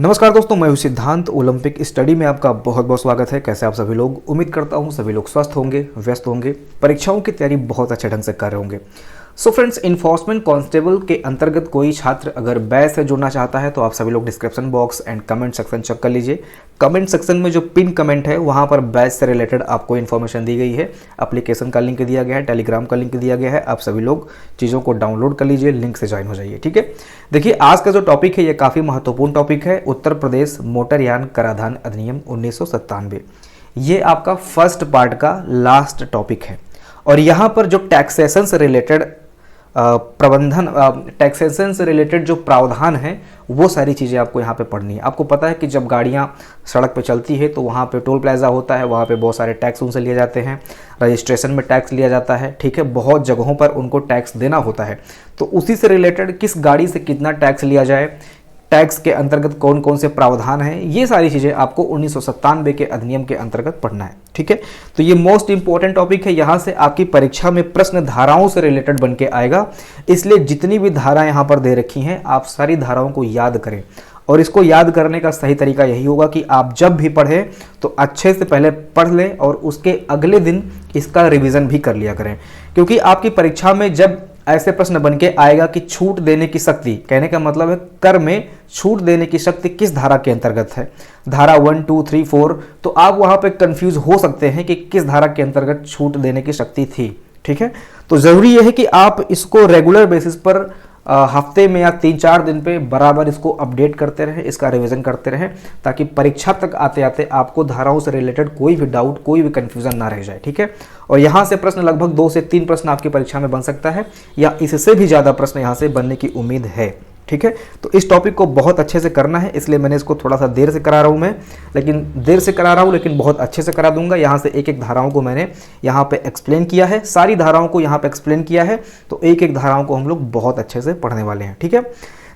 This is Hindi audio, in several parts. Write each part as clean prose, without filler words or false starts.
नमस्कार दोस्तों, मैं हूं सिद्धांत। ओलंपिक स्टडी में आपका बहुत बहुत स्वागत है। कैसे आप सभी लोग? उम्मीद करता हूं सभी लोग स्वस्थ होंगे, व्यस्त होंगे, परीक्षाओं की तैयारी बहुत अच्छे ढंग से कर रहे होंगे। सो फ्रेंड्स, इन्फोर्समेंट कांस्टेबल के अंतर्गत कोई छात्र अगर बैच से जुड़ना चाहता है तो आप सभी लोग description box and comment section check कर लीजिए। कमेंट सेक्शन में जो पिन कमेंट है वहां पर बैच से रिलेटेड आपको इन्फॉर्मेशन दी गई है। एप्लीकेशन का लिंक दिया गया है, टेलीग्राम का लिंक दिया गया है। आप सभी लोग चीज़ों को डाउनलोड कर लीजिए, लिंक से ज्वाइन हो जाइए। ठीक है, देखिए आज का जो टॉपिक है ये काफ़ी महत्वपूर्ण टॉपिक है। उत्तर प्रदेश मोटरयान कराधान अधिनियम 1997, ये आपका फर्स्ट पार्ट का लास्ट टॉपिक है। और यहाँ पर जो टैक्सेशन से रिलेटेड टैक्सेशन से रिलेटेड जो प्रावधान है वो सारी चीज़ें आपको यहाँ पे पढ़नी है। आपको पता है कि जब गाड़ियाँ सड़क पे चलती है तो वहाँ पे टोल प्लाजा होता है, वहाँ पे बहुत सारे टैक्स उनसे लिए जाते हैं, रजिस्ट्रेशन में टैक्स लिया जाता है। ठीक है, बहुत जगहों पर उनको टैक्स देना होता है। तो उसी से रिलेटेड किस गाड़ी से कितना टैक्स लिया जाए, टैक्स के अंतर्गत कौन कौन से प्रावधान हैं, ये सारी चीज़ें आपको 1997 के अधिनियम के अंतर्गत पढ़ना है। ठीक है, तो ये मोस्ट इंपॉर्टेंट टॉपिक है। यहाँ से आपकी परीक्षा में प्रश्न धाराओं से रिलेटेड बन के आएगा, इसलिए जितनी भी धाराएं यहाँ पर दे रखी हैं आप सारी धाराओं को याद करें। और इसको याद करने का सही तरीका यही होगा कि आप जब भी पढ़ें तो अच्छे से पहले पढ़ लें और उसके अगले दिन इसका रिवीजन भी कर लिया करें। क्योंकि आपकी परीक्षा में जब ऐसे प्रश्न बन के आएगा कि छूट देने की शक्ति, कहने का मतलब है कर में छूट देने की शक्ति किस धारा के अंतर्गत है, धारा 1, 2, 3, 4, तो आप वहां पे कंफ्यूज हो सकते हैं कि किस धारा के अंतर्गत छूट देने की शक्ति थी। ठीक है, तो जरूरी यह है कि आप इसको रेगुलर बेसिस पर हफ्ते में या 3-4 दिन पे बराबर इसको अपडेट करते रहें, इसका रिवीजन करते रहें, ताकि परीक्षा तक आते आते आपको धाराओं से रिलेटेड कोई भी डाउट, कोई भी कंफ्यूजन ना रह जाए। ठीक है, और यहाँ से प्रश्न लगभग 2 से 3 प्रश्न आपकी परीक्षा में बन सकता है या इससे भी ज़्यादा प्रश्न यहाँ से बनने की उम्मीद है। ठीक है, तो इस टॉपिक को बहुत अच्छे से करना है, इसलिए मैंने इसको थोड़ा सा देर से करा रहा हूँ लेकिन बहुत अच्छे से करा दूंगा। यहाँ से एक एक धाराओं को मैंने यहाँ पे एक्सप्लेन किया है, सारी धाराओं को यहाँ पे एक्सप्लेन किया है, तो एक एक धाराओं को हम लोग बहुत अच्छे से पढ़ने वाले हैं। ठीक है,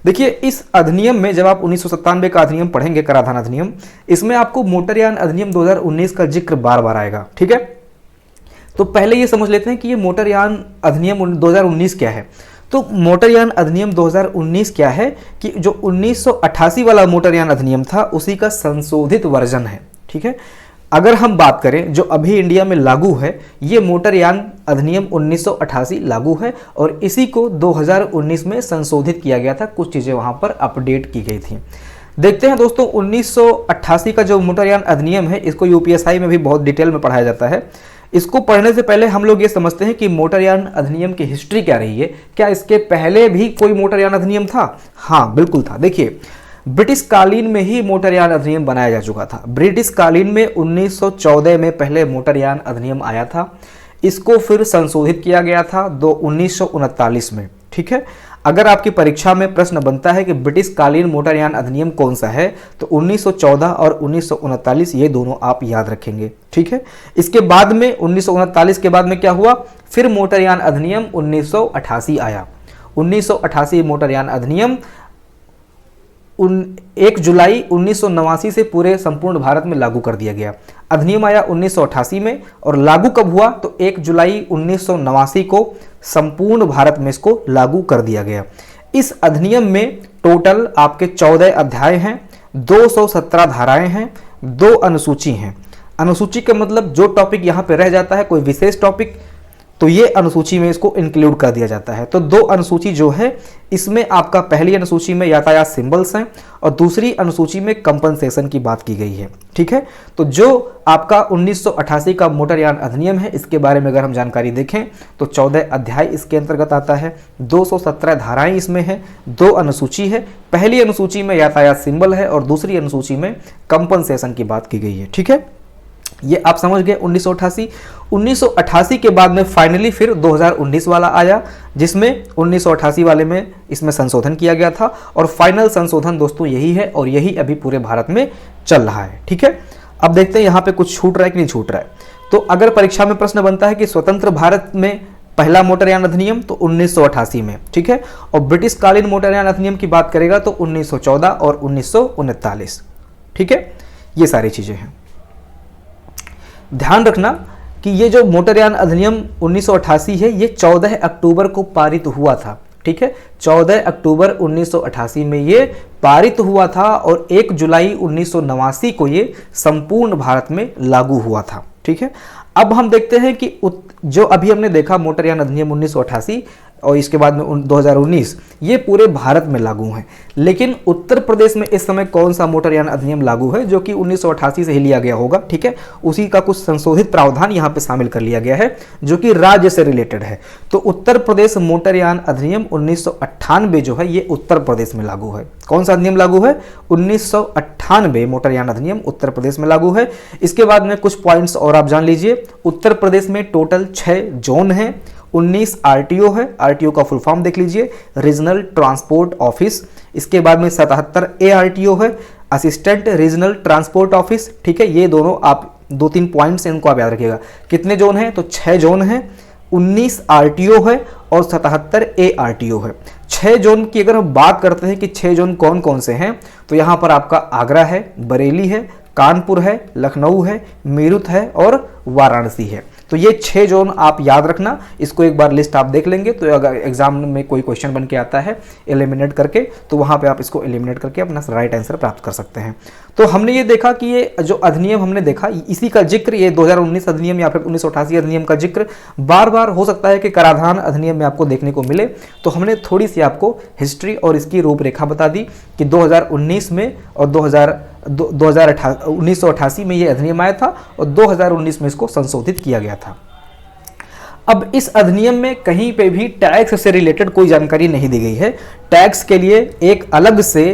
देखिए इस अधिनियम में जब आप 1997 का अधिनियम पढ़ेंगे, कराधान अधिनियम, इसमें आपको मोटरयान अधिनियम 2019 का जिक्र बार बार आएगा। ठीक है, तो पहले ये समझ लेते हैं कि ये मोटरयान अधिनियम 2019 क्या है। तो मोटरयान अधिनियम 2019 क्या है कि जो 1988 वाला मोटरयान अधिनियम था उसी का संशोधित वर्जन है। ठीक है, अगर हम बात करें जो अभी इंडिया में लागू है, ये मोटरयान अधिनियम 1988 लागू है और इसी को 2019 में संशोधित किया गया था। कुछ चीज़ें वहाँ पर अपडेट की गई थी। देखते हैं दोस्तों, 1988 का जो मोटरयान अधिनियम है इसको यूपीएसआई में भी बहुत डिटेल में पढ़ाया जाता है। इसको पढ़ने से पहले हम लोग ये समझते हैं कि मोटरयान अधिनियम की हिस्ट्री क्या रही है। क्या इसके पहले भी कोई मोटरयान अधिनियम था? हाँ, बिल्कुल था। देखिए, ब्रिटिश कालीन में ही मोटरयान अधिनियम बनाया जा चुका था। ब्रिटिश कालीन में 1914 में पहले मोटरयान अधिनियम आया था, इसको फिर संशोधित किया गया था 1939 में। ठीक है, अगर आपकी परीक्षा में प्रश्न बनता है कि ब्रिटिश कालीन मोटरयान अधिनियम कौन सा है, तो 1914 और 1939 ये दोनों आप याद रखेंगे। ठीक है, इसके बाद में 1939 के बाद में क्या हुआ, फिर मोटरयान अधिनियम 1988 आया। 1988 मोटरयान अधिनियम 1 जुलाई 1989 से पूरे संपूर्ण भारत में लागू कर दिया गया। अधिनियम आया 1988 में और लागू कब हुआ, तो 1 जुलाई 1989 को संपूर्ण भारत में इसको लागू कर दिया गया। इस अधिनियम में टोटल आपके 14 अध्याय हैं, 217 धाराएं हैं, 2 अनुसूची हैं। अनुसूची का मतलब जो टॉपिक यहाँ पे रह जाता है, कोई विशेष टॉपिक, तो ये अनुसूची में इसको इंक्लूड कर दिया जाता है। तो 2 अनुसूची जो है इसमें आपका पहली अनुसूची में यातायात सिंबल्स हैं और दूसरी अनुसूची में कंपनसेशन की बात की गई है। ठीक है, तो जो आपका 1988 का मोटरयान अधिनियम है इसके बारे में अगर हम जानकारी देखें तो 14 अध्याय इसके अंतर्गत आता है, 217 धाराएं इसमें हैं, 2 अनुसूची है। पहली अनुसूची में यातायात सिंबल है और दूसरी अनुसूची में कंपनसेशन की बात की गई है। ठीक है, ये आप समझ गए 1988 के बाद में फाइनली फिर 2019 वाला आया, जिसमें 1988 वाले में इसमें संशोधन किया गया था और फाइनल संशोधन दोस्तों यही है और यही अभी पूरे भारत में चल रहा है। ठीक है, अब देखते हैं यहाँ पे कुछ छूट रहा है कि नहीं छूट रहा है। तो अगर परीक्षा में प्रश्न बनता है कि स्वतंत्र भारत में पहला मोटरयान अधिनियम, तो 1988 में। ठीक है, और ब्रिटिश कालीन मोटरयान अधिनियम की बात करेगा तो 1914 और 1939। ठीक है, ये सारी चीजें हैं। ध्यान रखना कि ये जो मोटरयान अधिनियम 1988 है ये 14 अक्टूबर को पारित हुआ था। ठीक है, 14 अक्टूबर 1988 में ये पारित हुआ था और 1 जुलाई 1989 को ये संपूर्ण भारत में लागू हुआ था। ठीक है, अब हम देखते हैं कि जो अभी हमने देखा मोटरयान अधिनियम 1988 और इसके बाद में 2019, ये पूरे भारत में लागू हैं। लेकिन उत्तर प्रदेश में इस समय कौन सा मोटरयान अधिनियम लागू है, जो कि 1988 से ही लिया गया होगा। ठीक है, उसी का कुछ संशोधित प्रावधान यहाँ पे शामिल कर लिया गया है जो कि राज्य से रिलेटेड है। तो उत्तर प्रदेश मोटरयान अधिनियम 1998 जो है ये उत्तर प्रदेश में लागू है। कौन सा अधिनियम लागू है? 1998 मोटरयान अधिनियम उत्तर प्रदेश में लागू है। इसके बाद में कुछ पॉइंट्स और आप जान लीजिए। उत्तर प्रदेश में टोटल 6 जोन है, 19 आरटीओ है। आरटीओ का फुल फॉर्म देख लीजिए, रीजनल ट्रांसपोर्ट ऑफिस। इसके बाद में 77 एआरटीओ है, असिस्टेंट रीजनल ट्रांसपोर्ट ऑफिस। ठीक है, ये दोनों आप 2-3 पॉइंट्स इनको आप याद रखिएगा। कितने जोन हैं? तो 6 जोन हैं, 19 आरटीओ है और 77 एआरटीओ है। 6 जोन की अगर हम बात करते हैं कि 6 जोन कौन कौन से हैं, तो यहाँ पर आपका आगरा है, बरेली है, कानपुर है, लखनऊ है, मीरठ है और वाराणसी है। तो ये 6 जोन आप याद रखना। इसको एक बार लिस्ट आप देख लेंगे तो अगर एग्जाम में कोई क्वेश्चन बन के आता है एलिमिनेट करके, तो वहां पे आप इसको एलिमिनेट करके अपना राइट आंसर प्राप्त कर सकते हैं। तो हमने ये देखा कि ये जो अधिनियम हमने देखा, इसी का जिक्र, ये 2019 अधिनियम या फिर 1988 अधिनियम का जिक्र बार बार हो सकता है कि कराधान अधिनियम में आपको देखने को मिले। तो हमने थोड़ी सी आपको हिस्ट्री और इसकी रूपरेखा बता दी कि 2019 में और 1988 में ये अधिनियम आया था और 2019 में इसको संशोधित किया गया था। अब इस अधिनियम में कहीं पे भी टैक्स से रिलेटेड कोई जानकारी नहीं दी गई है। टैक्स के लिए एक अलग से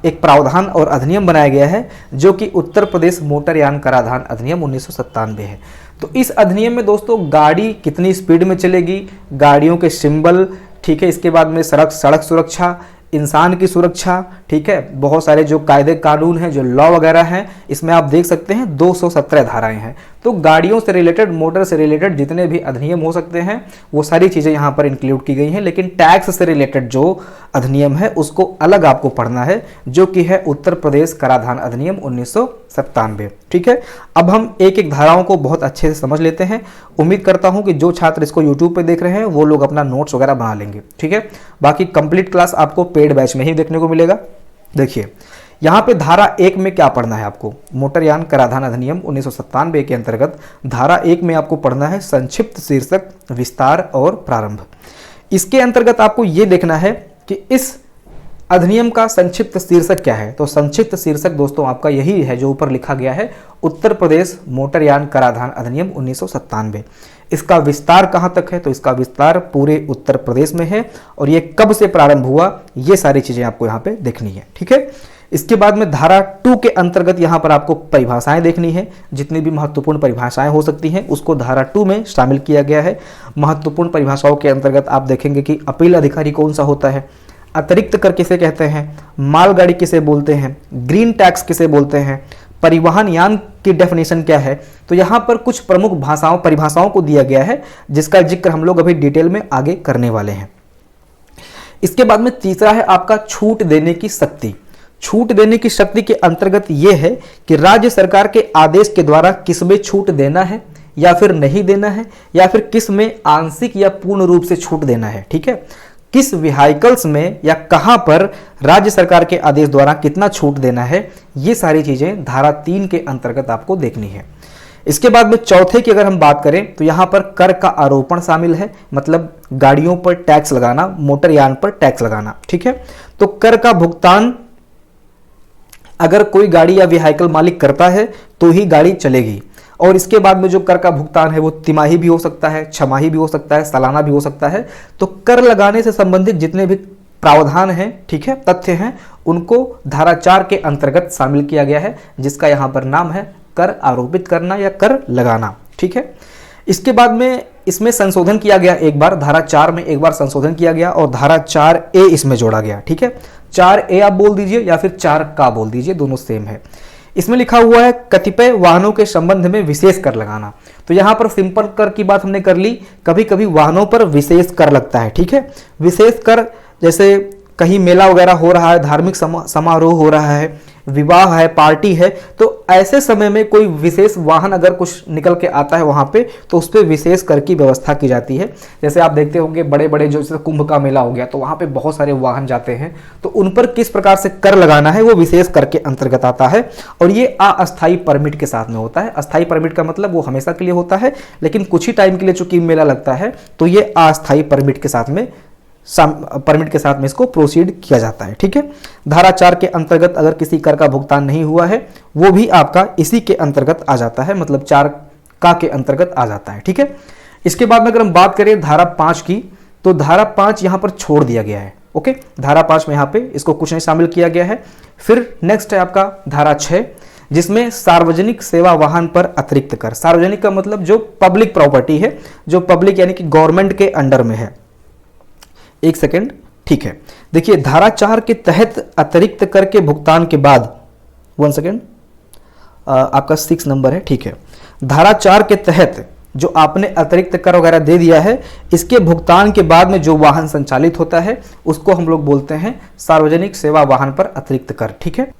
एक प्रावधान और अधिनियम बनाया गया है जो कि उत्तर प्रदेश मोटरयान कराधान अधिनियम 1997 है। तो इस अधिनियम में दोस्तों गाड़ी कितनी स्पीड में चलेगी, गाड़ियों के सिंबल, ठीक है, इसके बाद में सड़क सुरक्षा, इंसान की सुरक्षा, ठीक है, बहुत सारे जो कायदे कानून हैं, जो लॉ वगैरह हैं, इसमें आप देख सकते हैं 217 धाराएं हैं। तो गाड़ियों से रिलेटेड, मोटर से रिलेटेड जितने भी अधिनियम हो सकते हैं वो सारी चीज़ें यहाँ पर इंक्लूड की गई हैं। लेकिन टैक्स से रिलेटेड जो अधिनियम है उसको अलग आपको पढ़ना है, जो कि है उत्तर प्रदेश कराधान अधिनियम 1997। ठीक है, अब हम एक एक धाराओं को बहुत अच्छे से समझ लेते हैं। उम्मीद करता हूं कि जो छात्र इसको यूट्यूब पे देख रहे हैं वो लोग अपना नोट्स वगैरह बना लेंगे। ठीक है, बाकी कंप्लीट क्लास आपको पेड बैच में ही देखने को मिलेगा। देखिए यहाँ पे धारा 1 में क्या पढ़ना है आपको, मोटरयान कराधान अधिनियम 1997 के अंतर्गत धारा 1 में आपको पढ़ना है संक्षिप्त शीर्षक, विस्तार और प्रारंभ। इसके अंतर्गत आपको ये देखना है कि इस अधिनियम का संक्षिप्त शीर्षक क्या है। तो संक्षिप्त शीर्षक दोस्तों आपका यही है जो ऊपर लिखा गया है, उत्तर प्रदेश मोटरयान कराधान अधिनियम 1997। इसका विस्तार कहाँ तक है? तो इसका विस्तार पूरे उत्तर प्रदेश में है और ये कब से प्रारंभ हुआ, ये सारी चीजें आपको यहाँ पे देखनी है। ठीक है, इसके बाद में धारा 2 के अंतर्गत यहाँ पर आपको परिभाषाएं देखनी है। जितनी भी महत्वपूर्ण परिभाषाएं हो सकती हैं उसको धारा 2 में शामिल किया गया है। महत्वपूर्ण परिभाषाओं के अंतर्गत आप देखेंगे कि अपील अधिकारी कौन सा होता है, अतिरिक्त कर किसे कहते हैं, मालगाड़ी किसे बोलते हैं, ग्रीन टैक्स किसे बोलते हैं, परिवहन यान की डेफिनेशन क्या है। तो यहाँ पर कुछ प्रमुख परिभाषाओं को दिया गया है जिसका जिक्र हम लोग अभी डिटेल में आगे करने वाले हैं। इसके बाद में तीसरा है आपका छूट देने की शक्ति। छूट देने की शक्ति के अंतर्गत यह है कि राज्य सरकार के आदेश के द्वारा किस में छूट देना है या फिर नहीं देना है, या फिर किस में आंशिक या पूर्ण रूप से छूट देना है। ठीक है, किस व्हीकल्स में या कहां पर राज्य सरकार के आदेश द्वारा कितना छूट देना है, ये सारी चीजें धारा 3 के अंतर्गत आपको देखनी है। इसके बाद में चौथे की अगर हम बात करें तो यहां पर कर का आरोपण शामिल है, मतलब गाड़ियों पर टैक्स लगाना, मोटरयान पर टैक्स लगाना। ठीक है, तो कर का भुगतान अगर कोई गाड़ी या व्हीकल मालिक करता है तो ही गाड़ी चलेगी। और इसके बाद में जो कर का भुगतान है वो तिमाही भी हो सकता है, छमाही भी हो सकता है, सालाना भी हो सकता है। तो कर लगाने से संबंधित जितने भी प्रावधान हैं, ठीक है, तथ्य हैं, उनको धारा 4 के अंतर्गत शामिल किया गया है, जिसका यहाँ पर नाम है कर आरोपित करना या कर लगाना। ठीक है, इसके बाद में इसमें संशोधन किया गया, एक बार धारा 4 में एक बार संशोधन किया गया और धारा 4A इसमें जोड़ा गया। ठीक है, 4A आप बोल दीजिए या फिर 4 का बोल दीजिए, दोनों सेम है। इसमें लिखा हुआ है कतिपय वाहनों के संबंध में विशेष कर लगाना। तो यहां पर सिंपल कर की बात हमने कर ली, कभी कभी वाहनों पर विशेष कर लगता है। ठीक है, विशेष कर जैसे कहीं मेला वगैरह हो रहा है, धार्मिक समारोह हो रहा है, विवाह है, पार्टी है, तो ऐसे समय में कोई विशेष वाहन अगर कुछ निकल के आता है वहाँ पे, तो उस पर विशेष कर की व्यवस्था की जाती है। जैसे आप देखते होंगे बड़े बड़े जो जैसे कुंभ का मेला हो गया, तो वहाँ पे बहुत सारे वाहन जाते हैं, तो उन पर किस प्रकार से कर लगाना है वो विशेष कर के अंतर्गत आता है। और ये अस्थायी परमिट के साथ में होता है। अस्थायी परमिट का मतलब वो हमेशा के लिए होता है, लेकिन कुछ ही टाइम के लिए चूंकि मेला लगता है, तो ये अस्थायी परमिट के साथ में इसको प्रोसीड किया जाता है। ठीक है, धारा 4 के अंतर्गत अगर किसी कर का भुगतान नहीं हुआ है, वो भी आपका इसी के अंतर्गत आ जाता है, मतलब 4 का के अंतर्गत आ जाता है। ठीक है, इसके बाद में अगर हम बात करें धारा 5 की, तो धारा 5 यहां पर छोड़ दिया गया है। ओके, धारा 5 में यहां पे इसको कुछ नहीं शामिल किया गया है। फिर नेक्स्ट है आपका धारा 6, जिसमें सार्वजनिक सेवा वाहन पर अतिरिक्त कर। सार्वजनिक का मतलब जो पब्लिक प्रॉपर्टी है, जो पब्लिक यानी कि गवर्नमेंट के अंडर में है। एक सेकेंड, ठीक है, देखिए धारा 4 के तहत अतिरिक्त कर के भुगतान के बाद, 1 सेकेंड, आपका 6 नंबर है, ठीक है, धारा 4 के तहत जो आपने अतिरिक्त कर वगैरह दे दिया है, इसके भुगतान के बाद में जो वाहन संचालित होता है उसको हम लोग बोलते हैं सार्वजनिक सेवा वाहन पर अतिरिक्त कर। ठीक है,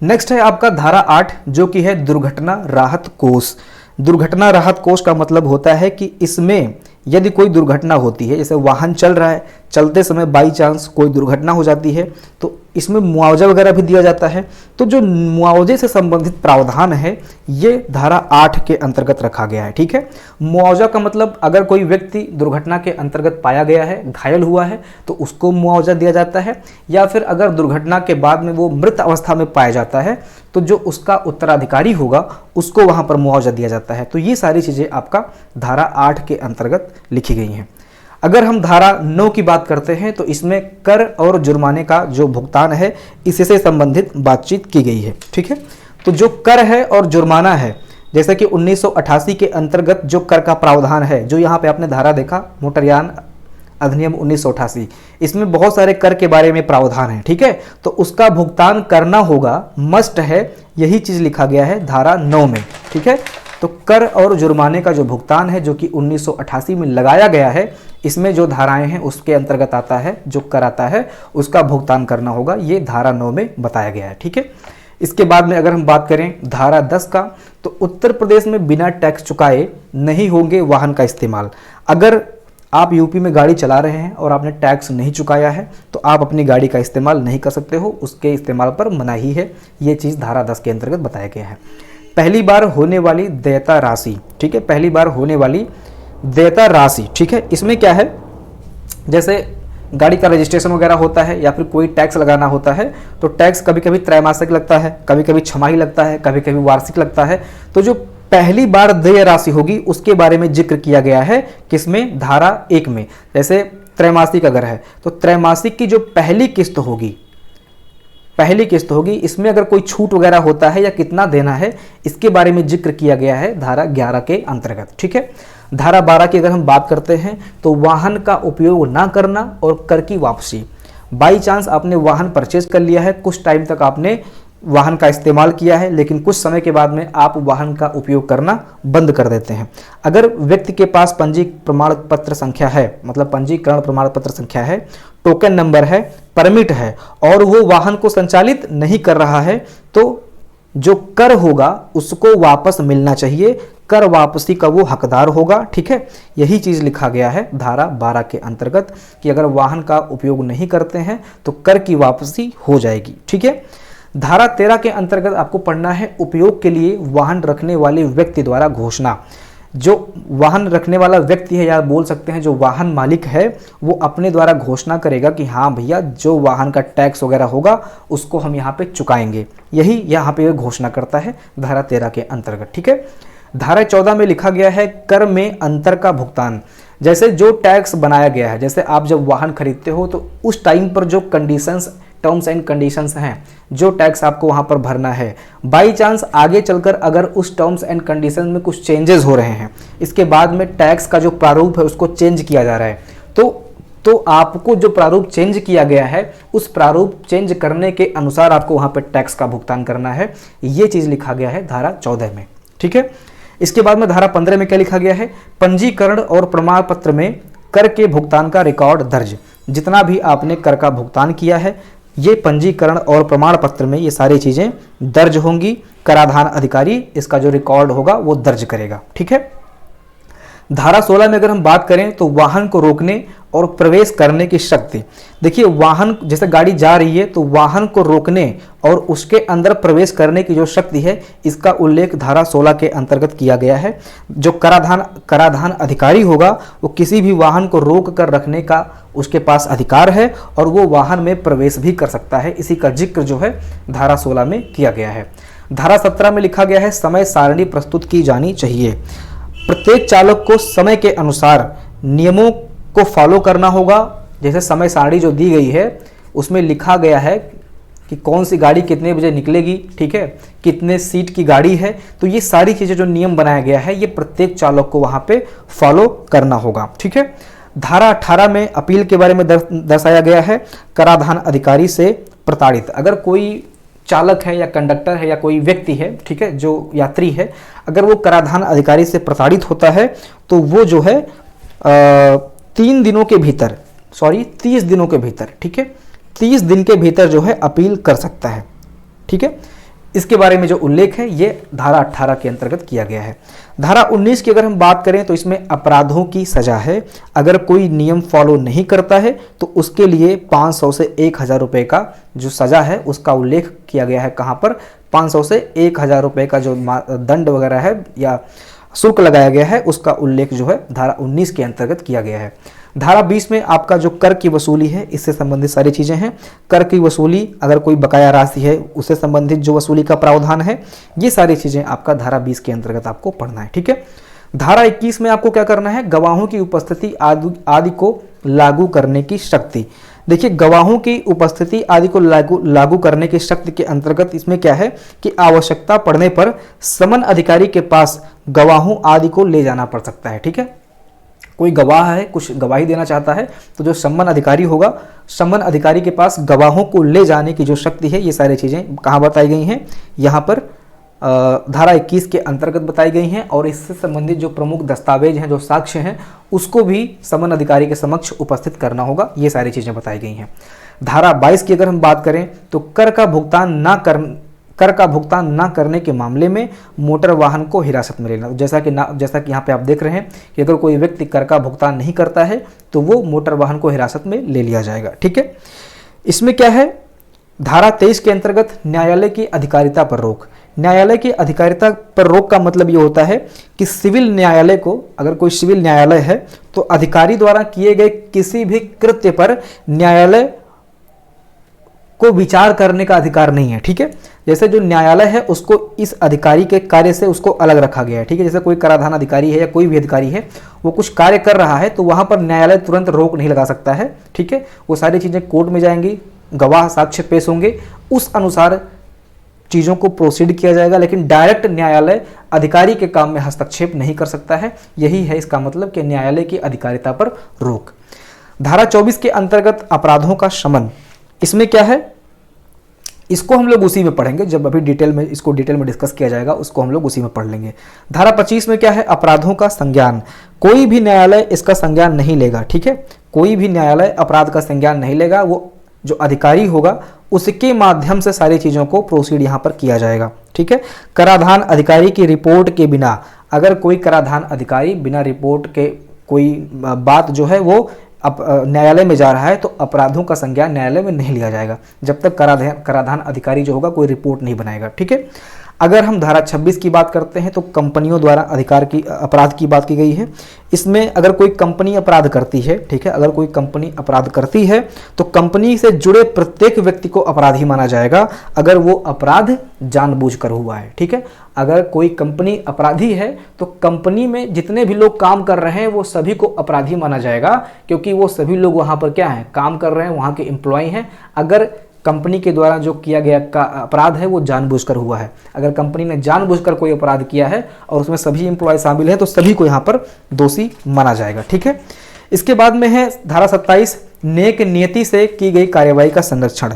नेक्स्ट है आपका धारा 8, जो कि है दुर्घटना राहत कोष। दुर्घटना राहत कोष का मतलब होता है कि इसमें यदि कोई दुर्घटना होती है, जैसे वाहन चल रहा है, चलते समय बाई चांस कोई दुर्घटना हो जाती है, तो इसमें मुआवजा वगैरह भी दिया जाता है। तो जो मुआवजे से संबंधित प्रावधान है ये धारा 8 के अंतर्गत रखा गया है। ठीक है, मुआवजा का मतलब अगर कोई व्यक्ति दुर्घटना के अंतर्गत पाया गया है, घायल हुआ है, तो उसको मुआवजा दिया जाता है, या फिर अगर दुर्घटना के बाद में वो मृत अवस्था में पाया जाता है, तो जो उसका उत्तराधिकारी होगा उसको वहां पर मुआवजा दिया जाता है। तो ये सारी चीजें आपका धारा 8 के अंतर्गत लिखी गई हैं। अगर हम धारा 9 की बात करते हैं, तो इसमें कर और जुर्माने का जो भुगतान है इससे संबंधित बातचीत की गई है। ठीक है, तो जो कर है और जुर्माना है, जैसे कि 1988 के अंतर्गत जो कर का प्रावधान है, जो यहाँ पे आपने धारा देखा मोटरयान अधिनियम 1988, इसमें बहुत सारे कर के बारे में प्रावधान है। ठीक है, तो उसका भुगतान करना होगा, मस्ट है, यही चीज लिखा गया है धारा 9 में। ठीक है, तो कर और जुर्माने का जो भुगतान है जो कि 1988 में लगाया गया है, इसमें जो धाराएं हैं उसके अंतर्गत आता है, जो कर आता है उसका भुगतान करना होगा, ये धारा 9 में बताया गया है। ठीक है, इसके बाद में अगर हम बात करें धारा 10 का, तो उत्तर प्रदेश में बिना टैक्स चुकाए नहीं होंगे वाहन का इस्तेमाल। अगर आप यूपी में गाड़ी चला रहे हैं और आपने टैक्स नहीं चुकाया है, तो आप अपनी गाड़ी का इस्तेमाल नहीं कर सकते हो, उसके इस्तेमाल पर मनाही है। ये चीज़ धारा 10 के अंतर्गत बताया गया है। पहली बार होने वाली देयता राशि, ठीक है, पहली बार होने वाली देयता राशि, ठीक है, इसमें क्या है, जैसे गाड़ी का रजिस्ट्रेशन वगैरह होता है या फिर कोई टैक्स लगाना होता है, तो टैक्स कभी कभी त्रैमासिक लगता है, कभी कभी छमाही लगता है, कभी कभी वार्षिक लगता है। तो जो पहली बार देय राशि होगी उसके बारे में जिक्र किया गया है, किसमें, धारा 1 में। जैसे त्रैमासिक अगर है, तो त्रैमासिक की जो पहली किस्त होगी, इसमें अगर कोई छूट वगैरह होता है या कितना देना है, इसके बारे में जिक्र किया गया है धारा 11 के अंतर्गत। ठीक है, धारा 12 की अगर हम बात करते हैं, तो वाहन का उपयोग ना करना और कर की वापसी। बाई चांस आपने वाहन परचेज कर लिया है, कुछ टाइम तक आपने वाहन का इस्तेमाल किया है, लेकिन कुछ समय के बाद में आप वाहन का उपयोग करना बंद कर देते हैं। अगर व्यक्ति के पास पंजीकरण प्रमाण पत्र संख्या है, मतलब पंजीकरण प्रमाण पत्र संख्या है, टोकन नंबर है, परमिट है, और वो वाहन को संचालित नहीं कर रहा है, तो जो कर होगा उसको वापस मिलना चाहिए, कर वापसी का वो हकदार होगा। ठीक है, यही चीज लिखा गया है धारा 12 के अंतर्गत कि अगर वाहन का उपयोग नहीं करते हैं तो कर की वापसी हो जाएगी। ठीक है, धारा 13 के अंतर्गत आपको पढ़ना है उपयोग के लिए वाहन रखने वाले व्यक्ति द्वारा घोषणा। जो वाहन रखने वाला व्यक्ति है, या बोल सकते हैं जो वाहन मालिक है, वो अपने द्वारा घोषणा करेगा कि हाँ भैया जो वाहन का टैक्स वगैरह होगा उसको हम यहाँ पे चुकाएंगे, यही यहाँ पे घोषणा करता है धारा 13 के अंतर्गत। ठीक है, धारा 14 में लिखा गया है कर में अंतर का भुगतान। जैसे जो टैक्स बनाया गया है, जैसे आप जब वाहन खरीदते हो तो उस टाइम पर जो कंडीशंस, टर्म्स एंड कंडीशंस हैं, जो टैक्स आपको वहां पर भरना है, बाई चांस आगे चलकर अगर उस टर्म्स एंड कंडीशंस में कुछ चेंजेस हो रहे हैं, इसके बाद में टैक्स का जो प्रारूप है उसको चेंज किया जा रहा है, तो आपको जो प्रारूप चेंज किया गया है उस प्रारूप चेंज करने के अनुसार आपको वहां पर टैक्स का भुगतान करना है। ये चीज लिखा गया है धारा 14 में। ठीक है, इसके बाद में धारा 15 में क्या लिखा गया है, पंजीकरण और प्रमाण पत्र में कर के भुगतान का रिकॉर्ड दर्ज। जितना भी आपने कर का भुगतान किया है, ये पंजीकरण और प्रमाण पत्र में ये सारी चीज़ें दर्ज होंगी। कराधान अधिकारी इसका जो रिकॉर्ड होगा वो दर्ज करेगा। ठीक है। धारा 16 में अगर हम बात करें तो वाहन को रोकने और प्रवेश करने की शक्ति। देखिए, वाहन जैसे गाड़ी जा रही है तो वाहन को रोकने और उसके अंदर प्रवेश करने की जो शक्ति है, इसका उल्लेख धारा 16 के अंतर्गत किया गया है। जो कराधान अधिकारी होगा वो किसी भी वाहन को रोक कर रखने का उसके पास अधिकार है और वो वाहन में प्रवेश भी कर सकता है। इसी का जिक्र जो है धारा 16 में किया गया है। धारा 17 में लिखा गया है समय सारणी प्रस्तुत की जानी चाहिए। प्रत्येक चालक को समय के अनुसार नियमों को फॉलो करना होगा। जैसे समय सारणी जो दी गई है उसमें लिखा गया है कि कौन सी गाड़ी कितने बजे निकलेगी, ठीक है, कितने सीट की गाड़ी है, तो ये सारी चीज़ें जो नियम बनाया गया है ये प्रत्येक चालक को वहाँ पे फॉलो करना होगा। ठीक है। धारा 18 में अपील के बारे में दर्शाया गया है। कराधान अधिकारी से प्रताड़ित, अगर कोई चालक है या कंडक्टर है या कोई व्यक्ति है, ठीक है, जो यात्री है, अगर वो कराधान अधिकारी से प्रताड़ित होता है तो वो जो है 30 दिनों के भीतर, ठीक है, 30 दिन के भीतर जो है अपील कर सकता है। ठीक है। इसके बारे में जो उल्लेख है ये धारा 18 के अंतर्गत किया गया है। धारा 19 की अगर हम बात करें तो इसमें अपराधों की सजा है। अगर कोई नियम फॉलो नहीं करता है तो उसके लिए 500 से 1000 रुपये का जो सजा है उसका उल्लेख किया गया है। कहाँ पर? 500 से 1000 रुपये का जो दंड वगैरह है या शुल्क लगाया गया है उसका उल्लेख जो है धारा 19 के अंतर्गत किया गया है। धारा 20 में आपका जो कर की वसूली है इससे संबंधित सारी चीज़ें हैं। कर की वसूली, अगर कोई बकाया राशि है उससे संबंधित जो वसूली का प्रावधान है, ये सारी चीज़ें आपका धारा 20 के अंतर्गत आपको पढ़ना है। ठीक है। धारा 21 में आपको क्या करना है? गवाहों की उपस्थिति आदि को लागू करने की शक्ति। देखिए, गवाहों की उपस्थिति आदि को लागू करने की शक्ति के अंतर्गत इसमें क्या है कि आवश्यकता पड़ने पर समन अधिकारी के पास गवाहों आदि को ले जाना पड़ सकता है। ठीक है। कोई गवाह है, कुछ गवाही देना चाहता है तो जो सम्मन अधिकारी होगा, सम्मन अधिकारी के पास गवाहों को ले जाने की जो शक्ति है, ये सारी चीज़ें कहाँ बताई गई हैं? यहाँ पर धारा 21 के अंतर्गत बताई गई हैं। और इससे संबंधित जो प्रमुख दस्तावेज हैं, जो साक्ष्य हैं, उसको भी सम्मन अधिकारी के समक्ष उपस्थित करना होगा। ये सारी चीज़ें बताई गई हैं। धारा 22 की अगर हम बात करें तो कर का भुगतान ना करने के मामले में मोटर वाहन को हिरासत में लेना। जैसा कि यहाँ पे आप देख रहे हैं कि अगर कोई व्यक्ति कर का भुगतान नहीं करता है तो वो मोटर वाहन को हिरासत में ले लिया जाएगा। ठीक है। इसमें क्या है? धारा 23 के अंतर्गत न्यायालय की अधिकारिता पर रोक। न्यायालय की अधिकारिता पर रोक का मतलब ये होता है कि सिविल न्यायालय को, अगर कोई सिविल न्यायालय है तो अधिकारी द्वारा किए गए किसी भी कृत्य पर न्यायालय को विचार करने का अधिकार नहीं है। ठीक है। जैसे जो न्यायालय है उसको इस अधिकारी के कार्य से उसको अलग रखा गया है। ठीक है। जैसे कोई कराधान अधिकारी है या कोई भी अधिकारी है, वो कुछ कार्य कर रहा है तो वहां पर न्यायालय तुरंत रोक नहीं लगा सकता है। ठीक है। वो सारी चीजें कोर्ट में जाएंगी, गवाह साक्ष्य पेश होंगे, उस अनुसार चीज़ों को प्रोसीड किया जाएगा, लेकिन डायरेक्ट न्यायालय अधिकारी के काम में हस्तक्षेप नहीं कर सकता है। यही है इसका मतलब कि न्यायालय की अधिकारिता पर रोक। धारा 24 के अंतर्गत अपराधों का शमन। इसमें क्या है? इसको हम लोग उसी में पढ़ेंगे, जब अभी डिटेल में डिस्कस किया जाएगा उसको हम लोग उसी में पढ़ लेंगे। धारा 25 में क्या है? अपराधों का संज्ञान। कोई भी न्यायालय इसका संज्ञान नहीं लेगा। ठीक है। कोई भी न्यायालय अपराध का संज्ञान नहीं लेगा। वो जो अधिकारी होगा उसके माध्यम से सारी चीज़ों को प्रोसीड यहाँ पर किया जाएगा। ठीक है। कराधान अधिकारी की रिपोर्ट के बिना, अगर कोई कराधान अधिकारी बिना रिपोर्ट के कोई बात जो है वो न्यायालय में जा रहा है तो अपराधों का संज्ञान न्यायालय में नहीं लिया जाएगा जब तक कराधान अधिकारी जो होगा कोई रिपोर्ट नहीं बनाएगा। ठीक है। अगर हम धारा 26 की बात करते हैं तो कंपनियों द्वारा अपराध की बात की गई है। इसमें अगर कोई कंपनी अपराध करती है, ठीक है, अगर कोई कंपनी अपराध करती है तो कंपनी से जुड़े प्रत्येक व्यक्ति को अपराधी माना जाएगा अगर वो अपराध जानबूझकर हुआ है। ठीक है। अगर कोई कंपनी अपराधी है तो कंपनी में जितने भी लोग काम कर रहे हैं वो सभी को अपराधी माना जाएगा, क्योंकि वो सभी लोग वहाँ पर क्या है, काम कर रहे हैं, वहाँ के एम्प्लॉय हैं। अगर कंपनी के द्वारा जो किया गया का अपराध है वो जानबूझकर हुआ है, अगर कंपनी ने जानबूझकर कोई अपराध किया है और उसमें सभी एम्प्लॉय शामिल हैं तो सभी को यहाँ पर दोषी माना जाएगा। ठीक है। इसके बाद में है धारा 27, नेक नियति से की गई कार्यवाही का संरक्षण।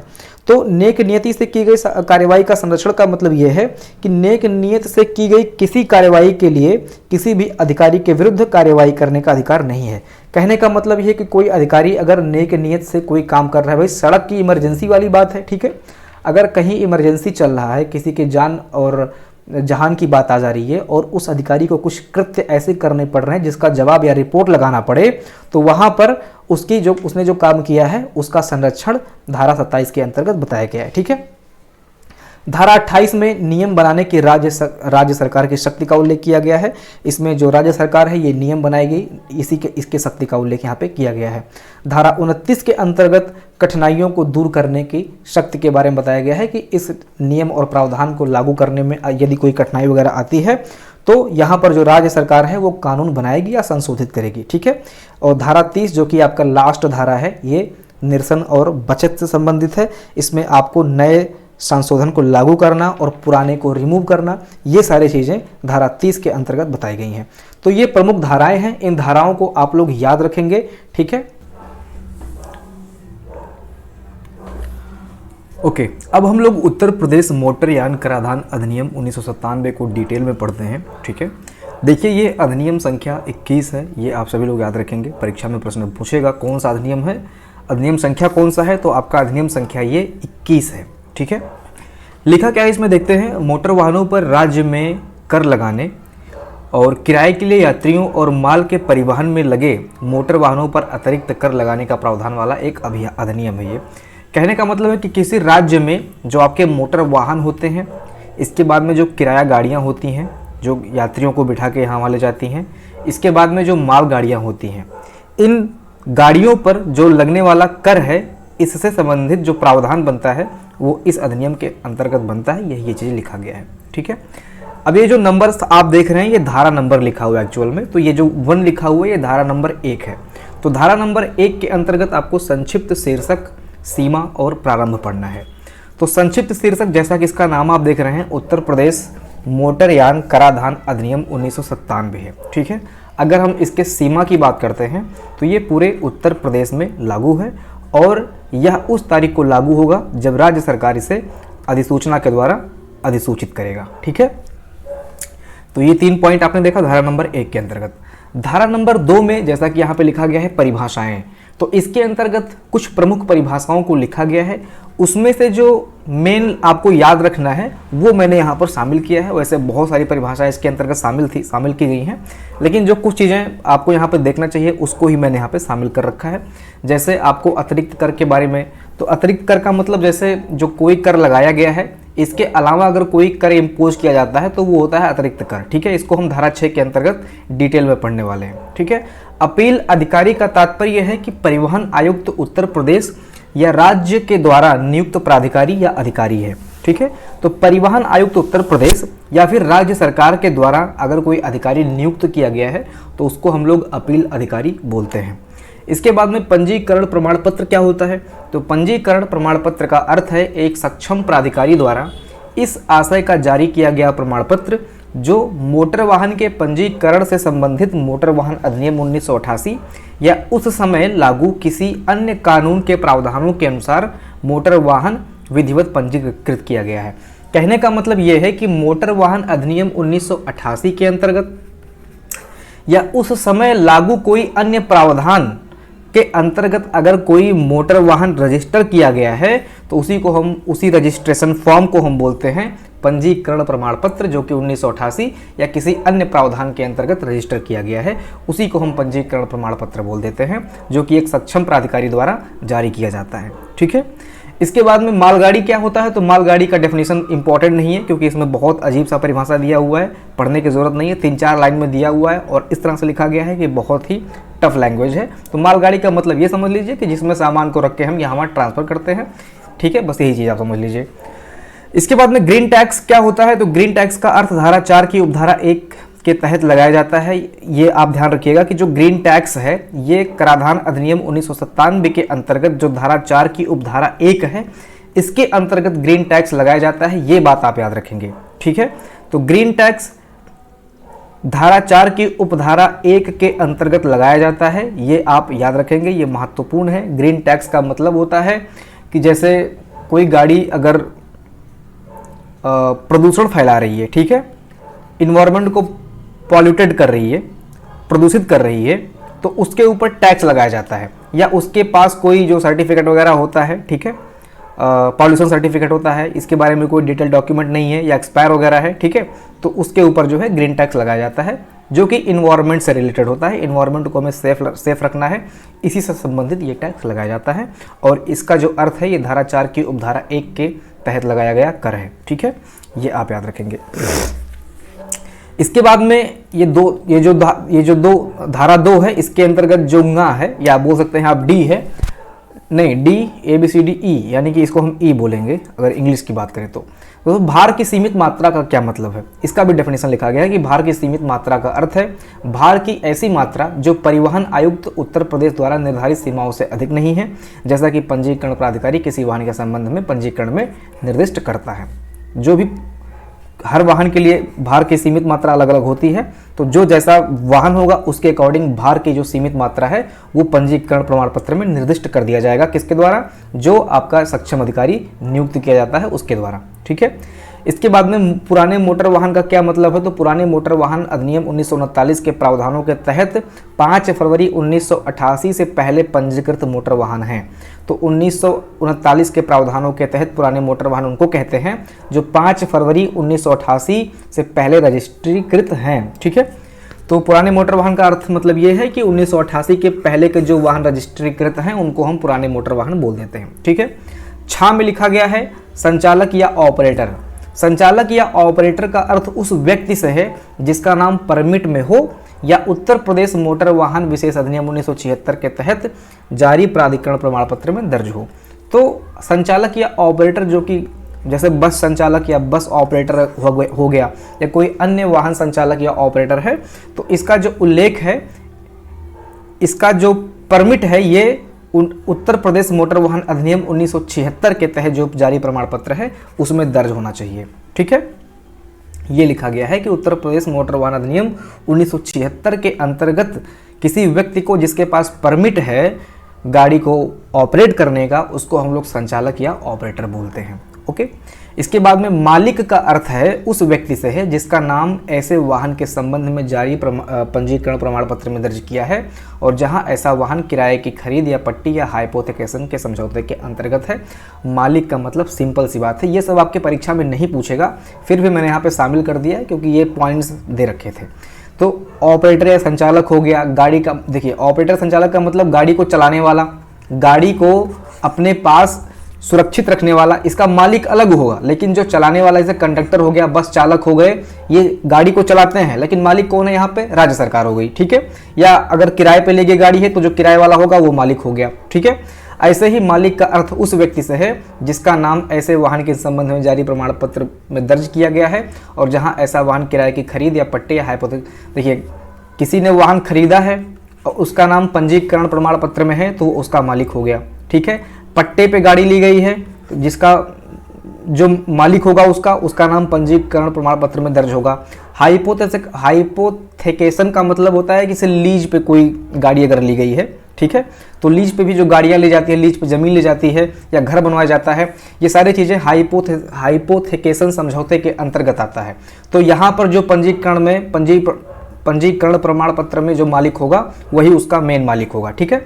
तो नेक नियति से की गई कार्यवाही का संरक्षण का मतलब यह है कि नेक नियत से की गई किसी कार्यवाही के लिए किसी भी अधिकारी के विरुद्ध कार्यवाही करने का अधिकार नहीं है। कहने का मतलब यह है कि कोई अधिकारी अगर नेक नियत से कोई काम कर रहा है, भाई सड़क की इमरजेंसी वाली बात है, ठीक है, अगर कहीं इमरजेंसी चल रहा है, किसी के जान और जहान की बात आ जा रही है और उस अधिकारी को कुछ कृत्य ऐसे करने पड़ रहे हैं जिसका जवाब या रिपोर्ट लगाना पड़े, तो वहां पर उसने जो काम किया है उसका संरक्षण धारा 27 के अंतर्गत बताया गया है। ठीक है, धारा 28 में नियम बनाने की राज्य सरकार की शक्ति का उल्लेख किया गया है। इसमें जो राज्य सरकार है ये नियम बनाएगी, इसके शक्ति का उल्लेख यहाँ पे किया गया है। धारा 29 के अंतर्गत कठिनाइयों को दूर करने की शक्ति के बारे में बताया गया है कि इस नियम और प्रावधान को लागू करने में यदि कोई कठिनाई वगैरह आती है तो यहाँ पर जो राज्य सरकार है वो कानून बनाएगी या संशोधित करेगी। ठीक है, और धारा 30 जो कि आपका लास्ट धारा है, ये निरसन और बचत से संबंधित है। इसमें आपको नए संशोधन को लागू करना और पुराने को रिमूव करना, ये सारी चीज़ें धारा 30 के अंतर्गत बताई गई हैं। तो ये प्रमुख धाराएं हैं, इन धाराओं को आप लोग याद रखेंगे। ठीक है, ओके, अब हम लोग उत्तर प्रदेश मोटर यान कराधान अधिनियम 1997 को डिटेल में पढ़ते हैं। ठीक है, देखिए ये अधिनियम संख्या 21 है, ये आप सभी लोग याद रखेंगे, परीक्षा में प्रश्न पूछेगा कौन सा अधिनियम है, अधिनियम संख्या कौन सा है, तो आपका अधिनियम संख्या ये 21 है। ठीक है, लिखा क्या है इसमें देखते हैं। मोटर वाहनों पर राज्य में कर लगाने और किराए के लिए यात्रियों और माल के परिवहन में लगे मोटर वाहनों पर अतिरिक्त कर लगाने का प्रावधान वाला एक अधिनियम है। ये कहने का मतलब है कि किसी राज्य में जो आपके मोटर वाहन होते हैं, इसके बाद में जो किराया गाड़ियाँ होती हैं जो यात्रियों को बिठा के यहाँ वाले जाती हैं, इसके बाद में जो माल गाड़ियाँ होती हैं, इन गाड़ियों पर जो लगने वाला कर है, इससे संबंधित जो प्रावधान बनता है वो इस अधिनियम के अंतर्गत बनता है। यही ये चीज़ लिखा गया है। ठीक है, अब ये जो नंबर आप देख रहे हैं ये धारा नंबर लिखा हुआ है एक्चुअल में, तो ये जो 1 लिखा हुआ है ये धारा नंबर 1 है। तो धारा नंबर 1 के अंतर्गत आपको संक्षिप्त शीर्षक, सीमा और प्रारंभ पढ़ना है। तो संक्षिप्त शीर्षक जैसा कि इसका नाम आप देख रहे हैं, उत्तर प्रदेश मोटरयान कराधान अधिनियम 1997 है। ठीक है, अगर हम इसके सीमा की बात करते हैं तो ये पूरे उत्तर प्रदेश में लागू है और यह उस तारीख को लागू होगा जब राज्य सरकार इसे अधिसूचना के द्वारा अधिसूचित करेगा। ठीक है, तो ये 3 पॉइंट आपने देखा धारा नंबर 1 के अंतर्गत। धारा नंबर 2 में जैसा कि यहाँ पे लिखा गया है परिभाषाएं, तो इसके अंतर्गत कुछ प्रमुख परिभाषाओं को लिखा गया है। उसमें से जो मेन आपको याद रखना है वो मैंने यहाँ पर शामिल किया है। वैसे बहुत सारी परिभाषाएं इसके अंतर्गत शामिल की गई हैं, लेकिन जो कुछ चीज़ें आपको यहाँ पर देखना चाहिए उसको ही मैंने यहाँ पे शामिल कर रखा है। जैसे आपको अतिरिक्त कर के बारे में, तो अतिरिक्त कर का मतलब जैसे जो कोई कर लगाया गया है, इसके अलावा अगर कोई कर इम्पोज किया जाता है तो वो होता है अतिरिक्त कर। ठीक है, इसको हम धारा 6 के अंतर्गत डिटेल में पढ़ने वाले हैं। ठीक है, अपील अधिकारी का तात्पर्य है कि परिवहन आयुक्त उत्तर प्रदेश या राज्य के द्वारा नियुक्त प्राधिकारी या अधिकारी है। ठीक है, तो परिवहन आयुक्त उत्तर प्रदेश या फिर राज्य सरकार के द्वारा अगर कोई अधिकारी नियुक्त किया गया है तो उसको हम लोग अपील अधिकारी बोलते हैं। इसके बाद में पंजीकरण प्रमाण पत्र क्या होता है, तो पंजीकरण प्रमाण पत्र का अर्थ है एक सक्षम प्राधिकारी द्वारा इस आशय का जारी किया गया प्रमाण पत्र जो मोटर वाहन के पंजीकरण से संबंधित मोटर वाहन अधिनियम 1988 या उस समय लागू किसी अन्य कानून के प्रावधानों के अनुसार मोटर वाहन विधिवत पंजीकृत किया गया है। कहने का मतलब यह है कि मोटर वाहन अधिनियम 1988 के अंतर्गत या उस समय लागू कोई अन्य प्रावधान के अंतर्गत अगर कोई मोटर वाहन रजिस्टर किया गया है तो उसी रजिस्ट्रेशन फॉर्म को हम बोलते हैं पंजीकरण प्रमाण पत्र, जो कि 1988 या किसी अन्य प्रावधान के अंतर्गत रजिस्टर किया गया है, उसी को हम पंजीकरण प्रमाण पत्र बोल देते हैं, जो कि एक सक्षम प्राधिकारी द्वारा जारी किया जाता है। ठीक है, इसके बाद में मालगाड़ी क्या होता है, तो मालगाड़ी का डेफिनेशन इंपॉर्टेंट नहीं है क्योंकि इसमें बहुत अजीब सा परिभाषा दिया हुआ है, पढ़ने की जरूरत नहीं है, 3-4 लाइन में दिया हुआ है और इस तरह से लिखा गया है कि बहुत ही टफ लैंग्वेज है। तो मालगाड़ी का मतलब ये समझ लीजिए कि जिसमें सामान को रख के हम यहाँ ट्रांसफर करते हैं। ठीक है, बस यही चीज़ आप समझ लीजिए। इसके बाद में ग्रीन टैक्स क्या होता है, तो ग्रीन टैक्स का अर्थ धारा 4 की उपधारा 1 के तहत लगाया जाता है। ये आप ध्यान रखिएगा कि जो ग्रीन टैक्स है ये कराधान अधिनियम 1997 के अंतर्गत जो धारा 4 की उपधारा 1 है इसके अंतर्गत ग्रीन टैक्स लगाया जाता है, ये बात आप याद रखेंगे। ठीक है, तो ग्रीन टैक्स धारा 4 की उपधारा 1 के अंतर्गत लगाया जाता है। ये आप याद रखेंगे, ये महत्वपूर्ण है। ग्रीन टैक्स का मतलब होता है कि जैसे कोई गाड़ी अगर प्रदूषण फैला रही है, ठीक है, इन्वायरमेंट को पॉल्यूटेड कर रही है, प्रदूषित कर रही है, तो उसके ऊपर टैक्स लगाया जाता है। या उसके पास कोई जो सर्टिफिकेट वगैरह होता है, ठीक है, पॉल्यूशन सर्टिफिकेट होता है, इसके बारे में कोई डिटेल डॉक्यूमेंट नहीं है या एक्सपायर वगैरह है, ठीक है, तो उसके ऊपर जो है ग्रीन टैक्स लगाया जाता है, जो कि इन्वायरमेंट से रिलेटेड होता है। इन्वायरमेंट को हमें सेफ रखना है, इसी से संबंधित ये टैक्स लगाया जाता है। और इसका जो अर्थ है, ये धारा 4 की उपधारा 1 के तहत लगाया गया कर है, ठीक है, ये आप याद रखेंगे। इसके बाद में ये जो धारा 2 है, इसके अंतर्गत जो ंगा है, या बोल सकते हैं आप डी है, नहीं डी ABCDE, यानी कि इसको हम ई बोलेंगे अगर इंग्लिश की बात करें तो भार की सीमित मात्रा का क्या मतलब है, इसका भी डेफिनेशन लिखा गया है कि भार की सीमित मात्रा का अर्थ है भार की ऐसी मात्रा जो परिवहन आयुक्त उत्तर प्रदेश द्वारा निर्धारित सीमाओं से अधिक नहीं है, जैसा कि पंजीकरण प्राधिकारी किसी वाहन के संबंध में पंजीकरण में निर्दिष्ट करता है। जो भी हर वाहन के लिए भार की सीमित मात्रा अलग अलग होती है, तो जो जैसा वाहन होगा उसके अकॉर्डिंग भार की जो सीमित मात्रा है वो पंजीकरण प्रमाण पत्र में निर्दिष्ट कर दिया जाएगा। किसके द्वारा? जो आपका सक्षम अधिकारी नियुक्त किया जाता है उसके द्वारा, ठीक है। इसके बाद में पुराने मोटर वाहन का क्या मतलब है, तो पुराने मोटर वाहन अधिनियम 1939 के प्रावधानों के तहत 5 फरवरी 1988 से पहले पंजीकृत मोटर वाहन हैं। तो 1939 के प्रावधानों के तहत पुराने मोटर वाहन उनको कहते हैं जो 5 फरवरी 1988 से पहले रजिस्ट्रीकृत हैं, ठीक है। तो पुराने मोटर वाहन का अर्थ मतलब ये है कि 1988 के पहले के जो वाहन रजिस्ट्रीकृत हैं उनको हम पुराने मोटर वाहन बोल देते हैं, ठीक है। छा में लिखा गया है संचालक या ऑपरेटर। संचालक या ऑपरेटर का अर्थ उस व्यक्ति से है जिसका नाम परमिट में हो या उत्तर प्रदेश मोटर वाहन विशेष अधिनियम 1976 के तहत जारी प्राधिकरण प्रमाण पत्र में दर्ज हो। तो संचालक या ऑपरेटर, जो कि जैसे बस संचालक या बस ऑपरेटर हो गया या कोई अन्य वाहन संचालक या ऑपरेटर है, तो इसका जो उल्लेख है, इसका जो परमिट है, ये उत्तर प्रदेश मोटर वाहन अधिनियम 1976 के तहत जो जारी प्रमाण पत्र है उसमें दर्ज होना चाहिए, ठीक है। ये लिखा गया है कि उत्तर प्रदेश मोटर वाहन अधिनियम 1976 के अंतर्गत किसी व्यक्ति को जिसके पास परमिट है गाड़ी को ऑपरेट करने का, उसको हम लोग संचालक या ऑपरेटर बोलते हैं, ओके। इसके बाद में मालिक का अर्थ है उस व्यक्ति से है जिसका नाम ऐसे वाहन के संबंध में जारी पंजीकरण प्रमाण पत्र में दर्ज किया है और जहां ऐसा वाहन किराए की खरीद या पट्टी या हाइपोथेकेशन के समझौते के अंतर्गत है। मालिक का मतलब सिंपल सी बात है, ये सब आपके परीक्षा में नहीं पूछेगा, फिर भी मैंने यहाँ पे शामिल कर दिया है क्योंकि ये पॉइंट्स दे रखे थे। तो ऑपरेटर या संचालक हो गया गाड़ी का। देखिए, ऑपरेटर संचालक का मतलब गाड़ी को चलाने वाला, गाड़ी को अपने पास सुरक्षित रखने वाला, इसका मालिक अलग होगा, लेकिन जो चलाने वाला जैसे कंडक्टर हो गया, बस चालक हो गए, ये गाड़ी को चलाते हैं, लेकिन मालिक कौन है यहाँ पे? राज्य सरकार हो गई, ठीक है। या अगर किराए पे ले गई गाड़ी है तो जो किराए वाला होगा वो मालिक हो गया, ठीक है। ऐसे ही मालिक का अर्थ उस व्यक्ति से है जिसका नाम ऐसे वाहन के संबंध में जारी प्रमाण पत्र में दर्ज किया गया है और जहाँ ऐसा वाहन किराए की खरीद या पट्टे या हाइपोथेक, देखिए किसी ने वाहन खरीदा है और उसका नाम पंजीकरण प्रमाण पत्र में है तो उसका मालिक हो गया, ठीक है। पट्टे पे गाड़ी ली गई है तो जिसका जो मालिक होगा उसका नाम पंजीकरण प्रमाण पत्र में दर्ज होगा। हाइपोथेकेशन का मतलब होता है कि इसे लीज पे कोई गाड़ी अगर ली गई है, ठीक है, तो लीज पे भी जो गाड़ियां ली जाती है, लीज पे जमीन ली जाती है या घर बनवाया जाता है, ये सारी चीजें हाइपोथेकेशन समझौते के अंतर्गत आता है। तो यहाँ पर जो पंजीकरण में पंजीकरण प्रमाण पत्र में जो मालिक होगा वही उसका मेन मालिक होगा, ठीक है,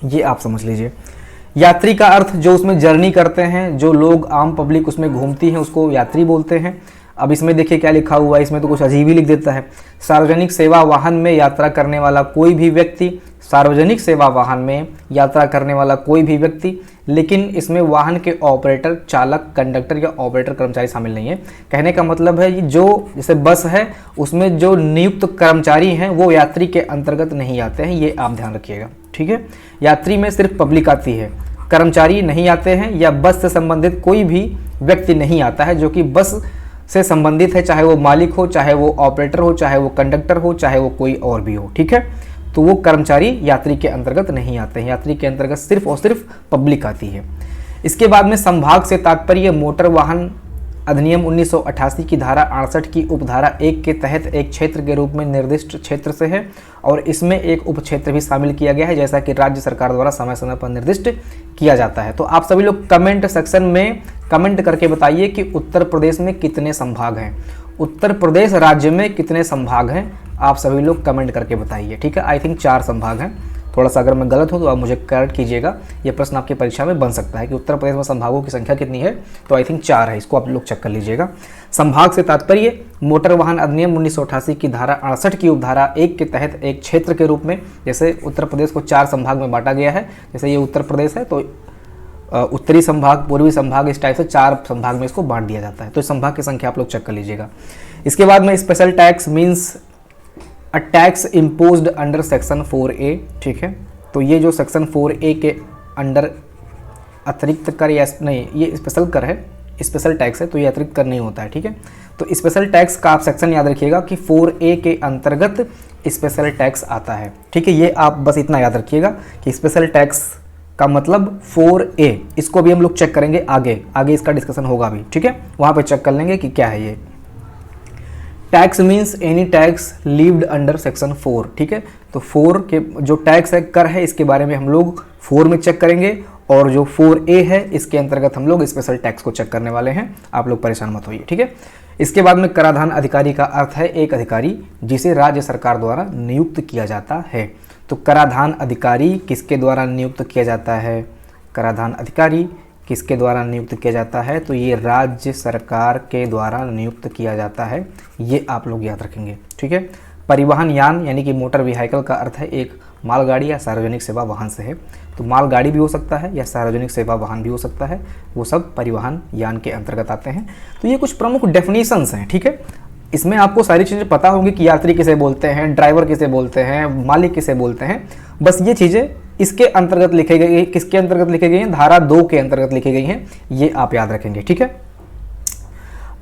ये आप समझ लीजिए। यात्री का अर्थ जो उसमें जर्नी करते हैं, जो लोग आम पब्लिक उसमें घूमती हैं उसको यात्री बोलते हैं। अब इसमें देखिए क्या लिखा हुआ है, इसमें तो कुछ अजीब ही लिख देता है। सार्वजनिक सेवा वाहन में यात्रा करने वाला कोई भी व्यक्ति, सार्वजनिक सेवा वाहन में यात्रा करने वाला कोई भी व्यक्ति, लेकिन इसमें वाहन के ऑपरेटर, चालक, कंडक्टर या ऑपरेटर कर्मचारी शामिल नहीं है। कहने का मतलब है जो जैसे बस है उसमें जो नियुक्त कर्मचारी हैं वो यात्री के अंतर्गत नहीं आते हैं, ये आप ध्यान रखिएगा, ठीक है। यात्री में सिर्फ पब्लिक आती है, कर्मचारी नहीं आते हैं या बस से संबंधित कोई भी व्यक्ति नहीं आता है जो कि बस से संबंधित है, चाहे वो मालिक हो, चाहे वो ऑपरेटर हो, चाहे वो कंडक्टर हो, चाहे वो कोई और भी हो, ठीक है। तो वो कर्मचारी यात्री के अंतर्गत नहीं आते हैं, यात्री के अंतर्गत सिर्फ और सिर्फ पब्लिक आती है। इसके बाद में संभाग से तात्पर्य मोटर वाहन अधिनियम 1988 की धारा 68 की उपधारा 1 के तहत एक क्षेत्र के रूप में निर्दिष्ट क्षेत्र से है और इसमें एक उप क्षेत्र भी शामिल किया गया है, जैसा कि राज्य सरकार द्वारा समय समय पर निर्दिष्ट किया जाता है। तो आप सभी लोग कमेंट सेक्शन में कमेंट करके बताइए कि उत्तर प्रदेश में कितने संभाग हैं, उत्तर प्रदेश राज्य में कितने संभाग हैं, आप सभी लोग कमेंट करके बताइए। ठीक है, आई थिंक 4 संभाग हैं। थोड़ा सा अगर मैं गलत हूँ तो आप मुझे करेक्ट कीजिएगा। ये प्रश्न आपकी परीक्षा में बन सकता है कि उत्तर प्रदेश में संभागों की संख्या कितनी है, तो आई थिंक 4 है। इसको आप लोग चेक कर लीजिएगा। संभाग से तात्पर्य मोटर वाहन अधिनियम 1988 की धारा 68 की उपधारा 1 के तहत एक क्षेत्र के रूप में, जैसे उत्तर प्रदेश को 4 संभाग में बांटा गया है, जैसे ये उत्तर प्रदेश है तो उत्तरी संभाग, पूर्वी संभाग, इस टाइप से 4 संभाग में इसको बांट दिया जाता है। तो इस संभाग की संख्या आप लोग चेक कर लीजिएगा। इसके बाद में special tax means a tax imposed under section 4A। ठीक है, तो ये जो सेक्शन 4A के अंडर अतिरिक्त कर या नहीं, ये स्पेशल कर है, स्पेशल टैक्स है, तो ये अतिरिक्त कर नहीं होता है। ठीक है, तो स्पेशल टैक्स का आप सेक्शन याद रखिएगा कि 4A के अंतर्गत स्पेशल टैक्स आता है। ठीक है, ये आप बस इतना याद रखिएगा कि स्पेशल टैक्स का मतलब 4A। इसको भी हम लोग चेक करेंगे आगे इसका डिस्कशन होगा भी। ठीक है, वहाँ पे चेक कर लेंगे कि क्या है ये। Tax means any tax levied under section 4। ठीक है, तो 4 के जो टैक्स है, कर है, इसके बारे में हम लोग 4 में चेक करेंगे और जो 4A है इसके अंतर्गत हम लोग स्पेशल टैक्स को चेक करने वाले हैं। आप लोग परेशान मत होइए। ठीक है, इसके बाद में कराधान अधिकारी का अर्थ है एक अधिकारी जिसे राज्य सरकार द्वारा नियुक्त किया जाता है। तो कराधान अधिकारी किसके द्वारा नियुक्त किया जाता है? कराधान अधिकारी किसके द्वारा नियुक्त किया जाता है? तो ये राज्य सरकार के द्वारा नियुक्त किया जाता है। ये आप लोग याद रखेंगे। ठीक है, परिवहन यान यानी कि मोटर व्हीकल का अर्थ है एक मालगाड़ी या सार्वजनिक सेवा वाहन से है। तो मालगाड़ी भी हो सकता है या सार्वजनिक सेवा वाहन भी हो सकता है, वो सब परिवहन यान के अंतर्गत आते हैं। तो ये कुछ प्रमुख डेफिनेशंस हैं। ठीक है, इसमें आपको सारी चीज़ें पता होंगी कि यात्री किसे बोलते हैं, ड्राइवर किसे बोलते हैं, मालिक किसे बोलते हैं। बस ये चीज़ें इसके अंतर्गत लिखी गई है। किसके अंतर्गत लिखी गई हैं? धारा 2 के अंतर्गत लिखी गई हैं। ये आप याद रखेंगे। ठीक है,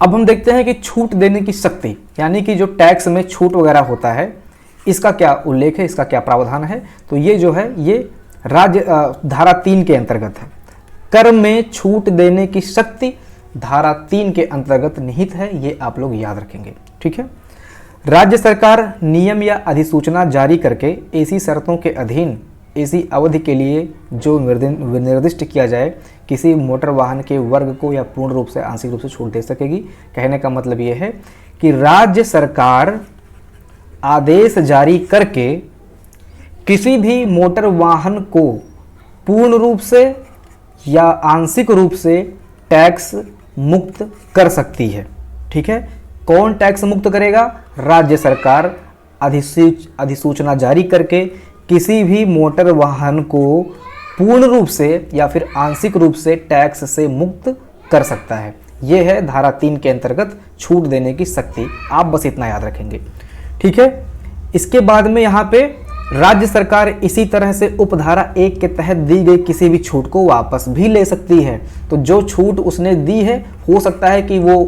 अब हम देखते हैं कि छूट देने की शक्ति, यानी कि जो टैक्स में छूट वगैरह होता है, इसका क्या उल्लेख है, इसका क्या प्रावधान है। तो ये जो है ये राज्य धारा 3 के अंतर्गत है। कर में छूट देने की शक्ति धारा 3 के अंतर्गत निहित है। ये आप लोग याद रखेंगे। ठीक है, राज्य सरकार नियम या अधिसूचना जारी करके ऐसी शर्तों के अधीन ऐसी अवधि के लिए जो निर्दिष्ट किया जाए किसी मोटर वाहन के वर्ग को या पूर्ण रूप से आंशिक रूप से छूट दे सकेगी। कहने का मतलब ये है कि राज्य सरकार आदेश जारी करके किसी भी मोटर वाहन को पूर्ण रूप से या आंशिक रूप से टैक्स मुक्त कर सकती है। ठीक है, कौन टैक्स मुक्त करेगा? राज्य सरकार अधिसूचना जारी करके किसी भी मोटर वाहन को पूर्ण रूप से या फिर आंशिक रूप से टैक्स से मुक्त कर सकता है। यह है धारा 3 के अंतर्गत छूट देने की शक्ति। आप बस इतना याद रखेंगे। ठीक है, इसके बाद में यहाँ पे राज्य सरकार इसी तरह से उपधारा 1 के तहत दी गई किसी भी छूट को वापस भी ले सकती है। तो जो छूट उसने दी है, हो सकता है कि वो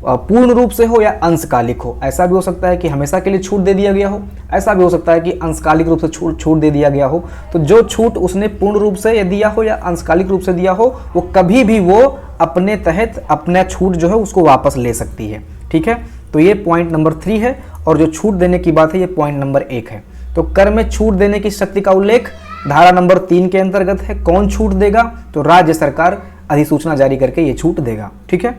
पूर्ण रूप से हो या अंशकालिक हो। ऐसा भी हो सकता है कि हमेशा के लिए छूट दे दिया गया हो, ऐसा भी हो सकता है कि अंशकालिक रूप से छूट दे दिया गया हो। तो जो छूट उसने पूर्ण रूप से दिया हो या अंशकालिक रूप से दिया हो, वो कभी भी वो अपने तहत अपना छूट जो है उसको वापस ले सकती है। ठीक है, तो ये पॉइंट नंबर 3 है और जो छूट देने की बात है ये पॉइंट नंबर 1 है। तो कर में छूट देने की शक्ति का उल्लेख धारा नंबर 3 के अंतर्गत है। कौन छूट देगा? तो राज्य सरकार अधिसूचना जारी करके ये छूट देगा। ठीक है,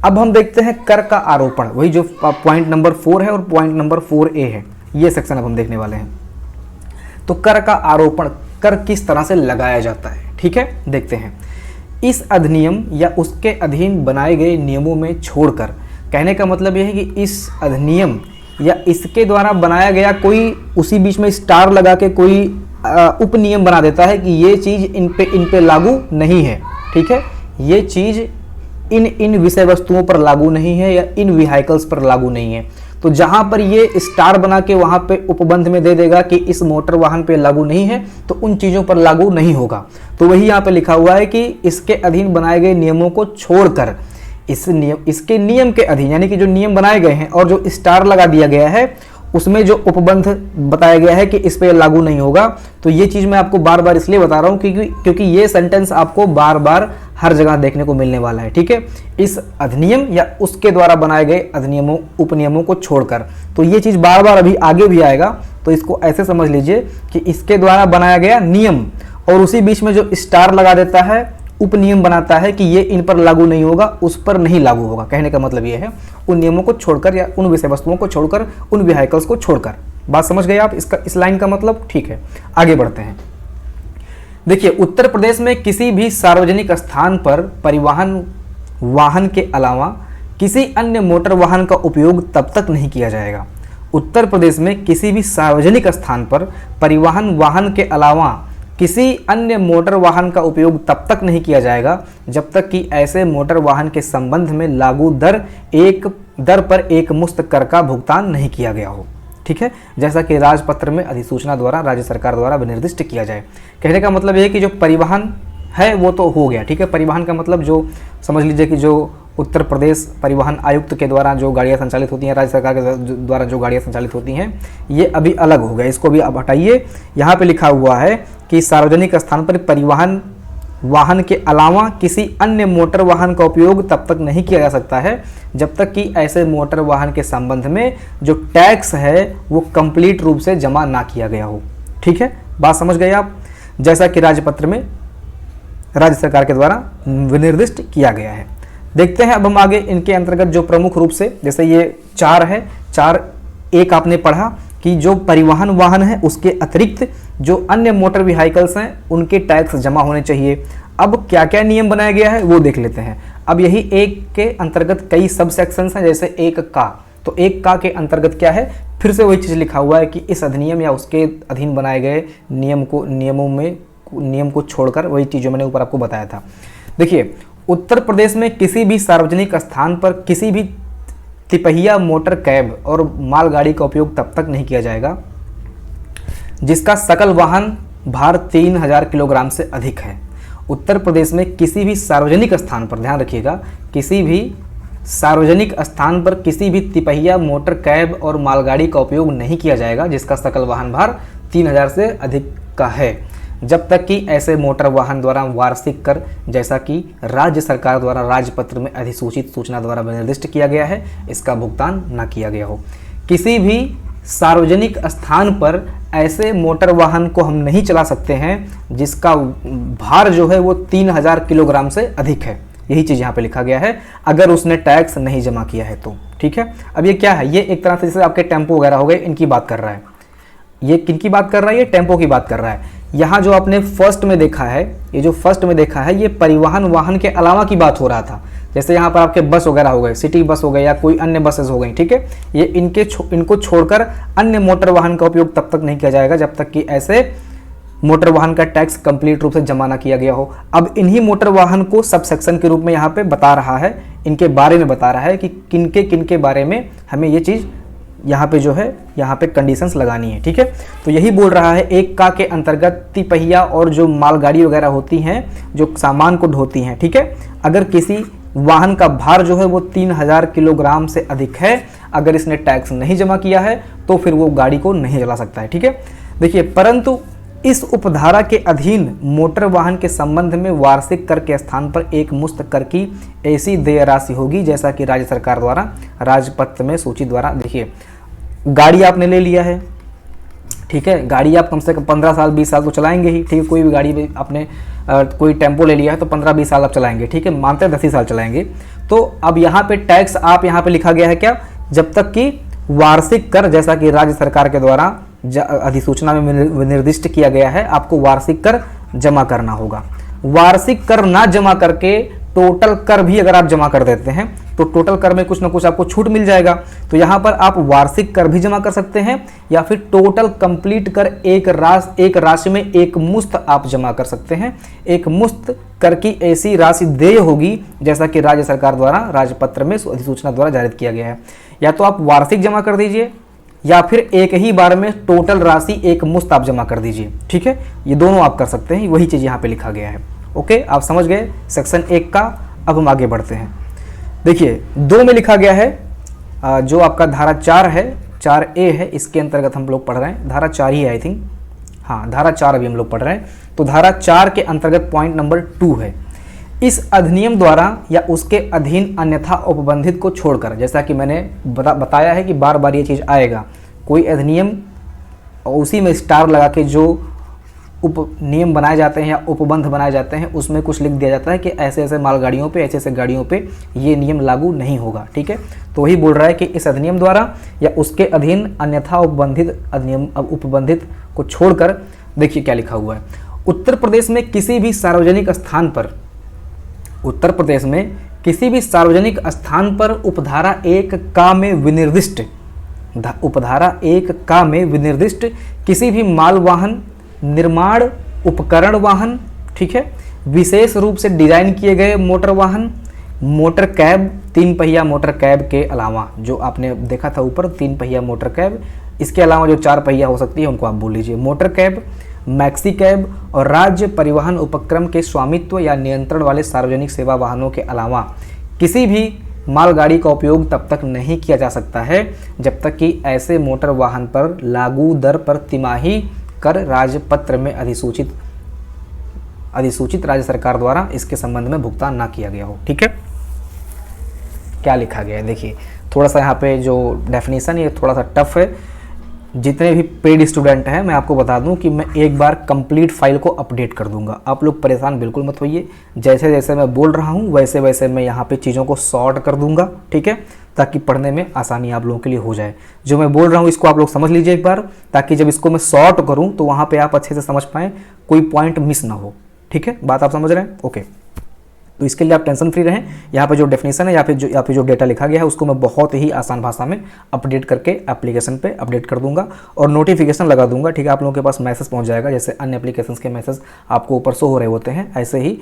अब हम देखते हैं कर का आरोपण, वही जो पॉइंट नंबर 4 है और पॉइंट नंबर 4A है, ये सेक्शन अब हम देखने वाले हैं। तो कर का आरोपण, कर किस तरह से लगाया जाता है। ठीक है, देखते हैं। इस अधिनियम या उसके अधीन बनाए गए नियमों में छोड़कर, कहने का मतलब यह है कि इस अधिनियम या इसके द्वारा बनाया गया कोई उसी बीच में स्टार लगा के कोई उप नियम बना देता है कि ये चीज़ इन पे लागू नहीं है। ठीक है, ये चीज़ इन विषय वस्तुओं पर लागू नहीं है या इन व्हीकल्स पर लागू नहीं है। तो जहां पर ये स्टार बना के वहां पे उपबंध में दे देगा कि इस मोटर वाहन पे लागू नहीं है, तो उन चीज़ों पर लागू नहीं होगा। तो वही यहाँ पे लिखा हुआ है कि इसके अधीन बनाए गए नियमों को छोड़कर इसके नियम के अधीन, यानी कि जो नियम बनाए गए हैं और जो स्टार लगा दिया गया है, उसमें जो उपबंध बताया गया है कि इस पे लागू नहीं होगा। तो ये चीज़ मैं आपको बार बार इसलिए बता रहा हूँ क्योंकि ये सेंटेंस आपको बार बार हर जगह देखने को मिलने वाला है, ठीक है। इस अधिनियम या उसके द्वारा बनाए गए अधिनियमों उपनियमों को छोड़कर, तो ये चीज़ बार बार अभी आगे भी आएगा। तो इसको ऐसे समझ लीजिए कि इसके द्वारा बनाया गया नियम, और उसी बीच में जो स्टार लगा देता है उपनियम बनाता है कि ये इन पर लागू नहीं होगा, उस पर नहीं लागू होगा। कहने का मतलब ये है उन नियमों को छोड़कर या उन विषय वस्तुओं को छोड़कर, उन व्हीकल्स को छोड़कर। बात समझ गए आप इसका, इस लाइन का मतलब? ठीक है, आगे बढ़ते हैं। देखिए, उत्तर प्रदेश में किसी भी सार्वजनिक स्थान पर परिवहन वाहन के अलावा किसी अन्य मोटर वाहन का उपयोग तब तक नहीं किया जाएगा। उत्तर प्रदेश में किसी भी सार्वजनिक स्थान पर परिवहन वाहन के अलावा किसी अन्य मोटर वाहन का उपयोग तब तक नहीं किया जाएगा जब तक कि ऐसे मोटर वाहन के संबंध में लागू दर पर एक मुश्त कर का भुगतान नहीं किया गया हो, ठीक है, जैसा कि राजपत्र में अधिसूचना द्वारा राज्य सरकार द्वारा विनिर्दिष्ट किया जाए। कहने का मतलब यह है कि जो परिवहन है वो तो हो गया, ठीक है। परिवहन का मतलब जो समझ लीजिए कि जो उत्तर प्रदेश परिवहन आयुक्त के द्वारा जो गाड़ियाँ संचालित होती हैं, राज्य सरकार के द्वारा जो गाड़ियाँ संचालित होती हैं, ये अभी अलग हो गया। इसको भी अब हटाइए। यहाँ पे लिखा हुआ है कि सार्वजनिक स्थान पर परिवहन वाहन के अलावा किसी अन्य मोटर वाहन का उपयोग तब तक नहीं किया जा सकता है जब तक कि ऐसे मोटर वाहन के संबंध में जो टैक्स है वो कंप्लीट रूप से जमा ना किया गया हो, ठीक है। बात समझ गए आप? जैसा कि राजपत्र में राज्य सरकार के द्वारा विनिर्दिष्ट किया गया है। देखते हैं अब हम आगे इनके अंतर्गत जो प्रमुख रूप से, जैसे ये 4 है, 4(1) आपने पढ़ा कि जो परिवहन वाहन है उसके अतिरिक्त जो अन्य मोटर व्हीकल्स हैं उनके टैक्स जमा होने चाहिए। अब क्या क्या नियम बनाया गया है वो देख लेते हैं। अब यही 1 के अंतर्गत कई सब सेक्शंस हैं, जैसे 1 का, तो 1 का के अंतर्गत क्या है, फिर से वही चीज़ लिखा हुआ है कि इस अधिनियम या उसके अधीन बनाए गए नियम को छोड़कर, वही चीज़ जो मैंने ऊपर आपको बताया था। देखिए, उत्तर प्रदेश में किसी भी सार्वजनिक स्थान पर किसी भी तिपहिया मोटर कैब और मालगाड़ी का उपयोग तब तक नहीं किया जाएगा जिसका सकल वाहन भार 3000 किलोग्राम से अधिक है। उत्तर प्रदेश में किसी भी सार्वजनिक स्थान पर, ध्यान रखिएगा, किसी भी सार्वजनिक स्थान पर किसी भी तिपहिया मोटर कैब और मालगाड़ी का उपयोग नहीं किया जाएगा जिसका सकल वाहन भार 3000 से अधिक का है, जब तक कि ऐसे मोटर वाहन द्वारा वार्षिक कर, जैसा कि राज्य सरकार द्वारा राजपत्र में अधिसूचित सूचना द्वारा निर्दिष्ट किया गया है, इसका भुगतान न किया गया हो। किसी भी सार्वजनिक स्थान पर ऐसे मोटर वाहन को हम नहीं चला सकते हैं जिसका भार जो है वो 3000 किलोग्राम से अधिक है। यही चीज़ यहाँ पे लिखा गया है, अगर उसने टैक्स नहीं जमा किया है तो, ठीक है। अब ये क्या है, ये एक तरह से जैसे आपके टेम्पो वगैरह हो गए, इनकी बात कर रहा है। ये किनकी बात कर रहा है? ये टेम्पो की बात कर रहा है। यहाँ जो आपने फर्स्ट में देखा है, ये जो फर्स्ट में देखा है, ये परिवहन वाहन के अलावा की बात हो रहा था। जैसे यहाँ पर आपके बस वगैरह हो गए, सिटी बस हो गए या कोई अन्य बसेस हो गई, ठीक है। ये इनको छोड़कर अन्य मोटर वाहन का उपयोग तब तक नहीं किया जाएगा जब तक कि ऐसे मोटर वाहन का टैक्स कंप्लीट रूप से जमा ना किया गया हो। अब इन्हीं मोटर वाहन को सब सेक्शन के रूप में यहाँ पे बता रहा है, इनके बारे में बता रहा है कि किनके बारे में हमें ये चीज़ यहाँ पे जो है यहाँ पे कंडीशंस लगानी है, ठीक है। तो यही बोल रहा है, 1 का के अंतर्गत तिपहिया और जो मालगाड़ी वगैरह होती हैं जो सामान को ढोती हैं, ठीक है, अगर किसी वाहन का भार जो है वो 3000 किलोग्राम से अधिक है, अगर इसने टैक्स नहीं जमा किया है तो फिर वो गाड़ी को नहीं चला सकता है, ठीक है। देखिए, परंतु इस उपधारा के अधीन मोटर वाहन के संबंध में वार्षिक कर के स्थान पर एक मुश्त कर की ऐसी देय राशि होगी जैसा कि राज्य सरकार द्वारा राजपत्र में सूची द्वारा, देखिए गाड़ी आपने ले लिया है, ठीक है, गाड़ी आप कम से कम 15 साल 20 साल तो चलाएंगे ही, ठीक है। कोई भी गाड़ी में आपने कोई टेम्पो ले लिया है तो 15-20 साल आप चलाएंगे, ठीक है, मानते हैं 10 ही साल चलाएंगे। तो अब यहाँ पे टैक्स आप यहाँ पे लिखा गया है क्या, जब तक कि वार्षिक कर, जैसा कि राज्य सरकार के द्वारा अधिसूचना में निर्दिष्ट किया गया है, आपको वार्षिक कर जमा करना होगा। वार्षिक कर ना जमा करके टोटल कर भी अगर आप जमा कर देते हैं तो टोटल कर में कुछ ना कुछ आपको छूट मिल जाएगा। तो यहाँ पर आप वार्षिक कर भी जमा कर सकते हैं या फिर टोटल कंप्लीट कर एक राशि में एक मुश्त आप जमा कर सकते हैं। एक मुश्त कर की ऐसी राशि देय होगी जैसा कि राज्य सरकार द्वारा राजपत्र में अधिसूचना द्वारा जारी किया गया है। या तो आप वार्षिक जमा कर दीजिए या फिर एक ही बार में टोटल राशि एक मुश्त आप जमा कर दीजिए, ठीक है। ये दोनों आप कर सकते हैं, वही चीज़ यहाँ पे लिखा गया है। ओके, आप समझ गए सेक्शन 1 का। अब हम आगे बढ़ते हैं। देखिए 2 में लिखा गया है, जो आपका धारा 4 है, 4A है, इसके अंतर्गत हम लोग पढ़ रहे हैं, धारा 4 ही है आई थिंक, हाँ धारा 4 अभी हम लोग पढ़ रहे हैं। तो धारा 4 के अंतर्गत पॉइंट नंबर 2 है, इस अधिनियम द्वारा या उसके अधीन अन्यथा उपबंधित को छोड़कर, जैसा कि मैंने बताया है कि बार बार ये चीज़ आएगा, कोई अधिनियम और उसी में स्टार लगा के जो उप नियम बनाए जाते हैं या उपबंध बनाए जाते हैं उसमें कुछ लिख दिया जाता है कि ऐसे ऐसे मालगाड़ियों पे, ऐसे ऐसे गाड़ियों पे ये नियम लागू नहीं होगा, ठीक है। तो वही बोल रहा है कि इस अधिनियम द्वारा या उसके अधीन अन्यथा उपबंधित को छोड़कर, देखिए क्या लिखा हुआ है, उत्तर प्रदेश में किसी भी सार्वजनिक स्थान पर, उत्तर प्रदेश में किसी भी सार्वजनिक स्थान पर उपधारा 1 का में विनिर्दिष्ट, उपधारा 1 का में विनिर्दिष्ट किसी भी माल वाहन, निर्माण उपकरण वाहन, ठीक है, विशेष रूप से डिजाइन किए गए मोटर वाहन, मोटर कैब, 3 पहिया मोटर कैब के अलावा, जो आपने देखा था ऊपर 3 पहिया मोटर कैब, इसके अलावा जो 4 पहिया हो सकती है उनको आप बोल लीजिए, मोटर कैब, मैक्सी कैब और राज्य परिवहन उपक्रम के स्वामित्व या नियंत्रण वाले सार्वजनिक सेवा वाहनों के अलावा किसी भी मालगाड़ी का उपयोग तब तक नहीं किया जा सकता है जब तक कि ऐसे मोटर वाहन पर लागू दर पर तिमाही कर राजपत्र में अधिसूचित राज्य सरकार द्वारा इसके संबंध में भुगतान ना किया गया हो, ठीक है। क्या लिखा गया है देखिए, थोड़ा सा यहाँ पे जो डेफिनेशन है थोड़ा सा टफ है, जितने भी पेड स्टूडेंट हैं मैं आपको बता दूं कि मैं एक बार कंप्लीट फाइल को अपडेट कर दूंगा, आप लोग परेशान बिल्कुल मत होइए, जैसे जैसे मैं बोल रहा हूं वैसे वैसे मैं यहाँ पे चीज़ों को सॉर्ट कर दूंगा, ठीक है, ताकि पढ़ने में आसानी आप लोगों के लिए हो जाए। जो मैं बोल रहा हूँ इसको आप लोग समझ लीजिए एक बार, ताकि जब इसको मैं सॉर्ट करूँ तो वहाँ पर आप अच्छे से समझ पाएँ, कोई पॉइंट मिस ना हो, ठीक है, बात आप समझ रहे हैं, ओके। तो इसके लिए आप टेंशन फ्री रहें, यहाँ पे जो डेफिनेशन है यहाँ पे जो डेटा लिखा गया है उसको मैं बहुत ही आसान भाषा में अपडेट करके एप्लीकेशन पे अपडेट कर दूंगा और नोटिफिकेशन लगा दूंगा, ठीक है, आप लोगों के पास मैसेज पहुँच जाएगा, जैसे अन्य एप्लीकेशंस के मैसेज आपको ऊपर शो हो रहे होते हैं, ऐसे ही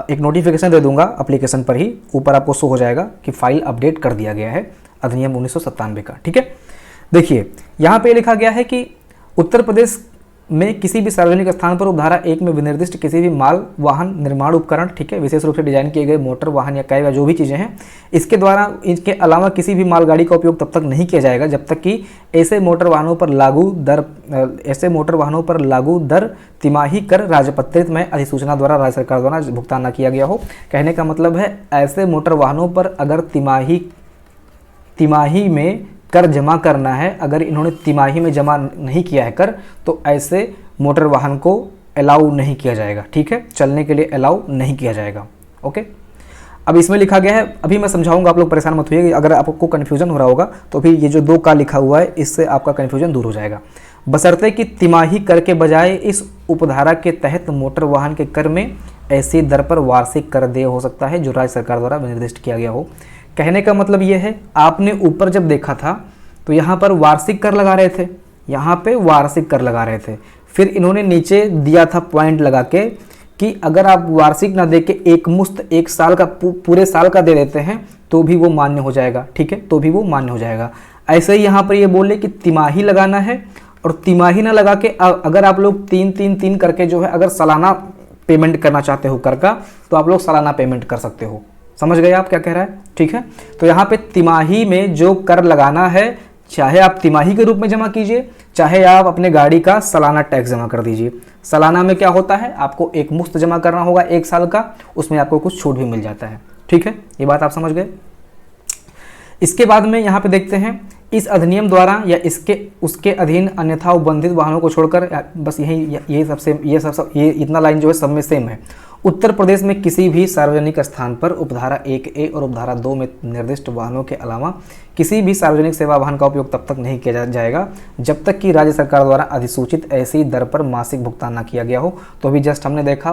एक नोटिफिकेशन दे दूंगा एप्लीकेशन पर ही, ऊपर आपको शो हो जाएगा कि फाइल अपडेट कर दिया गया है अधिनियम 1997 का, ठीक है। देखिए यहाँ पे लिखा गया है कि उत्तर प्रदेश में किसी भी सार्वजनिक स्थान पर उपधारा 1 में विनिर्दिष्ट किसी भी माल वाहन, निर्माण उपकरण, ठीक है, विशेष रूप से डिजाइन किए गए मोटर वाहन या कैब या जो भी चीज़ें हैं, इसके द्वारा इसके अलावा किसी भी मालगाड़ी का उपयोग तब तक नहीं किया जाएगा जब तक कि ऐसे मोटर वाहनों पर लागू दर तिमाही कर राजपत्रित में अधिसूचना द्वारा राज्य सरकार द्वारा भुगतान न किया गया हो। कहने का मतलब है ऐसे मोटर वाहनों पर अगर तिमाही में कर जमा करना है, अगर इन्होंने तिमाही में जमा नहीं किया है कर, तो ऐसे मोटर वाहन को अलाउ नहीं किया जाएगा, ठीक है, चलने के लिए अलाउ नहीं किया जाएगा, ओके। अब इसमें लिखा गया है, अभी मैं समझाऊंगा, आप लोग परेशान मत होइए, अगर आपको कन्फ्यूजन हो रहा होगा तो फिर ये जो 2 का लिखा हुआ है इससे आपका कन्फ्यूजन दूर हो जाएगा। बशर्ते कि तिमाही कर के बजाय इस उपधारा के तहत मोटर वाहन के कर में ऐसी दर पर वार्षिक कर देय हो सकता है जो राज्य सरकार द्वारा निर्दिष्ट किया गया हो। कहने का मतलब ये है, आपने ऊपर जब देखा था तो यहाँ पर वार्षिक कर लगा रहे थे, यहाँ पे वार्षिक कर लगा रहे थे, फिर इन्होंने नीचे दिया था पॉइंट लगा के कि अगर आप वार्षिक ना दे के एक मुश्त 1 साल का पूरे साल का दे देते हैं तो भी वो मान्य हो जाएगा, ठीक है, तो भी वो मान्य हो जाएगा। ऐसे ही यहाँ पर ये बोले कि तिमाही लगाना है, और तिमाही ना लगा के अगर आप लोग 3-3-3 करके जो है अगर सालाना पेमेंट करना चाहते हो कर का, तो आप लोग सालाना पेमेंट कर सकते हो। समझ गए आप क्या कह रहा है, ठीक है। तो यहाँ पे तिमाही में जो कर लगाना है, चाहे आप तिमाही के रूप में जमा कीजिए, चाहे आप अपने गाड़ी का सालाना टैक्स जमा कर दीजिए। सालाना में क्या होता है, आपको एक मुश्त जमा करना होगा 1 साल का, उसमें आपको कुछ छूट भी मिल जाता है, ठीक है, ये बात आप समझ गए। इसके बाद में यहाँ पे देखते हैं, इस अधिनियम द्वारा या उसके अधीन अन्यथा उपबंधित वाहनों को छोड़कर, बस ये इतना लाइन जो है सब में सेम है। उत्तर प्रदेश में किसी भी सार्वजनिक स्थान पर उपधारा 1A और उपधारा 2 में निर्दिष्ट वाहनों के अलावा किसी भी सार्वजनिक सेवा वाहन का उपयोग तब तक नहीं किया जाएगा जब तक कि राज्य सरकार द्वारा अधिसूचित ऐसी दर पर मासिक भुगतान न किया गया हो। तो अभी जस्ट हमने देखा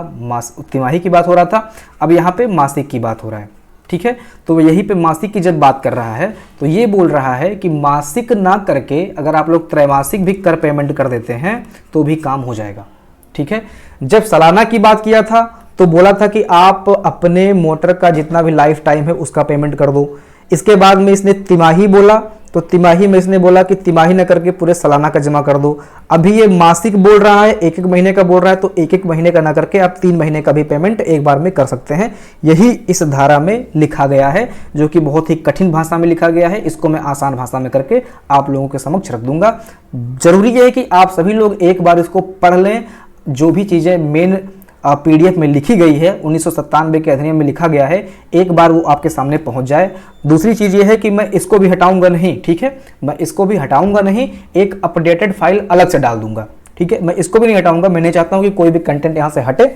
तिमाही की बात हो रहा था, अब यहाँ पे मासिक की बात हो रहा है, ठीक है। तो यहीं पे मासिक की जब बात कर रहा है तो ये बोल रहा है कि मासिक ना करके अगर आप लोग त्रैमासिक भी कर पेमेंट कर देते हैं तो भी काम हो जाएगा, ठीक है। जब सालाना की बात किया था तो बोला था कि आप अपने मोटर का जितना भी लाइफ टाइम है उसका पेमेंट कर दो। इसके बाद में इसने तिमाही बोला, तो तिमाही में इसने बोला कि तिमाही न करके पूरे सालाना का जमा कर दो। अभी ये मासिक बोल रहा है, एक एक महीने का बोल रहा है, तो एक एक महीने का ना करके आप 3 महीने का भी पेमेंट एक बार में कर सकते हैं। यही इस धारा में लिखा गया है, जो कि बहुत ही कठिन भाषा में लिखा गया है। इसको मैं आसान भाषा में करके आप लोगों के समक्ष रख दूंगा। जरूरी है कि आप सभी लोग एक बार इसको पढ़ लें। जो भी चीज़ें मेन पीडीएफ में लिखी गई है, 1997 के अधिनियम में लिखा गया है, एक बार वो आपके सामने पहुंच जाए। दूसरी चीज़ ये है कि मैं इसको भी हटाऊंगा नहीं, ठीक है, मैं इसको भी हटाऊंगा नहीं, एक अपडेटेड फाइल अलग से डाल दूंगा, ठीक है। मैं इसको भी नहीं हटाऊंगा, मैं नहीं चाहता हूं कि कोई भी कंटेंट यहां से हटे।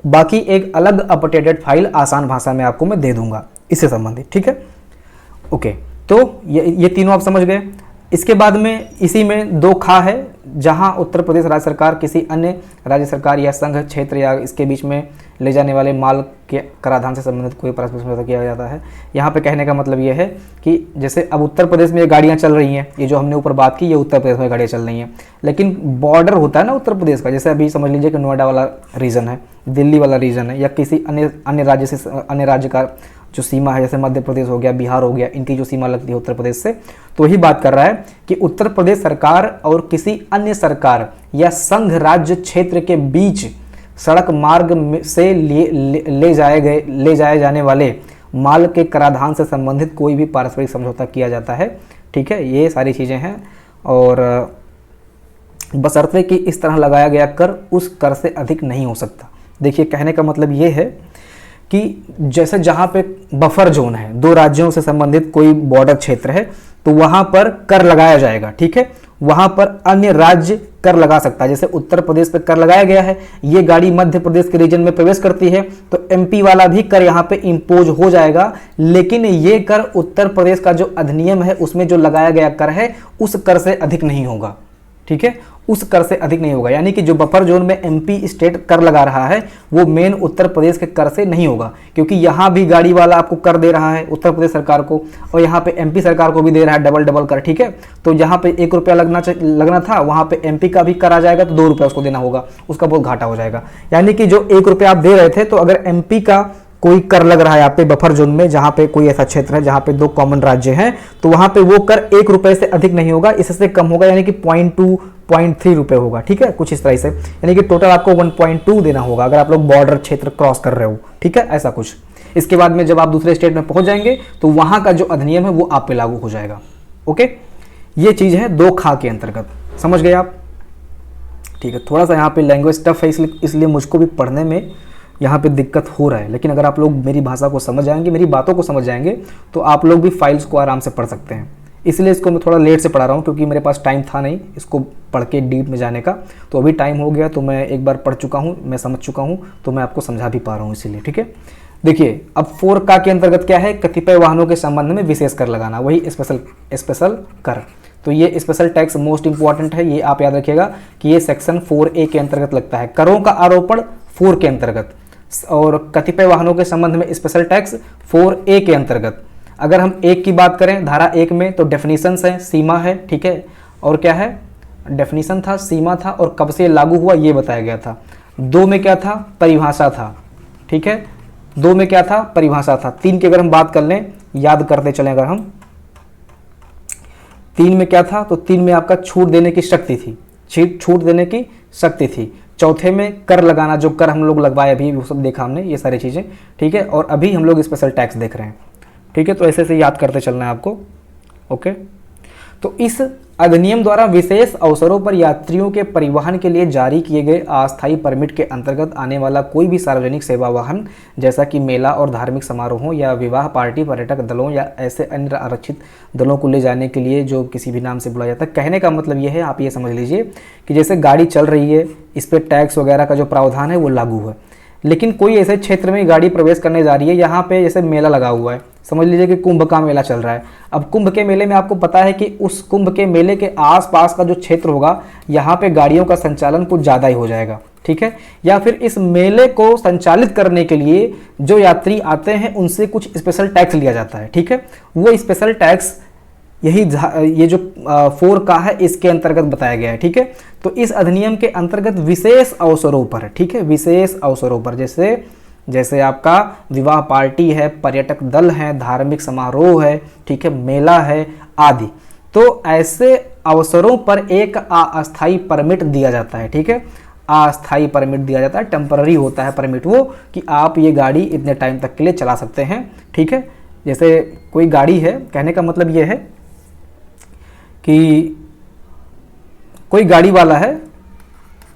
बाकी एक अलग अपडेटेड फाइल आसान भाषा में आपको मैं दे दूंगा इससे संबंधित, ठीक है। ओके, तो ये तीनों आप समझ गए। इसके बाद में इसी में 2 खा है, जहां उत्तर प्रदेश राज्य सरकार किसी अन्य राज्य सरकार या संघ क्षेत्र या इसके बीच में ले जाने वाले माल के कराधान से संबंधित कोई परस्पर समझौता किया जाता है। यहाँ पे कहने का मतलब ये है कि जैसे अब उत्तर प्रदेश में ये गाड़ियाँ चल रही हैं, ये जो हमने ऊपर बात की, ये उत्तर प्रदेश में गाड़ियाँ चल रही हैं, लेकिन बॉर्डर होता है ना उत्तर प्रदेश का, जैसे अभी समझ लीजिए कि नोएडा वाला रीजन है, दिल्ली वाला रीजन है, या किसी अन्य राज्य से अन्य राज्य का जो सीमा है, जैसे मध्य प्रदेश हो गया, बिहार हो गया, इनकी जो सीमा लगती है उत्तर प्रदेश से, तो वही बात कर रहा है कि उत्तर प्रदेश सरकार और किसी अन्य सरकार या संघ राज्य क्षेत्र के बीच सड़क मार्ग से ले जाए जाने वाले माल के कराधान से संबंधित कोई भी पारस्परिक समझौता किया जाता है, ठीक है। ये सारी चीज़ें हैं, और बशर्ते कि इस तरह लगाया गया कर उस कर से अधिक नहीं हो सकता। देखिए, कहने का मतलब ये है कि जैसे जहाँ पे बफर जोन है, 2 राज्यों से संबंधित कोई बॉर्डर क्षेत्र है, तो वहाँ पर कर लगाया जाएगा, ठीक है। वहाँ पर अन्य राज्य कर लगा सकता है। जैसे उत्तर प्रदेश पे कर लगाया गया है, ये गाड़ी मध्य प्रदेश के रीजन में प्रवेश करती है, तो एमपी वाला भी कर यहाँ पे इम्पोज हो जाएगा, लेकिन ये कर उत्तर प्रदेश का जो अधिनियम है उसमें जो लगाया गया कर है उस कर से अधिक नहीं होगा, ठीक है, उस कर से अधिक नहीं होगा। यानी कि जो बफर जोन में एमपी स्टेट कर लगा रहा है वो मेन उत्तर प्रदेश के कर से नहीं होगा, क्योंकि यहाँ भी गाड़ी वाला आपको कर दे रहा है उत्तर प्रदेश सरकार को, और यहाँ पे एमपी सरकार को भी दे रहा है डबल कर, ठीक है। तो जहाँ पे 1 रुपया लगना था, वहाँ पे एमपी का भी कर आ जाएगा, तो 2 रुपया उसको देना होगा, उसका बहुत घाटा हो जाएगा। यानी कि जो 1 रुपया आप दे रहे थे, तो अगर एमपी का कोई कर लग रहा है यहाँ पे बफर जोन में, जहां पे कोई ऐसा क्षेत्र है जहां पे 2 कॉमन राज्य हैं, तो वहां पे वो कर 1 रुपए से अधिक नहीं होगा, इससे कम होगा, यानी कि 0.2 0.3 रुपए होगा, ठीक है, कुछ इस तरह से। यानी कि टोटल आपको 1.2 देना होगा अगर आप लोग बॉर्डर क्षेत्र क्रॉस कर रहे हो, ठीक है, ऐसा कुछ। इसके बाद में जब आप दूसरे स्टेट में पहुंच जाएंगे तो वहां का जो अधिनियम है वो आप पे लागू हो जाएगा। ओके, ये चीज है 2 खा के अंतर्गत, समझ गए आप, ठीक है। थोड़ा सा यहाँ पे लैंग्वेज टफ है, इसलिए मुझको भी पढ़ने में यहाँ पे दिक्कत हो रहा है, लेकिन अगर आप लोग मेरी भाषा को समझ जाएंगे, मेरी बातों को समझ जाएंगे, तो आप लोग भी फाइल्स को आराम से पढ़ सकते हैं। इसलिए इसको मैं थोड़ा लेट से पढ़ा रहा हूँ, क्योंकि मेरे पास टाइम था नहीं इसको पढ़ के डीप में जाने का। तो अभी टाइम हो गया, तो मैं एक बार पढ़ चुका हूँ, मैं समझ चुका हूँ, तो मैं आपको समझा भी पा रहा हूँ, इसीलिए, ठीक है। देखिए, अब 4 का के अंतर्गत क्या है, कतिपय वाहनों के संबंध में विशेष कर लगाना, वही स्पेशल कर। तो ये स्पेशल टैक्स मोस्ट इंपॉर्टेंट है, ये आप याद रखिएगा कि ये सेक्शन 4A के अंतर्गत लगता है, करों का आरोपण 4 के अंतर्गत, और कतिपय वाहनों के संबंध में स्पेशल टैक्स 4A के अंतर्गत। अगर हम 1 की बात करें, धारा 1 में, तो डेफिनेशंस है, सीमा है, ठीक है, और क्या है, डेफिनेशन था, सीमा था, और कब से लागू हुआ ये बताया गया था। 2 में क्या था, परिभाषा था, ठीक है, 2 में क्या था, परिभाषा था। 3 की अगर हम बात कर लें, याद करते चलें अगर हम, 3 में क्या था, तो 3 में आपका छूट देने की शक्ति थी, छूट देने की शक्ति थी। चौथे में कर लगाना, जो कर हम लोग लगवाए अभी वो सब देखा हमने, ये सारी चीज़ें, ठीक है। और अभी हम लोग स्पेशल टैक्स देख रहे हैं, ठीक है। तो ऐसे से याद करते चलना है आपको, ओके। तो इस अधिनियम द्वारा विशेष अवसरों पर यात्रियों के परिवहन के लिए जारी किए गए अस्थायी परमिट के अंतर्गत आने वाला कोई भी सार्वजनिक सेवा वाहन, जैसा कि मेला और धार्मिक समारोहों या विवाह पार्टी, पर्यटक दलों या ऐसे अन्य आरक्षित दलों को ले जाने के लिए जो किसी भी नाम से बुलाया जाता है। कहने का मतलब ये है, आप ये समझ लीजिए कि जैसे गाड़ी चल रही है, इस पर टैक्स वगैरह का जो प्रावधान है वो लागू है, लेकिन कोई ऐसे क्षेत्र में गाड़ी प्रवेश करने जा रही है, यहाँ पे जैसे मेला लगा हुआ है, समझ लीजिए कि कुंभ का मेला चल रहा है। अब कुंभ के मेले में आपको पता है कि उस कुंभ के मेले के आसपास का जो क्षेत्र होगा, यहाँ पे गाड़ियों का संचालन कुछ ज़्यादा ही हो जाएगा, ठीक है। या फिर इस मेले को संचालित करने के लिए जो यात्री आते हैं उनसे कुछ स्पेशल टैक्स लिया जाता है, ठीक है। वो स्पेशल टैक्स ये जो 4 का है इसके अंतर्गत बताया गया है, ठीक है। तो इस अधिनियम के अंतर्गत विशेष अवसरों पर, ठीक है, विशेष अवसरों पर, जैसे जैसे आपका विवाह पार्टी है, पर्यटक दल है, धार्मिक समारोह है, ठीक है, मेला है आदि। तो ऐसे अवसरों पर एक अस्थायी परमिट दिया जाता है, ठीक है, अस्थायी परमिट दिया जाता है, टेम्पररी होता है परमिट वो, कि आप ये गाड़ी इतने टाइम तक के लिए चला सकते हैं, ठीक है। जैसे कोई गाड़ी है, कहने का मतलब ये है कि कोई गाड़ी वाला है,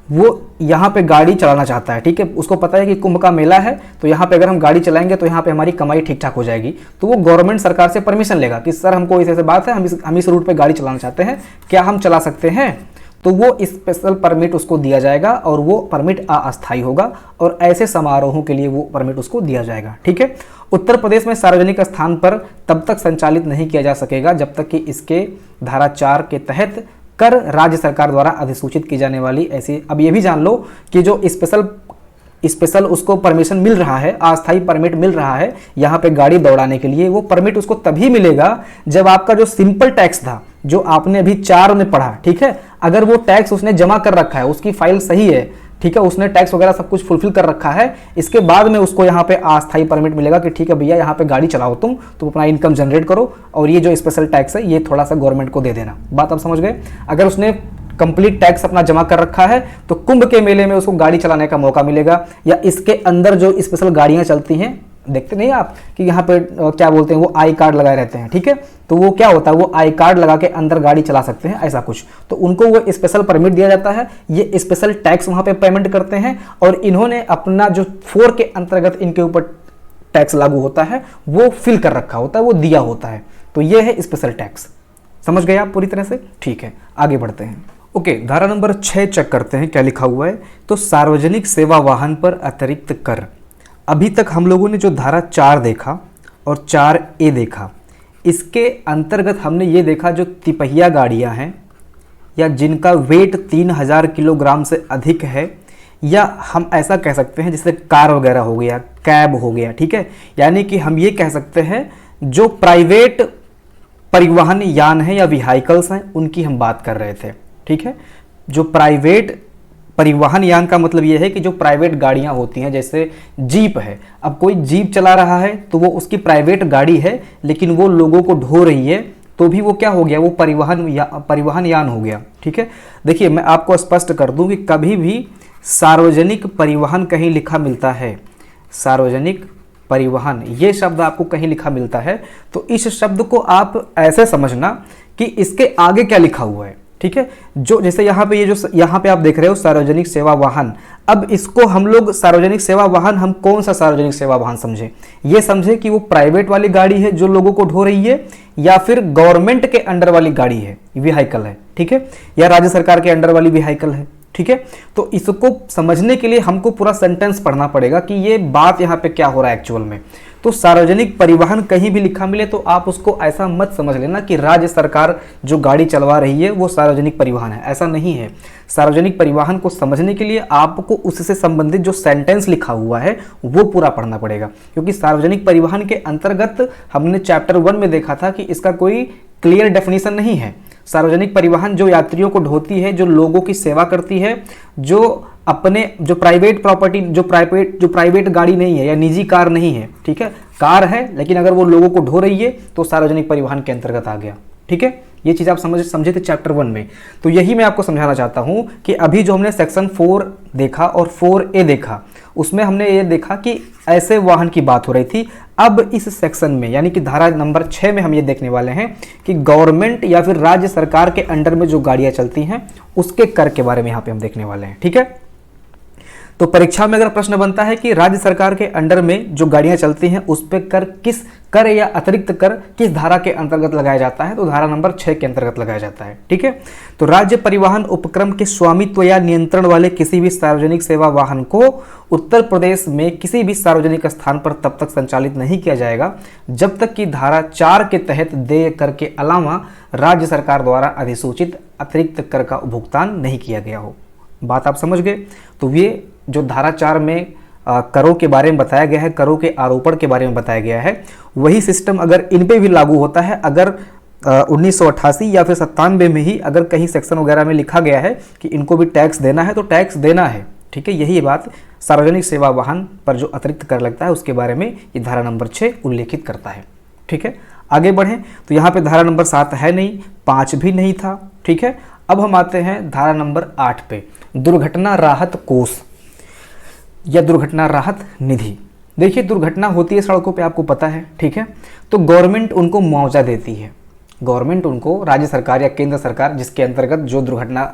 वो यहाँ पे गाड़ी चलाना चाहता है, ठीक है, उसको पता है कि कुंभ का मेला है, तो यहाँ पे अगर हम गाड़ी चलाएंगे तो यहाँ पे हमारी कमाई ठीक ठाक हो जाएगी, तो वो गवर्नमेंट सरकार से परमिशन लेगा कि सर हमको ऐसे बात है, हम इस रूट पे गाड़ी चलाना चाहते हैं, क्या हम चला सकते हैं। तो वो स्पेशल परमिट उसको दिया जाएगा और वो परमिट अस्थायी होगा और ऐसे समारोहों के लिए वो परमिट उसको दिया जाएगा, ठीक है। उत्तर प्रदेश में सार्वजनिक स्थान पर तब तक संचालित नहीं किया जा सकेगा जब तक कि इसके धारा 4 के तहत कर राज्य सरकार द्वारा अधिसूचित की जाने वाली ऐसी, अब ये भी जान लो कि जो स्पेशल उसको परमिशन मिल रहा है, अस्थायी परमिट मिल रहा है यहाँ पे गाड़ी दौड़ाने के लिए, वो परमिट उसको तभी मिलेगा जब आपका जो सिंपल टैक्स था, जो आपने अभी 4 में पढ़ा, ठीक है, अगर वो टैक्स उसने जमा कर रखा है, उसकी फाइल सही है, ठीक है, उसने टैक्स वगैरह सब कुछ फुलफिल कर रखा है, इसके बाद में उसको यहाँ पे अस्थायी परमिट मिलेगा कि ठीक है भैया यहाँ पे गाड़ी चलाओ, तुम अपना इनकम जनरेट करो और ये जो स्पेशल टैक्स है ये थोड़ा सा गवर्नमेंट को दे देना। बात आप समझ गए। अगर उसने कंप्लीट टैक्स अपना जमा कर रखा है तो कुंभ के मेले में उसको गाड़ी चलाने का मौका मिलेगा, या इसके अंदर जो स्पेशल गाड़ियां चलती हैं, देखते नहीं आप कि यहाँ पे क्या बोलते हैं, वो आई कार्ड लगाए रहते हैं, ठीक है, तो वो क्या होता है, वो आई कार्ड लगा के अंदर गाड़ी चला सकते हैं, ऐसा कुछ, तो उनको वो स्पेशल परमिट दिया जाता है, ये स्पेशल टैक्स वहां पे पेमेंट करते हैं और इन्होंने अपना जो 4 के अंतर्गत इनके ऊपर टैक्स लागू होता है वो फिल कर रखा होता है, वो दिया होता है, तो ये है स्पेशल टैक्स। समझ गए आप पूरी तरह से, ठीक है, आगे बढ़ते हैं। ओके, धारा नंबर 6 चेक करते हैं क्या लिखा हुआ है। तो सार्वजनिक सेवा वाहन पर अतिरिक्त कर, अभी तक हम लोगों ने जो धारा 4 देखा और 4A देखा, इसके अंतर्गत हमने ये देखा जो तिपहिया गाड़ियां हैं या जिनका वेट 3000 किलोग्राम से अधिक है, या हम ऐसा कह सकते हैं जैसे कार वगैरह हो गया, कैब हो गया, ठीक है, यानी कि हम ये कह सकते हैं जो प्राइवेट परिवहन यान है या व्हीकल्स हैं उनकी हम बात कर रहे थे, ठीक है। जो प्राइवेट परिवहन यान का मतलब यह है कि जो प्राइवेट गाड़ियां होती हैं, जैसे जीप है, अब कोई जीप चला रहा है तो वो उसकी प्राइवेट गाड़ी है लेकिन वो लोगों को ढो रही है, तो भी वो क्या हो गया, वो परिवहन यान हो गया, ठीक है। देखिए मैं आपको स्पष्ट कर दूं कि कभी भी सार्वजनिक परिवहन कहीं लिखा मिलता है, सार्वजनिक परिवहन ये शब्द आपको कहीं लिखा मिलता है, तो इस शब्द को आप ऐसे समझना कि इसके आगे क्या लिखा हुआ है, ठीक है। जो जैसे यहाँ पे ये जो यहाँ पे आप देख रहे हो सार्वजनिक सेवा वाहन, अब इसको हम लोग सार्वजनिक सेवा वाहन, हम कौन सा सार्वजनिक सेवा वाहन समझे, ये समझे कि वो प्राइवेट वाली गाड़ी है जो लोगों को ढो रही है, या फिर गवर्नमेंट के अंडर वाली गाड़ी है, व्हीकल है, ठीक है, या राज्य सरकार के अंडर वाली व्हीकल है, ठीक है। तो इसको समझने के लिए हमको पूरा सेंटेंस पढ़ना पड़ेगा कि ये बात यहाँ पे क्या हो रहा है एक्चुअल में। तो सार्वजनिक परिवहन कहीं भी लिखा मिले तो आप उसको ऐसा मत समझ लेना कि राज्य सरकार जो गाड़ी चलवा रही है वो सार्वजनिक परिवहन है, ऐसा नहीं है। सार्वजनिक परिवहन को समझने के लिए आपको उससे संबंधित जो सेंटेंस लिखा हुआ है वो पूरा पढ़ना पड़ेगा, क्योंकि सार्वजनिक परिवहन के अंतर्गत हमने चैप्टर 1 में देखा था कि इसका कोई क्लियर डेफिनेशन नहीं है। सार्वजनिक परिवहन जो यात्रियों को ढोती है, जो लोगों की सेवा करती है, जो अपने जो प्राइवेट प्रॉपर्टी, जो प्राइवेट गाड़ी नहीं है या निजी कार नहीं है, ठीक है, कार है लेकिन अगर वो लोगों को ढो रही है तो सार्वजनिक परिवहन के अंतर्गत आ गया, ठीक है। ये चीज़ आप समझे थे चैप्टर 1 में। तो यही मैं आपको समझाना चाहता हूं कि अभी जो हमने सेक्शन 4 देखा और 4A देखा, उसमें हमने ये देखा कि ऐसे वाहन की बात हो रही थी। अब इस सेक्शन में यानी कि धारा नंबर 6 में हम ये देखने वाले हैं कि गवर्नमेंट या फिर राज्य सरकार के अंडर में जो गाड़ियां चलती हैं उसके कर के बारे में यहाँ पे हम देखने वाले हैं, ठीक है। तो परीक्षा में अगर प्रश्न बनता है कि राज्य सरकार के अंडर में जो गाड़ियां चलती हैं उस पर कर या अतिरिक्त कर किस धारा के अंतर्गत लगाया जाता है, तो धारा नंबर 6 के अंतर्गत लगाया जाता है, ठीक है। तो राज्य परिवहन उपक्रम के स्वामित्व या नियंत्रण वाले किसी भी सार्वजनिक सेवा वाहन को उत्तर प्रदेश में किसी भी सार्वजनिक स्थान पर तब तक संचालित नहीं किया जाएगा जब तक कि धारा 4 के तहत देय कर के अलावा राज्य सरकार द्वारा अधिसूचित अतिरिक्त कर का भुगतान नहीं किया गया हो। बात आप समझ गए। तो ये जो धारा 4 में करों के बारे में बताया गया है, करों के आरोपण के बारे में बताया गया है, वही सिस्टम अगर इन पे भी लागू होता है। अगर 1988 या फिर 97 में ही अगर कहीं सेक्शन वगैरह में लिखा गया है कि इनको भी टैक्स देना है तो टैक्स देना है, ठीक है, यही बात सार्वजनिक सेवा वाहन पर जो अतिरिक्त कर लगता है उसके बारे में ये धारा नंबर 6 उल्लेखित करता है। ठीक है, आगे बढ़ें तो यहाँ पे धारा नंबर 7 है नहीं, 5 भी नहीं था। ठीक है, अब हम आते हैं धारा नंबर 8 पे, दुर्घटना राहत कोष या दुर्घटना राहत निधि। देखिए, दुर्घटना होती है सड़कों पे, आपको पता है। ठीक है, तो गवर्नमेंट उनको मुआवजा देती है। गवर्नमेंट उनको, राज्य सरकार या केंद्र सरकार जिसके अंतर्गत जो दुर्घटना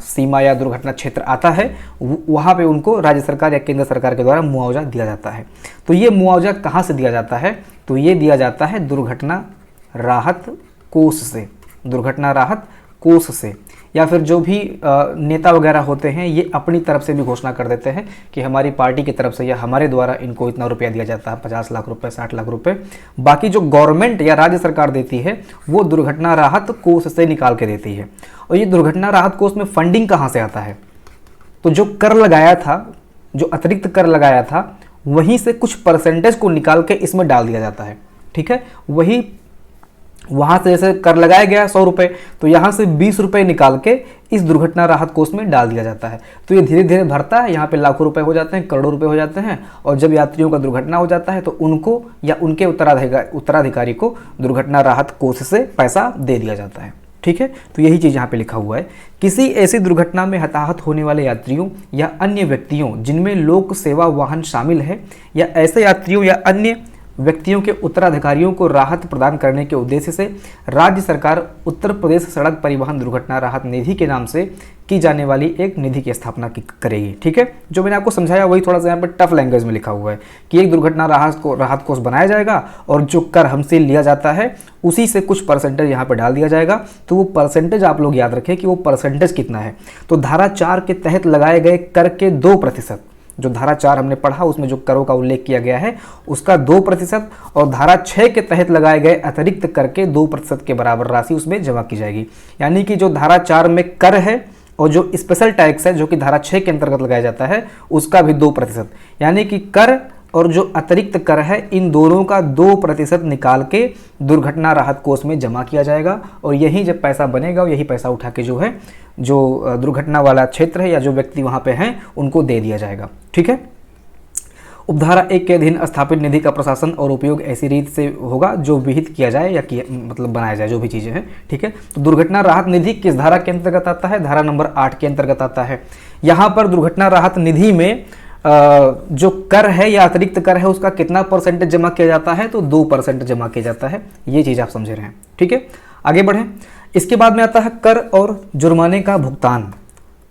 सीमा या दुर्घटना क्षेत्र आता है, वहाँ पे उनको राज्य सरकार या केंद्र सरकार के द्वारा मुआवजा दिया जाता है। तो ये मुआवजा कहाँ से दिया जाता है? तो ये दिया जाता है दुर्घटना राहत कोष से, दुर्घटना राहत कोष से। या फिर जो भी नेता वगैरह होते हैं ये अपनी तरफ से भी घोषणा कर देते हैं कि हमारी पार्टी की तरफ से या हमारे द्वारा इनको इतना रुपया दिया जाता है, 50 लाख रुपए, 60 लाख रुपए। बाकी जो गवर्नमेंट या राज्य सरकार देती है वो दुर्घटना राहत कोष से निकाल के देती है। और ये दुर्घटना राहत कोष में फंडिंग कहाँ से आता है? तो जो कर लगाया था, जो अतिरिक्त कर लगाया था, वहीं से कुछ परसेंटेज को निकाल के इसमें डाल दिया जाता है। ठीक है, वही वहाँ से जैसे कर लगाया गया 100 रुपये, तो यहाँ से 20 रुपये निकाल के इस दुर्घटना राहत कोष में डाल दिया जाता है। तो ये धीरे धीरे भरता है, यहाँ पे लाखों रुपए हो जाते हैं, करोड़ों रुपए हो जाते हैं। और जब यात्रियों का दुर्घटना हो जाता है तो उनको या उनके उत्तराधिकारी को दुर्घटना राहत कोष से पैसा दे दिया जाता है। ठीक है, तो यही चीज़ यहाँ पे लिखा हुआ है। किसी ऐसी दुर्घटना में हताहत होने वाले यात्रियों या अन्य व्यक्तियों जिनमें लोक सेवा वाहन शामिल है या ऐसे यात्रियों या अन्य व्यक्तियों के उत्तराधिकारियों को राहत प्रदान करने के उद्देश्य से राज्य सरकार उत्तर प्रदेश सड़क परिवहन दुर्घटना राहत निधि के नाम से की जाने वाली एक निधि की स्थापना करेगी। ठीक है, जो मैंने आपको समझाया वही थोड़ा सा यहाँ पर टफ लैंग्वेज में लिखा हुआ है कि एक दुर्घटना राहत कोष बनाया जाएगा और जो कर हमसे लिया जाता है उसी से कुछ परसेंटेज यहाँ पर डाल दिया जाएगा। तो वो परसेंटेज आप लोग याद रखें कि वो परसेंटेज कितना है। तो धारा 4 के तहत लगाए गए कर के 2%, जो धारा 4 हमने पढ़ा उसमें जो करों का उल्लेख किया गया है उसका 2%, और धारा 6 के तहत लगाए गए अतिरिक्त कर के 2% के बराबर राशि उसमें जमा की जाएगी। यानी कि जो धारा 4 में कर है और जो स्पेशल टैक्स है जो कि धारा 6 के अंतर्गत लगाया जाता है उसका भी 2%, यानी कि कर और जो अतिरिक्त कर है इन दोनों का 2% निकाल के दुर्घटना राहत कोष में जमा किया जाएगा। और यही जब पैसा बनेगा यही पैसा उठा के जो है जो दुर्घटना वाला क्षेत्र है या जो व्यक्ति वहाँ पे हैं उनको दे दिया जाएगा। ठीक है, उपधारा 1 के अधीन स्थापित निधि का प्रशासन और उपयोग ऐसी रीत से होगा जो विहित किया जाए या मतलब बनाया जाए, जो भी चीज़ें हैं। ठीक है, तो दुर्घटना राहत निधि किस धारा के अंतर्गत आता है? धारा नंबर 8 के अंतर्गत आता है। यहाँ पर दुर्घटना राहत निधि में जो कर है या अतिरिक्त कर है उसका कितना परसेंटेज जमा किया जाता है? तो 2% जमा किया जाता है। ये चीज़ आप समझ रहे हैं। ठीक है, आगे बढ़ें। इसके बाद में आता है कर और जुर्माने का भुगतान।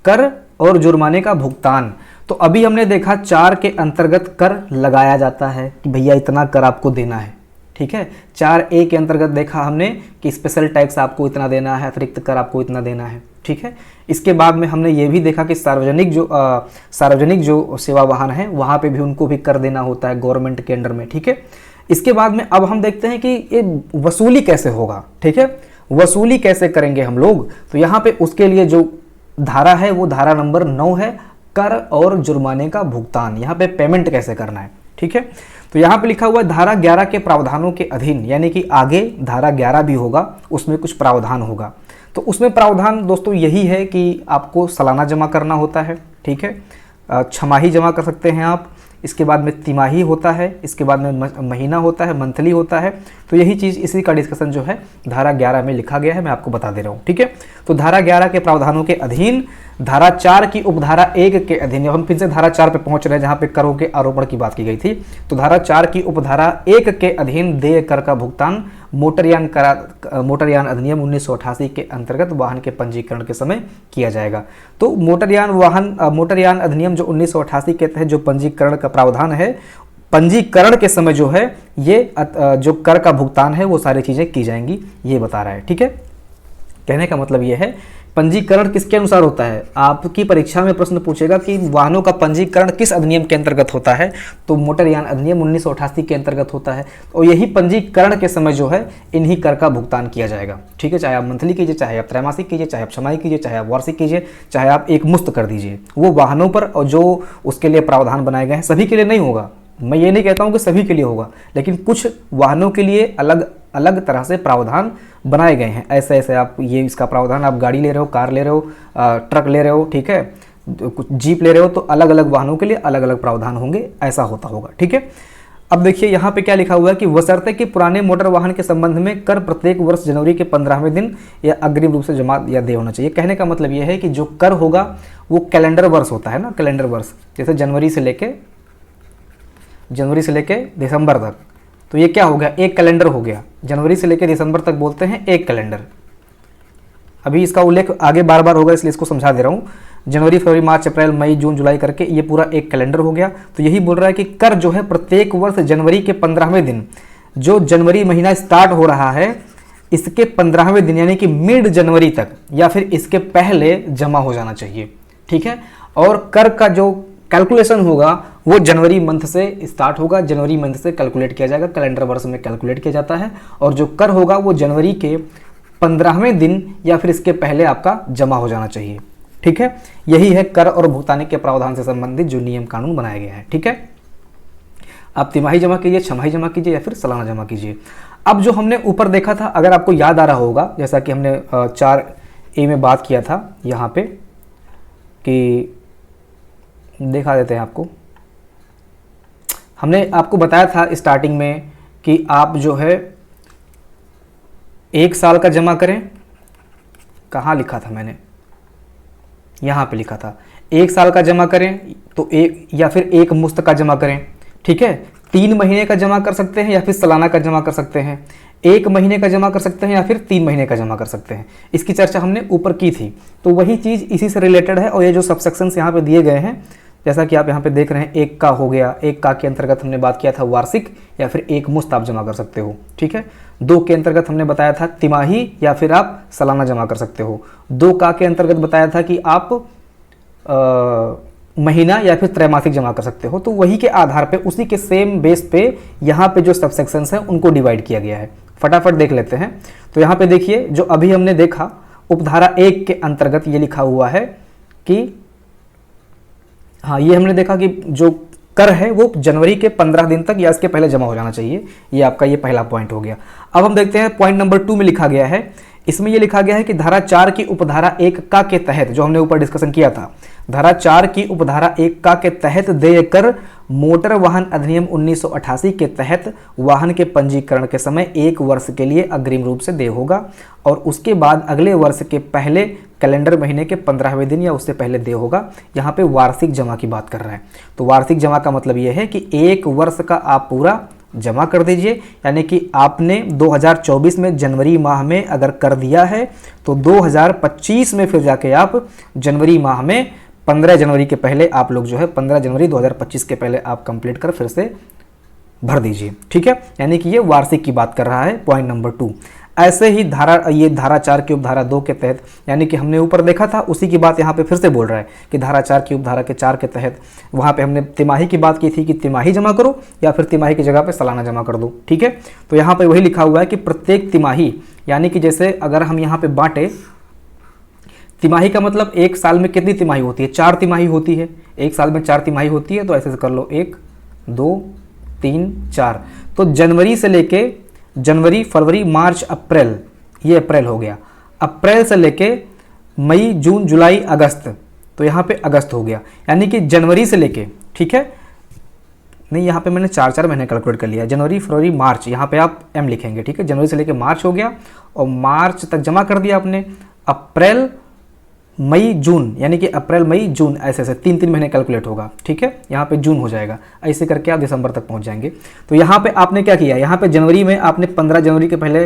कर और जुर्माने का भुगतान, तो अभी हमने देखा 4 के अंतर्गत कर लगाया जाता है कि भैया इतना कर आपको देना है। ठीक है, 4A के अंतर्गत देखा हमने कि स्पेशल टैक्स आपको इतना देना है, अतिरिक्त कर आपको इतना देना है। ठीक है, इसके बाद में हमने ये भी देखा कि सार्वजनिक जो सेवा वाहन है वहाँ पे भी उनको भी कर देना होता है गवर्नमेंट के अंडर में। ठीक है, इसके बाद में अब हम देखते हैं कि ये वसूली कैसे होगा। ठीक है, वसूली कैसे करेंगे हम लोग? तो यहाँ पे उसके लिए जो धारा है वो धारा नंबर 9 है, कर और जुर्माने का भुगतान। यहाँ पे पेमेंट कैसे करना है। ठीक है, तो यहाँ पे लिखा हुआ है धारा 11 के प्रावधानों के अधीन, यानी कि आगे धारा 11 भी होगा, उसमें कुछ प्रावधान होगा। तो उसमें प्रावधान दोस्तों यही है कि आपको सालाना जमा करना होता है। ठीक है, छमाही जमा कर सकते हैं आप, इसके बाद में तिमाही होता है, इसके बाद में महीना होता है, मंथली होता है। तो यही चीज़, इसी का डिस्कशन जो है धारा 11 में लिखा गया है, मैं आपको बता दे रहा हूँ। ठीक है, तो धारा 11 के प्रावधानों के अधीन धारा 4 की उपधारा 1 के अधीन, हम फिर से धारा 4 पे पहुंच रहे हैं जहां पे करों के आरोपण की बात की गई थी। तो धारा 4 की उपधारा 1 के अधीन देय कर का भुगतान मोटरयान अधिनियम 1988 के अंतर्गत वाहन के पंजीकरण के समय किया जाएगा। तो मोटरयान अधिनियम जो 1988 के तहत जो पंजीकरण का प्रावधान है, पंजीकरण के समय जो है ये जो कर का भुगतान है वो सारी चीज़ें की जाएंगी, ये बता रहा है। ठीक है, कहने का मतलब ये है पंजीकरण किसके अनुसार होता है। आपकी परीक्षा में प्रश्न पूछेगा कि वाहनों का पंजीकरण किस अधिनियम के अंतर्गत होता है, तो मोटरयान अधिनियम 1988 के अंतर्गत होता है। और यही पंजीकरण के समय जो है इन्हीं कर का भुगतान किया जाएगा। ठीक है, चाहे आप मंथली कीजिए, चाहे आप त्रैमासिक कीजिए, चाहे आप छमाही कीजिए, चाहे आप वार्षिक कीजिए, चाहे आप एक मुश्त कर दीजिए, वो वाहनों पर और जो उसके लिए प्रावधान बनाए गए हैं सभी के लिए नहीं होगा। मैं ये नहीं कहता हूँ कि सभी के लिए होगा, लेकिन कुछ वाहनों के लिए अलग अलग तरह से प्रावधान बनाए गए हैं। ऐसे ऐसे आप ये इसका प्रावधान, आप गाड़ी ले रहे हो, कार ले रहे हो, ट्रक ले रहे हो, ठीक है, कुछ जीप ले रहे हो तो अलग अलग वाहनों के लिए अलग अलग प्रावधान होंगे, ऐसा होता होगा। ठीक है, अब देखिए यहाँ पे क्या लिखा हुआ है कि बशर्ते कि पुराने मोटर वाहन के संबंध में कर प्रत्येक वर्ष जनवरी के 15वें दिन या अग्रिम रूप से जमा या देय होना चाहिए। कहने का मतलब यह है कि जो कर होगा वो कैलेंडर वर्ष होता है ना, कैलेंडर वर्ष, जैसे जनवरी से लेके दिसंबर तक, तो ये क्या हो गया, एक कैलेंडर हो गया। जनवरी से लेकर दिसंबर तक बोलते हैं एक कैलेंडर। अभी इसका उल्लेख आगे बार बार होगा, इसलिए इसको समझा दे रहा हूँ। जनवरी, फरवरी, मार्च, अप्रैल, मई, जून, जुलाई करके ये पूरा एक कैलेंडर हो गया। तो यही बोल रहा है कि कर जो है प्रत्येक वर्ष जनवरी के 15वें दिन, जो जनवरी महीना स्टार्ट हो रहा है इसके 15वें दिन यानी कि मिड जनवरी तक या फिर इसके पहले जमा हो जाना चाहिए। ठीक है, और कर का जो कैलकुलेशन होगा वो जनवरी मंथ से स्टार्ट होगा, जनवरी मंथ से कैलकुलेट किया जाएगा, कैलेंडर वर्ष में कैलकुलेट किया जाता है। और जो कर होगा वो जनवरी के 15वें दिन या फिर इसके पहले आपका जमा हो जाना चाहिए। ठीक है, यही है कर और भुगतान के प्रावधान से संबंधित जो नियम कानून बनाया गया है। ठीक है, आप तिमाही जमा कीजिए, छमाही जमा कीजिए या फिर सालाना जमा कीजिए। अब जो हमने ऊपर देखा था, अगर आपको याद आ रहा होगा, जैसा कि हमने 4A में बात किया था यहाँ पे, कि दिखा देते हैं आपको, हमने आपको बताया था स्टार्टिंग में कि आप जो है 1 साल का जमा करें। कहाँ लिखा था मैंने, यहाँ पे लिखा था 1 साल का जमा करें तो एक, या फिर एक मुश्त का जमा करें। ठीक है, 3 महीने का जमा कर सकते हैं या फिर सालाना का जमा कर सकते हैं, 1 महीने का जमा कर सकते हैं या फिर 3 महीने का जमा कर सकते हैं। इसकी चर्चा हमने ऊपर की थी, तो वही चीज़ इसी से रिलेटेड है। और ये जो सबसेक्शंस यहाँ पे दिए गए हैं, जैसा कि आप यहाँ पे देख रहे हैं, 1 का हो गया, 1 का के अंतर्गत हमने बात किया था वार्षिक या फिर एक मुश्त आप जमा कर सकते हो। ठीक है, 2 के अंतर्गत हमने बताया था तिमाही या फिर आप सालाना जमा कर सकते हो। 2 का के अंतर्गत बताया था कि आप महीना या फिर त्रैमासिक जमा कर सकते हो। तो वही के आधार पे, उसी के सेम बेस पे यहाँ पे जो सबसेक्शंस हैं उनको डिवाइड किया गया है। फटाफट देख लेते हैं। तो यहाँ पे देखिए, जो अभी हमने देखा उपधारा 1 के अंतर्गत ये लिखा हुआ है कि हाँ, ये हमने देखा कि जो कर है वो जनवरी के 15 दिन तक या इसके पहले जमा हो जाना चाहिए। ये आपका ये पहला पॉइंट हो गया। अब हम देखते हैं पॉइंट नंबर 2 में लिखा गया है। इसमें ये लिखा गया है कि धारा 4 की उपधारा 1 का के तहत, जो हमने ऊपर डिस्कशन किया था, धारा 4 की उपधारा 1 का के तहत देय कर मोटर वाहन अधिनियम 1988 के तहत वाहन के पंजीकरण के समय 1 वर्ष के लिए अग्रिम रूप से देय होगा और उसके बाद अगले वर्ष के पहले कैलेंडर महीने के 15वें दिन या उससे पहले देय होगा। यहाँ पे वार्षिक जमा की बात कर रहे हैं। तो वार्षिक जमा का मतलब ये है कि 1 वर्ष का आप पूरा जमा कर दीजिए। यानी कि आपने 2024 में जनवरी माह में अगर कर दिया है तो 2025 में फिर जाके आप जनवरी माह में 15 जनवरी के पहले आप लोग जो है 15 जनवरी 2025 के पहले आप कंप्लीट कर फिर से भर दीजिए। ठीक है, यानी कि ये वार्षिक की बात कर रहा है, पॉइंट नंबर 2। ऐसे ही ये धारा 4 की उपधारा 2 के तहत, यानी कि हमने ऊपर देखा था उसी की बात यहाँ पे फिर से बोल रहा है कि धारा 4 की उपधारा के 4 के तहत वहाँ पे हमने तिमाही की बात की थी कि तिमाही जमा करो या फिर तिमाही की जगह पे सालाना जमा कर दो। ठीक है, तो यहाँ पे वही लिखा हुआ है कि प्रत्येक तिमाही, यानी कि जैसे अगर हम यहाँ पे बांटे, तिमाही का मतलब 1 साल में कितनी तिमाही होती है, 4 तिमाही होती है। 1 साल में 4 तिमाही होती है, तो ऐसे से कर लो 1 2 3 4। तो जनवरी से लेके जनवरी, फरवरी, मार्च, अप्रैल, ये अप्रैल हो गया। अप्रैल से लेके मई, जून, जुलाई, अगस्त, तो यहाँ पे अगस्त हो गया। यानी कि जनवरी से लेके, ठीक है, नहीं यहाँ पे मैंने 4 महीने कैलकुलेट कर लिया, जनवरी, फरवरी, मार्च, यहाँ पे आप M लिखेंगे। ठीक है, जनवरी से लेके मार्च हो गया और मार्च तक जमा कर दिया आपने। अप्रैल, मई, जून, यानी कि अप्रैल, मई, जून, ऐसे ऐसे 3 महीने कैलकुलेट होगा। ठीक है, यहाँ पे जून हो जाएगा, ऐसे करके आप दिसंबर तक पहुँच जाएंगे। तो यहाँ पे आपने क्या किया, यहाँ पे जनवरी में आपने 15 जनवरी के पहले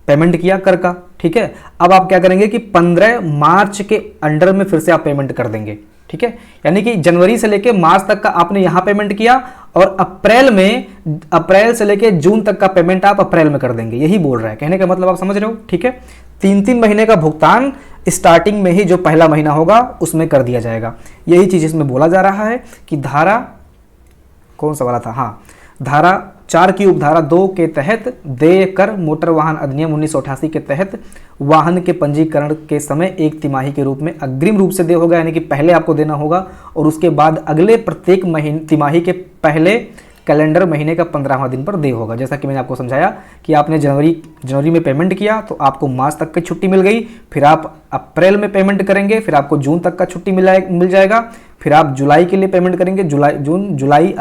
पेमेंट किया कर का। ठीक है, अब आप क्या करेंगे कि 15 मार्च के अंडर में फिर से आप पेमेंट कर देंगे। ठीक है, यानी कि जनवरी से लेके मार्च तक का आपने यहाँ पेमेंट किया और अप्रैल से लेके जून तक का पेमेंट आप अप्रैल में कर देंगे। यही बोल रहा है, कहने का मतलब आप समझ रहे हो। ठीक है, 3 महीने का भुगतान स्टार्टिंग में ही जो पहला महीना होगा उसमें कर दिया जाएगा। यही चीज इसमें बोला जा रहा है कि धारा कौन सा वाला था, हाँ, धारा 4 की उपधारा 2 के तहत देय कर मोटर वाहन अधिनियम 1988 के तहत वाहन के पंजीकरण के समय 1 तिमाही के रूप में अग्रिम रूप से देय होगा, यानी कि पहले आपको देना होगा और उसके बाद अगले प्रत्येक तिमाही के पहले कैलेंडर महीने का 15वां दिन पर देय होगा। जैसा कि मैंने आपको समझाया कि आपने जनवरी में पेमेंट किया तो आपको मार्च तक की छुट्टी मिल गई, फिर आप अप्रैल में पेमेंट करेंगे, फिर आपको जून तक का छुट्टी मिल जाएगा, फिर आप जुलाई के लिए पेमेंट करेंगे, जुलाई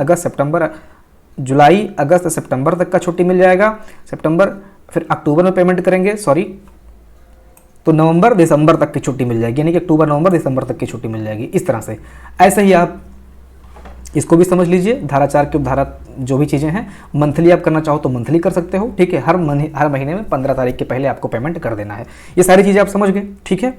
अगस्त सितंबर तक का छुट्टी मिल जाएगा, सितंबर, फिर अक्टूबर में पेमेंट करेंगे, तो नवंबर दिसंबर तक की छुट्टी मिल जाएगी, यानी कि अक्टूबर नवंबर दिसंबर तक की छुट्टी मिल जाएगी। इस तरह से ऐसे ही आप इसको भी समझ लीजिए। धारा 4 की धारा जो भी चीज़ें हैं, मंथली आप करना चाहो तो मंथली कर सकते हो, ठीक है। हर महीने में 15 तारीख के पहले आपको पेमेंट कर देना है। ये सारी चीज़ें आप समझ गए, ठीक है।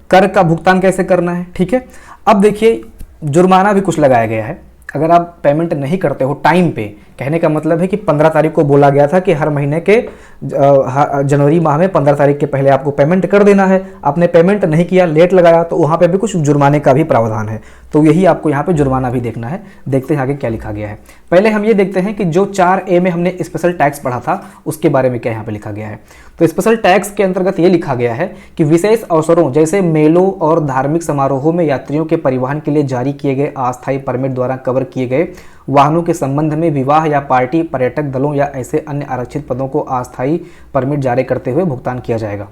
कर का भुगतान कैसे करना है, ठीक है। अब देखिए जुर्माना भी कुछ लगाया गया है। अगर आप पेमेंट नहीं करते हो टाइम पे, कहने का मतलब है कि 15 तारीख को बोला गया था कि हर महीने के जनवरी माह में 15 तारीख के पहले आपको पेमेंट कर देना है, आपने पेमेंट नहीं किया, लेट लगाया, तो वहाँ पे भी कुछ जुर्माने का भी प्रावधान है। तो यही आपको यहाँ पे जुर्माना भी देखना है। देखते हैं आगे क्या लिखा गया है। पहले हम ये देखते हैं कि जो 4A में हमने स्पेशल टैक्स पढ़ा था उसके बारे में क्या यहाँ पे लिखा गया है। तो स्पेशल टैक्स के अंतर्गत ये लिखा गया है कि विशेष अवसरों जैसे मेलों और धार्मिक समारोहों में यात्रियों के परिवहन के लिए जारी किए गए अस्थायी परमिट द्वारा कवर किए गए वाहनों के संबंध में विवाह या पार्टी, पर्यटक दलों या ऐसे अन्य आरक्षित पदों को अस्थायी परमिट जारी करते हुए भुगतान किया जाएगा।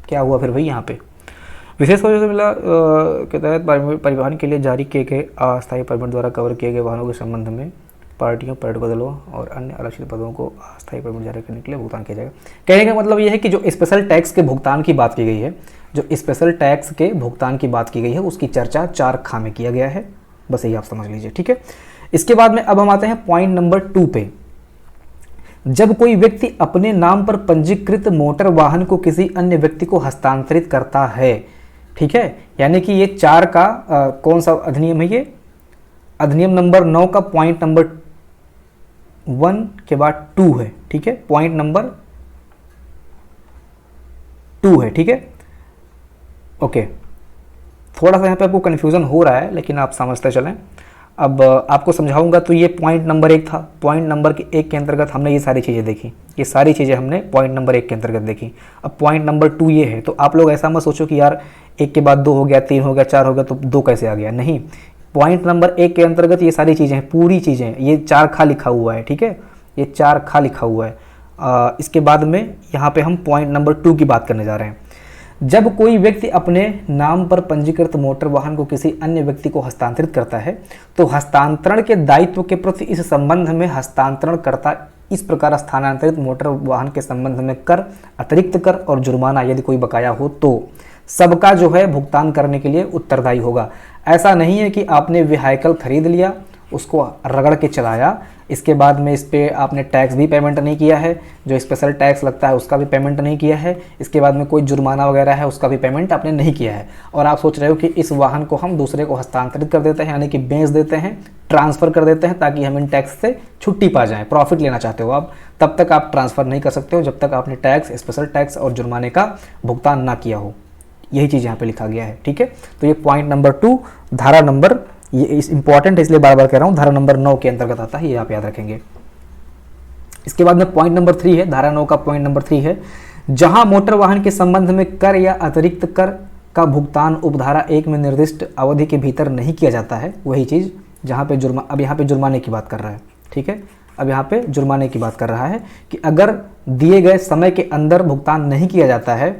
क्या हुआ फिर भाई, यहाँ पे विशेष वजह से मिला के तहत परिवहन के लिए जारी किए गए अस्थायी परमिट द्वारा कवर किए गए वाहनों के संबंध में पार्टियों, पर्यटक दलों और अन्य आरक्षित पदों को अस्थायी परमिट जारी करने के लिए भुगतान किया जाएगा। कहने का मतलब यह है कि जो स्पेशल टैक्स के भुगतान की बात की गई है, जो स्पेशल टैक्स के भुगतान की बात की गई है, उसकी चर्चा 4 खा में किया गया है। बस यही आप समझ लीजिए, ठीक है। इसके बाद में अब हम आते हैं पॉइंट नंबर 2 पे। जब कोई व्यक्ति अपने नाम पर पंजीकृत मोटर वाहन को किसी अन्य व्यक्ति को हस्तांतरित करता है, ठीक है, यानी कि ये 4 का कौन सा अधिनियम है, ये अधिनियम नंबर 9 का पॉइंट नंबर 1 के बाद 2 है, ठीक है। पॉइंट नंबर 2 है, ठीक है, ओके। थोड़ा सा यहाँ पे आपको कन्फ्यूज़न हो रहा है, लेकिन आप समझते चलें। अब आपको समझाऊंगा। तो ये पॉइंट नंबर 1 था। पॉइंट नंबर 1 के अंतर्गत हमने ये सारी चीज़ें देखी, ये सारी चीज़ें हमने पॉइंट नंबर 1 के अंतर्गत देखी। अब पॉइंट नंबर 2 ये है। तो आप लोग ऐसा मत सोचो कि यार 1 के बाद 2 हो गया, 3 हो गया, 4 हो गया, तो 2 कैसे आ गया। नहीं, पॉइंट नंबर 1 के अंतर्गत ये सारी चीज़ें हैं, पूरी चीज़ें। ये 4 खा लिखा हुआ है, ठीक है, ये 4 खा लिखा हुआ है। इसके बाद में यहाँ पे हम पॉइंट नंबर 2 की बात करने जा रहे हैं। जब कोई व्यक्ति अपने नाम पर पंजीकृत मोटर वाहन को किसी अन्य व्यक्ति को हस्तांतरित करता है तो हस्तांतरण के दायित्व के प्रति इस संबंध में हस्तांतरणकर्ता इस प्रकार स्थानांतरित मोटर वाहन के संबंध में कर, अतिरिक्त कर और जुर्माना यदि कोई बकाया हो तो सबका जो है भुगतान करने के लिए उत्तरदायी होगा। ऐसा नहीं है कि आपने व्हीकल खरीद लिया, उसको रगड़ के चलाया, इसके बाद में इस पर आपने टैक्स भी पेमेंट नहीं किया है, जो स्पेशल टैक्स लगता है उसका भी पेमेंट नहीं किया है, इसके बाद में कोई जुर्माना वगैरह है उसका भी पेमेंट आपने नहीं किया है, और आप सोच रहे हो कि इस वाहन को हम दूसरे को हस्तांतरित कर देते हैं, यानी कि बेच देते हैं, ट्रांसफ़र कर देते हैं ताकि हम इन टैक्स से छुट्टी पा जाएँ, प्रॉफिट लेना चाहते हो आप, तब तक आप ट्रांसफ़र नहीं कर सकते हो जब तक आपने टैक्स, स्पेशल टैक्स और जुर्माने का भुगतान ना किया हो। यही चीज़ यहाँ पे लिखा गया है, ठीक है। तो ये पॉइंट नंबर 2 धारा नंबर, ये इंपॉर्टेंट है इसलिए बार बार कह रहा हूँ, धारा नंबर 9 के अंतर्गत आता है, ये आप याद रखेंगे। इसके बाद में पॉइंट नंबर 3 है, धारा 9 का पॉइंट नंबर 3 है, जहां मोटर वाहन के संबंध में कर या अतिरिक्त कर का भुगतान उपधारा 1 में निर्दिष्ट अवधि के भीतर नहीं किया जाता है, वही चीज़ जहाँ पे अब यहाँ पे जुर्माने की बात कर रहा है, ठीक है। अब यहाँ पे जुर्माने की बात कर रहा है कि अगर दिए गए समय के अंदर भुगतान नहीं किया जाता है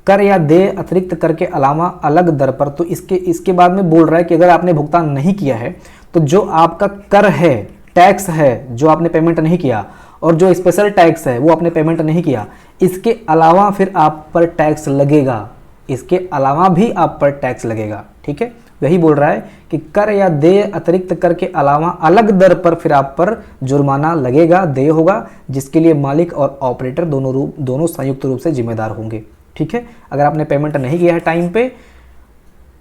कर या देय अतिरिक्त कर के अलावा अलग दर पर, तो इसके बाद में बोल रहा है कि अगर आपने भुगतान नहीं किया है तो जो आपका कर है, टैक्स है, जो आपने पेमेंट नहीं किया, और जो स्पेशल टैक्स है वो आपने पेमेंट नहीं किया, इसके अलावा फिर आप पर टैक्स लगेगा, इसके अलावा भी आप पर टैक्स लगेगा, ठीक है। वही बोल रहा है कि कर या देय अतिरिक्त कर के अलावा अलग दर पर फिर आप पर जुर्माना लगेगा, देय होगा, जिसके लिए मालिक और ऑपरेटर दोनों संयुक्त रूप से जिम्मेदार होंगे, ठीक है। अगर आपने पेमेंट नहीं किया है टाइम पे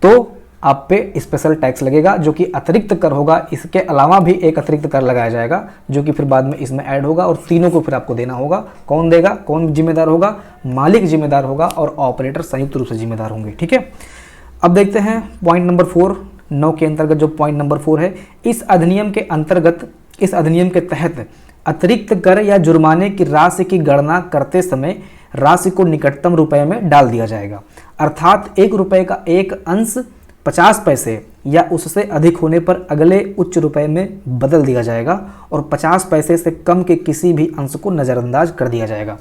तो आप पे स्पेशल टैक्स लगेगा जो कि अतिरिक्त कर होगा, इसके अलावा भी एक अतिरिक्त कर लगाया जाएगा जो कि फिर बाद में इसमें ऐड होगा, और तीनों को फिर आपको देना होगा। कौन देगा, कौन जिम्मेदार होगा, मालिक जिम्मेदार होगा और ऑपरेटर संयुक्त रूप से जिम्मेदार होंगे, ठीक है। अब देखते हैं पॉइंट नंबर 4, 9 के अंतर्गत जो पॉइंट नंबर 4 है, इस अधिनियम के अंतर्गत, इस अधिनियम के तहत अतिरिक्त कर या जुर्माने की राशि की गणना करते समय राशि को निकटतम रुपए में डाल दिया जाएगा, अर्थात 1 रुपये का एक अंश 50 पैसे या उससे अधिक होने पर अगले उच्च रुपए में बदल दिया जाएगा और 50 पैसे से कम के किसी भी अंश को नज़रअंदाज कर दिया जाएगा।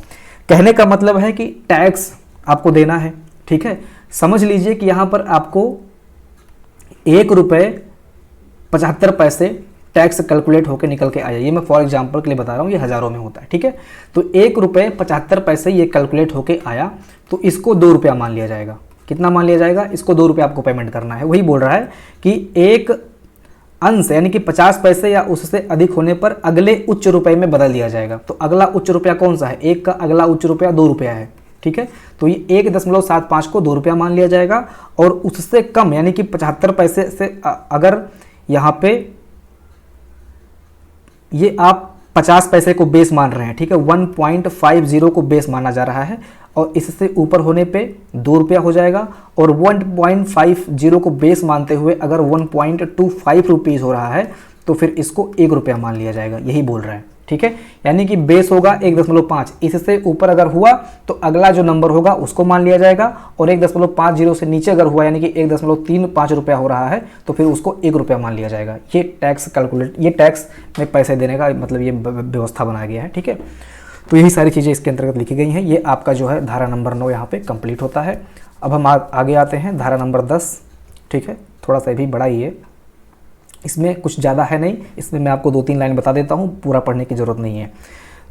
कहने का मतलब है कि टैक्स आपको देना है, ठीक है। समझ लीजिए कि यहाँ पर आपको 1 रुपये 75 पैसे टैक्स कैलकुलेट होकर निकल के आया। ये मैं फॉर एग्जांपल के लिए बता रहा हूँ, ये हज़ारों में होता है, ठीक है। तो 1 रुपये 75 पैसे ये कैलकुलेट होके आया, तो इसको 2 रुपया मान लिया जाएगा। कितना मान लिया जाएगा? इसको 2 रुपये आपको पेमेंट करना है। वही बोल रहा है कि एक अंश यानी कि 50 पैसे या उससे अधिक होने पर अगले उच्च रुपये में बदल दिया जाएगा। तो अगला उच्च रुपया कौन सा है? एक का अगला उच्च रुपया 2 रुपया है, ठीक है। तो ये 1.75 को 2 रुपया मान लिया जाएगा और उससे कम यानी कि 75 पैसे से अगर यहाँ पे ये आप 50 पैसे को बेस मान रहे हैं, ठीक है, 1.50 को बेस माना जा रहा है और इससे ऊपर होने पे 2 रुपया हो जाएगा और 1.50 को बेस मानते हुए अगर 1.25 रुपीज़ हो रहा है तो फिर इसको 1 रुपया मान लिया जाएगा। यही बोल रहा है, ठीक है। यानी कि बेस होगा 1.5, इससे ऊपर अगर हुआ तो अगला जो नंबर होगा उसको मान लिया जाएगा और 1.50 से नीचे अगर हुआ यानी कि 1.35 रुपया हो रहा है तो फिर उसको 1 रुपया मान लिया जाएगा। ये टैक्स कैलकुलेट, ये टैक्स में पैसे देने का मतलब ये व्यवस्था बनाया गया है, ठीक है। तो यही सारी चीज़ें इसके अंतर्गत लिखी गई हैं। ये आपका जो है धारा नंबर 9 यहाँ पे कंप्लीट होता है। अब हम आगे आते हैं धारा नंबर 10, ठीक है। थोड़ा सा भी बड़ा ही है, इसमें कुछ ज़्यादा है नहीं, इसमें मैं आपको 2-3 लाइन बता देता हूँ, पूरा पढ़ने की ज़रूरत नहीं है।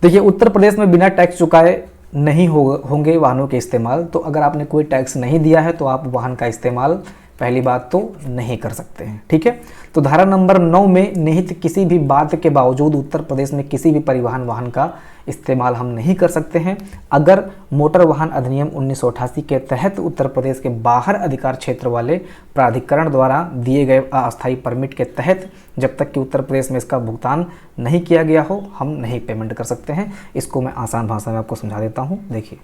देखिए, उत्तर प्रदेश में बिना टैक्स चुकाए नहीं होंगे वाहनों के इस्तेमाल। तो अगर आपने कोई टैक्स नहीं दिया है तो आप वाहन का इस्तेमाल पहली बात तो नहीं कर सकते हैं, ठीक है। तो धारा नंबर 9 में निहित किसी भी बात के बावजूद उत्तर प्रदेश में किसी भी परिवहन वाहन का इस्तेमाल हम नहीं कर सकते हैं अगर मोटर वाहन अधिनियम 1988 के तहत उत्तर प्रदेश के बाहर अधिकार क्षेत्र वाले प्राधिकरण द्वारा दिए गए अस्थायी परमिट के तहत जब तक कि उत्तर प्रदेश में इसका भुगतान नहीं किया गया हो हम नहीं पेमेंट कर सकते हैं। इसको मैं आसान भाषा में आपको समझा देता हूँ। देखिए,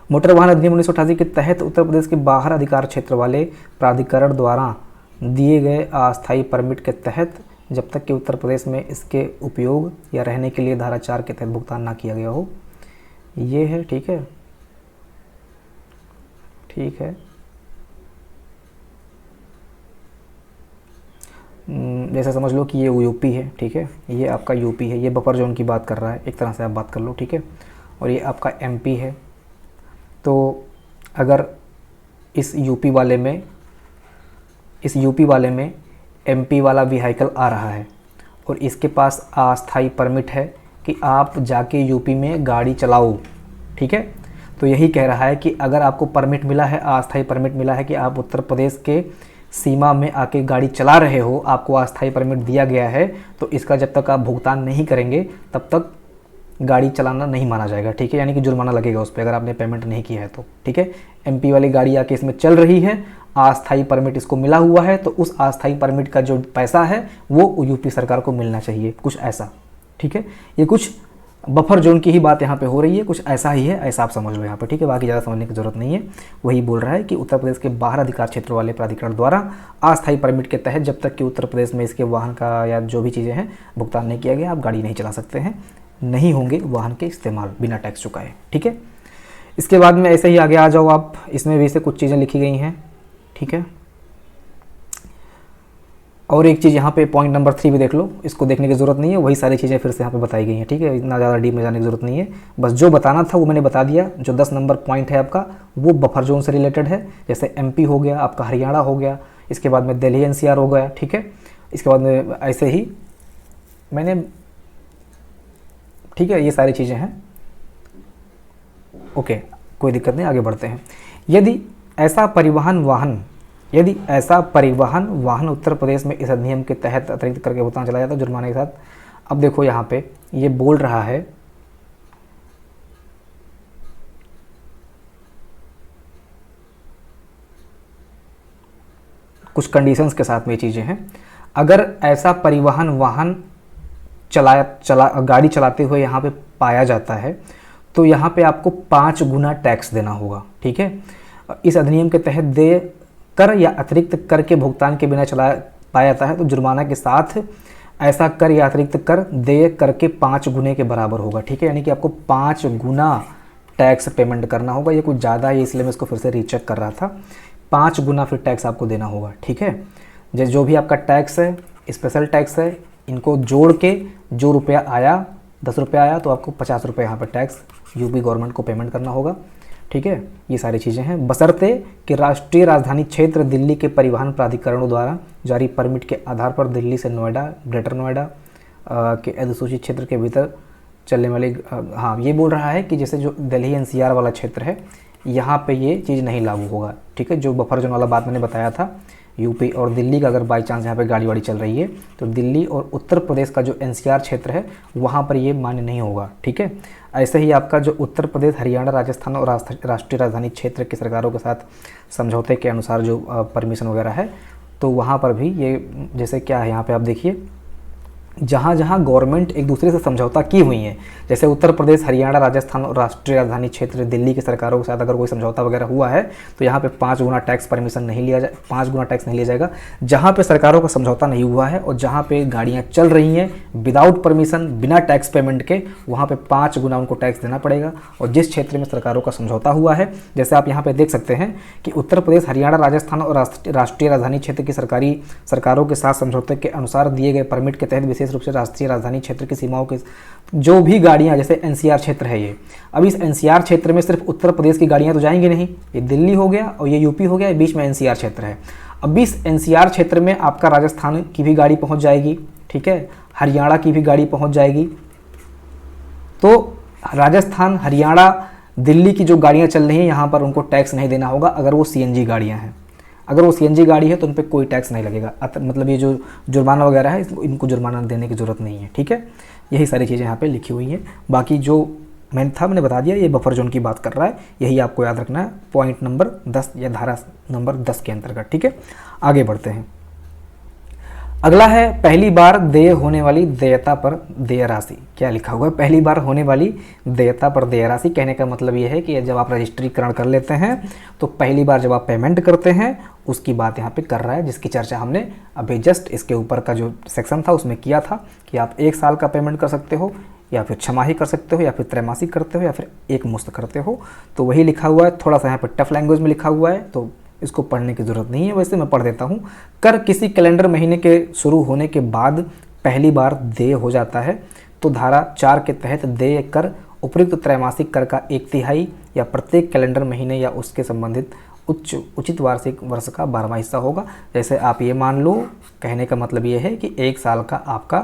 मोटर वाहन अधिनियम 1988 के तहत उत्तर प्रदेश के बाहर अधिकार क्षेत्र वाले प्राधिकरण द्वारा दिए गए अस्थायी परमिट के तहत जब तक कि उत्तर प्रदेश में इसके उपयोग या रहने के लिए धारा 4 के तहत भुगतान ना किया गया हो, ये है, ठीक है, ठीक है। जैसे समझ लो कि ये यूपी है, ठीक है, ये आपका यूपी है, ये बफर जोन की बात कर रहा है, एक तरह से आप बात कर लो, ठीक है। और ये आपका एमपी है। तो अगर इस यूपी वाले में एमपी वाला व्हीकल आ रहा है और इसके पास अस्थायी परमिट है कि आप जाके यूपी में गाड़ी चलाओ, ठीक है। तो यही कह रहा है कि अगर आपको परमिट मिला है, अस्थायी परमिट मिला है कि आप उत्तर प्रदेश के सीमा में आके गाड़ी चला रहे हो, आपको अस्थायी परमिट दिया गया है, तो इसका जब तक आप भुगतान नहीं करेंगे तब तक गाड़ी चलाना नहीं माना जाएगा, ठीक है। यानी कि जुर्माना लगेगा उस पर अगर आपने पेमेंट नहीं किया है तो, ठीक है। एमपी वाली गाड़ी आके इसमें चल रही है, अस्थायी परमिट इसको मिला हुआ है, तो उस अस्थायी परमिट का जो पैसा है वो यूपी सरकार को मिलना चाहिए, कुछ ऐसा, ठीक है। ये कुछ बफर जोन की ही बात यहाँ पे हो रही है, कुछ ऐसा ही है, ऐसा आप समझ लो यहाँ पे, ठीक है। बाकी ज़्यादा समझने की जरूरत नहीं है। वही बोल रहा है कि उत्तर प्रदेश के बाहर अधिकार क्षेत्र वाले प्राधिकरण द्वारा अस्थायी परमिट के तहत जब तक कि उत्तर प्रदेश में इसके वाहन का या जो भी चीज़ें हैं भुगतान नहीं किया गया, आप गाड़ी नहीं चला सकते हैं, नहीं होंगे वाहन के इस्तेमाल बिना टैक्स चुकाए, ठीक है। इसके बाद में ऐसे ही आगे आ जाओ आप, इसमें भी से कुछ चीज़ें लिखी गई हैं, ठीक है। और एक चीज़ यहाँ पे पॉइंट नंबर 3 भी देख लो, इसको देखने की ज़रूरत नहीं है, वही सारी चीज़ें फिर से यहाँ पे बताई गई हैं, ठीक है। इतना ज़्यादा डीप में जाने की ज़रूरत नहीं है, बस जो बताना था वो मैंने बता दिया। जो 10 नंबर पॉइंट है आपका वो बफर जोन से रिलेटेड है, जैसे एमपी हो गया, आपका हरियाणा हो गया, इसके बाद में दिल्ली एनसीआर हो गया, ठीक है। इसके बाद में ऐसे ही मैंने, ठीक है, ये सारी चीज़ें हैं, ओके, कोई दिक्कत नहीं, आगे बढ़ते हैं। यदि ऐसा परिवहन वाहन उत्तर प्रदेश में इस अधिनियम के तहत अतिरिक्त करके भुगतान चला जाता है जुर्माने के साथ। अब देखो यहाँ पे ये बोल रहा है कुछ कंडीशंस के साथ में ये चीज़ें हैं। अगर ऐसा परिवहन वाहन गाड़ी चलाते हुए यहाँ पे पाया जाता है तो यहाँ पे आपको 5 गुना टैक्स देना होगा, ठीक है। इस अधिनियम के तहत दे कर या अतिरिक्त कर के भुगतान के बिना पाया जाता है तो जुर्माना के साथ ऐसा कर या अतिरिक्त कर देय कर के 5 गुने के बराबर होगा, ठीक है। यानी कि आपको 5 गुना टैक्स पेमेंट करना होगा। ये कुछ ज़्यादा है इसलिए मैं इसको फिर से रीचेक कर रहा था। 5 गुना फिर टैक्स आपको देना होगा। ठीक है, जैसे जो भी आपका टैक्स है, स्पेशल टैक्स है, इनको जोड़ के जो रुपया आया, 10 रुपया आया तो आपको 50 रुपये यहाँ पर टैक्स यूपी गवर्नमेंट को पेमेंट करना होगा। ठीक है, ये सारी चीज़ें हैं, बशर्ते कि राष्ट्रीय राजधानी क्षेत्र दिल्ली के परिवहन प्राधिकरणों द्वारा जारी परमिट के आधार पर दिल्ली से नोएडा, ग्रेटर नोएडा के अधिसूचित क्षेत्र के भीतर चलने वाले, हाँ ये बोल रहा है कि जैसे जो दिल्ली एनसीआर वाला क्षेत्र है यहाँ पे ये चीज़ नहीं लागू होगा। ठीक है, जो बफर जोन वाला बात मैंने बताया था, यूपी और दिल्ली का अगर बाई चांस यहाँ पे गाड़ी वाड़ी चल रही है तो दिल्ली और उत्तर प्रदेश का जो एनसीआर क्षेत्र है वहाँ पर ये मान्य नहीं होगा। ठीक है, ऐसे ही आपका जो उत्तर प्रदेश, हरियाणा, राजस्थान और राष्ट्रीय राजधानी क्षेत्र की सरकारों के साथ समझौते के अनुसार जो परमिशन वगैरह है तो वहाँ पर भी ये, जैसे क्या है यहाँ पे आप देखिए, जहाँ जहाँ गवर्नमेंट एक दूसरे से समझौता की हुई है, जैसे उत्तर प्रदेश, हरियाणा, राजस्थान और राष्ट्रीय राजधानी क्षेत्र दिल्ली की सरकारों के साथ अगर कोई समझौता वगैरह हुआ है तो यहाँ पे 5 गुना टैक्स परमिशन नहीं लिया जाए, 5 गुना टैक्स नहीं लिया जाएगा। जहाँ पे सरकारों का समझौता नहीं हुआ है और जहाँ पे गाड़ियाँ चल रही हैं विदाउट परमिशन, बिना टैक्स पेमेंट के, वहाँ पर 5 गुना उनको टैक्स देना पड़ेगा। और जिस क्षेत्र में सरकारों का समझौता हुआ है, जैसे आप यहाँ पर देख सकते हैं कि उत्तर प्रदेश, हरियाणा, राजस्थान और राष्ट्रीय राजधानी क्षेत्र की सरकारों के साथ समझौते के अनुसार दिए गए परमिट के तहत विशेष रूप से राष्ट्रीय राजधानी क्षेत्र की सीमाओं के जो भी गाड़ियां, जैसे एनसीआर क्षेत्र है ये, अब इस एनसीआर क्षेत्र में सिर्फ उत्तर प्रदेश की गाड़ियां तो जाएंगी नहीं, ये दिल्ली हो गया और ये यूपी हो गया, बीच में एनसीआर क्षेत्र है। अब इस एनसीआर क्षेत्र में आपका राजस्थान की भी गाड़ी पहुंच जाएगी। ठीक है, हरियाणा की भी गाड़ी पहुंच जाएगी। तो राजस्थान, हरियाणा, दिल्ली की जो गाड़ियां चल रही हैं यहाँ पर उनको टैक्स नहीं देना होगा अगर वो सीएनजी गाड़ियाँ हैं। अगर वो सीएनजी गाड़ी है तो उन पर कोई टैक्स नहीं लगेगा, मतलब ये जो जुर्माना वगैरह है इनको जुर्माना देने की ज़रूरत नहीं है। ठीक है, यही सारी चीज़ें यहाँ पे लिखी हुई हैं। बाकी जो मैंने बता दिया, ये बफर जोन की बात कर रहा है, यही आपको याद रखना है पॉइंट नंबर 10 या धारा नंबर 10 के अंतर्गत। ठीक है, आगे बढ़ते हैं। अगला है पहली बार देय होने वाली देयता पर देय राशि। क्या लिखा हुआ है? पहली बार होने वाली देयता पर देय राशि। कहने का मतलब ये है कि जब आप रजिस्ट्रीकरण कर लेते हैं तो पहली बार जब आप पेमेंट करते हैं उसकी बात यहाँ पे कर रहा है, जिसकी चर्चा हमने अभी जस्ट इसके ऊपर का जो सेक्शन था उसमें किया था कि आप 1 साल का पेमेंट कर सकते हो या फिर छमाही कर सकते हो या फिर त्रैमासिक करते हो या फिर एक मुश्त करते हो। तो वही लिखा हुआ है, थोड़ा सा यहाँ पर टफ लैंग्वेज में लिखा हुआ है तो इसको पढ़ने की ज़रूरत नहीं है, वैसे मैं पढ़ देता हूँ। कर किसी कैलेंडर महीने के शुरू होने के बाद पहली बार देय हो जाता है तो धारा 4 के तहत देय कर उपयुक्त त्रैमासिक कर का 1/3 या प्रत्येक कैलेंडर महीने या उसके संबंधित उचित वार्षिक वर्ष का 12वां हिस्सा होगा। जैसे आप ये मान लो, कहने का मतलब ये है कि 1 साल का आपका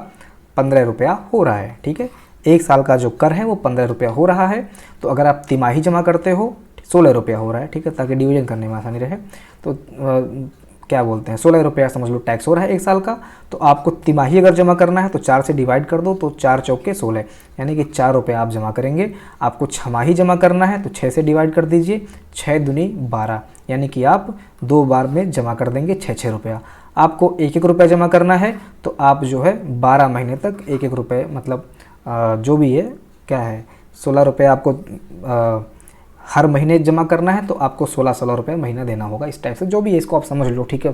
15 रुपया हो रहा है। ठीक है, 1 साल का जो कर है वो 15 रुपया हो रहा है। तो अगर आप तिमाही जमा करते हो 16 रुपया हो रहा है। ठीक है, ताकि डिवीजन करने में आसानी रहे। तो क्या बोलते हैं, 16 रुपया समझ लो टैक्स हो रहा है 1 साल का। तो आपको तिमाही अगर जमा करना है तो 4 से डिवाइड कर दो, तो 4 चौके 16, यानी कि 4 रुपया आप जमा करेंगे। आपको छमाही जमा करना है तो 6 से डिवाइड कर दीजिए, 6 दूनी 12, यानी कि आप 2 बार में जमा कर देंगे 6 रुपया। आपको 1 रुपया जमा करना है तो आप जो है 12 महीने तक 1 रुपये, मतलब जो भी है क्या है 16 रुपये आपको हर महीने जमा करना है तो आपको 16 रुपये महीना देना होगा। इस टाइप से जो भी है इसको आप समझ लो। ठीक है,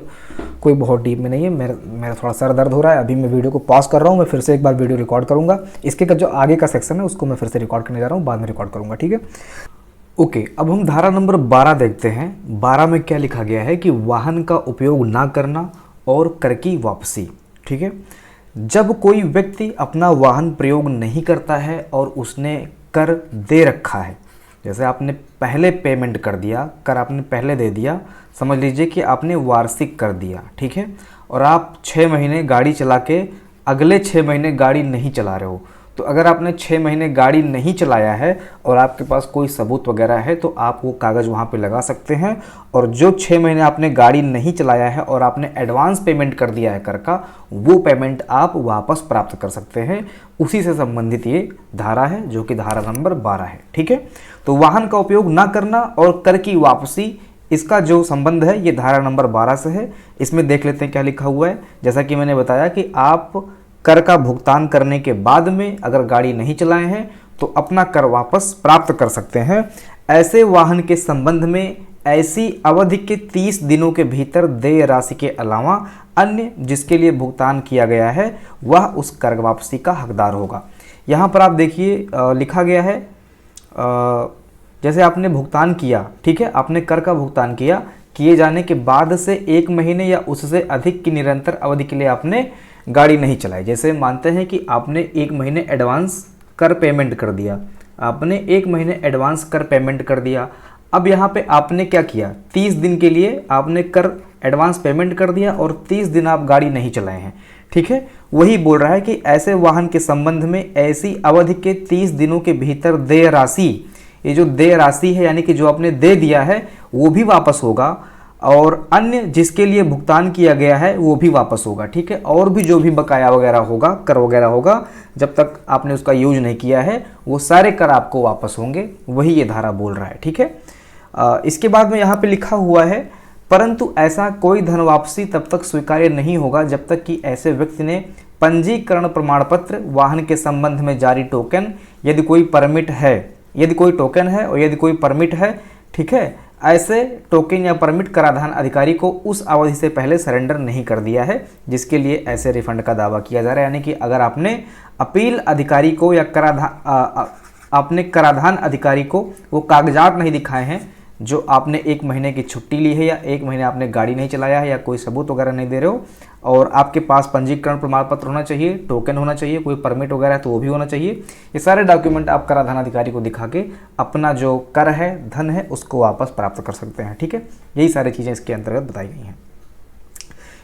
कोई बहुत डीप में नहीं है। मेरा थोड़ा सर दर्द हो रहा है, अभी मैं वीडियो को पॉज कर रहा हूँ, मैं फिर से एक बार वीडियो रिकॉर्ड करूँगा। इसके जो आगे का सेक्शन है उसको मैं फिर से रिकॉर्ड करने जा रहा हूँ, बाद में रिकॉर्ड करूँगा। ठीक है, ओके। अब हम धारा नंबर 12 देखते हैं। 12 में क्या लिखा गया है कि वाहन का उपयोग ना करना और कर की वापसी। ठीक है, जब कोई व्यक्ति अपना वाहन प्रयोग नहीं करता है और उसने कर दे रखा है, जैसे आपने पहले पेमेंट कर दिया, कर आपने पहले दे दिया, समझ लीजिए कि आपने वार्षिक कर दिया। ठीक है, और आप 6 महीने गाड़ी चला के अगले 6 महीने गाड़ी नहीं चला रहे हो, तो अगर आपने 6 महीने गाड़ी नहीं चलाया है और आपके पास कोई सबूत वगैरह है तो आप वो कागज़ वहाँ पे लगा सकते हैं। और जो 6 महीने आपने गाड़ी नहीं चलाया है और आपने एडवांस पेमेंट कर दिया है कर का, वो पेमेंट आप वापस प्राप्त कर सकते हैं। उसी से संबंधित ये धारा है जो कि धारा नंबर 12 है। ठीक है, तो वाहन का उपयोग ना करना और कर की वापसी, इसका जो संबंध है ये धारा नंबर 12 से है। इसमें देख लेते हैं क्या लिखा हुआ है। जैसा कि मैंने बताया कि आप कर का भुगतान करने के बाद में अगर गाड़ी नहीं चलाए हैं तो अपना कर वापस प्राप्त कर सकते हैं। ऐसे वाहन के संबंध में ऐसी अवधि के 30 दिनों के भीतर देय राशि के अलावा अन्य जिसके लिए भुगतान किया गया है वह उस कर वापसी का हकदार होगा। यहाँ पर आप देखिए लिखा गया है जैसे आपने भुगतान किया, ठीक है, आपने कर का भुगतान किया किए जाने के बाद से 1 महीने या उससे अधिक की निरंतर अवधि के लिए आपने गाड़ी नहीं चलाई। जैसे मानते हैं कि आपने 1 महीने एडवांस कर पेमेंट कर दिया, आपने 1 महीने एडवांस कर पेमेंट कर दिया। अब यहाँ पे आपने क्या किया, 30 दिन के लिए आपने कर एडवांस पेमेंट कर दिया और 30 दिन आप गाड़ी नहीं चलाए हैं, ठीक है। वही बोल रहा है कि ऐसे वाहन के संबंध में ऐसी अवधि के 30 दिनों के भीतर देय राशि, ये जो देय राशि है यानी कि जो आपने दे दिया है वो भी वापस होगा, और अन्य जिसके लिए भुगतान किया गया है वो भी वापस होगा, ठीक है। और भी जो भी बकाया वगैरह होगा, कर वगैरह होगा, जब तक आपने उसका यूज नहीं किया है वो सारे कर आपको वापस होंगे, वही ये धारा बोल रहा है, ठीक है। इसके बाद में यहाँ पे लिखा हुआ है, परंतु ऐसा कोई धन वापसी तब तक स्वीकार्य नहीं होगा जब तक कि ऐसे व्यक्ति ने पंजीकरण प्रमाण पत्र, वाहन के संबंध में जारी टोकन, यदि कोई परमिट है, यदि कोई टोकन है और यदि कोई परमिट है, ठीक है, ऐसे टोकन या परमिट कराधान अधिकारी को उस अवधि से पहले सरेंडर नहीं कर दिया है जिसके लिए ऐसे रिफंड का दावा किया जा रहा है। यानी कि अगर आपने अपील अधिकारी को या आपने कराधान अधिकारी को वो कागजात नहीं दिखाए हैं जो आपने 1 महीने की छुट्टी ली है या 1 महीने आपने गाड़ी नहीं चलाया है या कोई सबूत वगैरह नहीं दे रहे हो, और आपके पास पंजीकरण प्रमाण पत्र होना चाहिए, टोकन होना चाहिए, कोई परमिट वगैरह है तो वो भी होना चाहिए। ये सारे डॉक्यूमेंट आप कराधान अधिकारी को दिखा के अपना जो कर है, धन है, उसको वापस प्राप्त कर सकते हैं, ठीक है। यही सारी चीज़ें इसके अंतर्गत बताई गई हैं।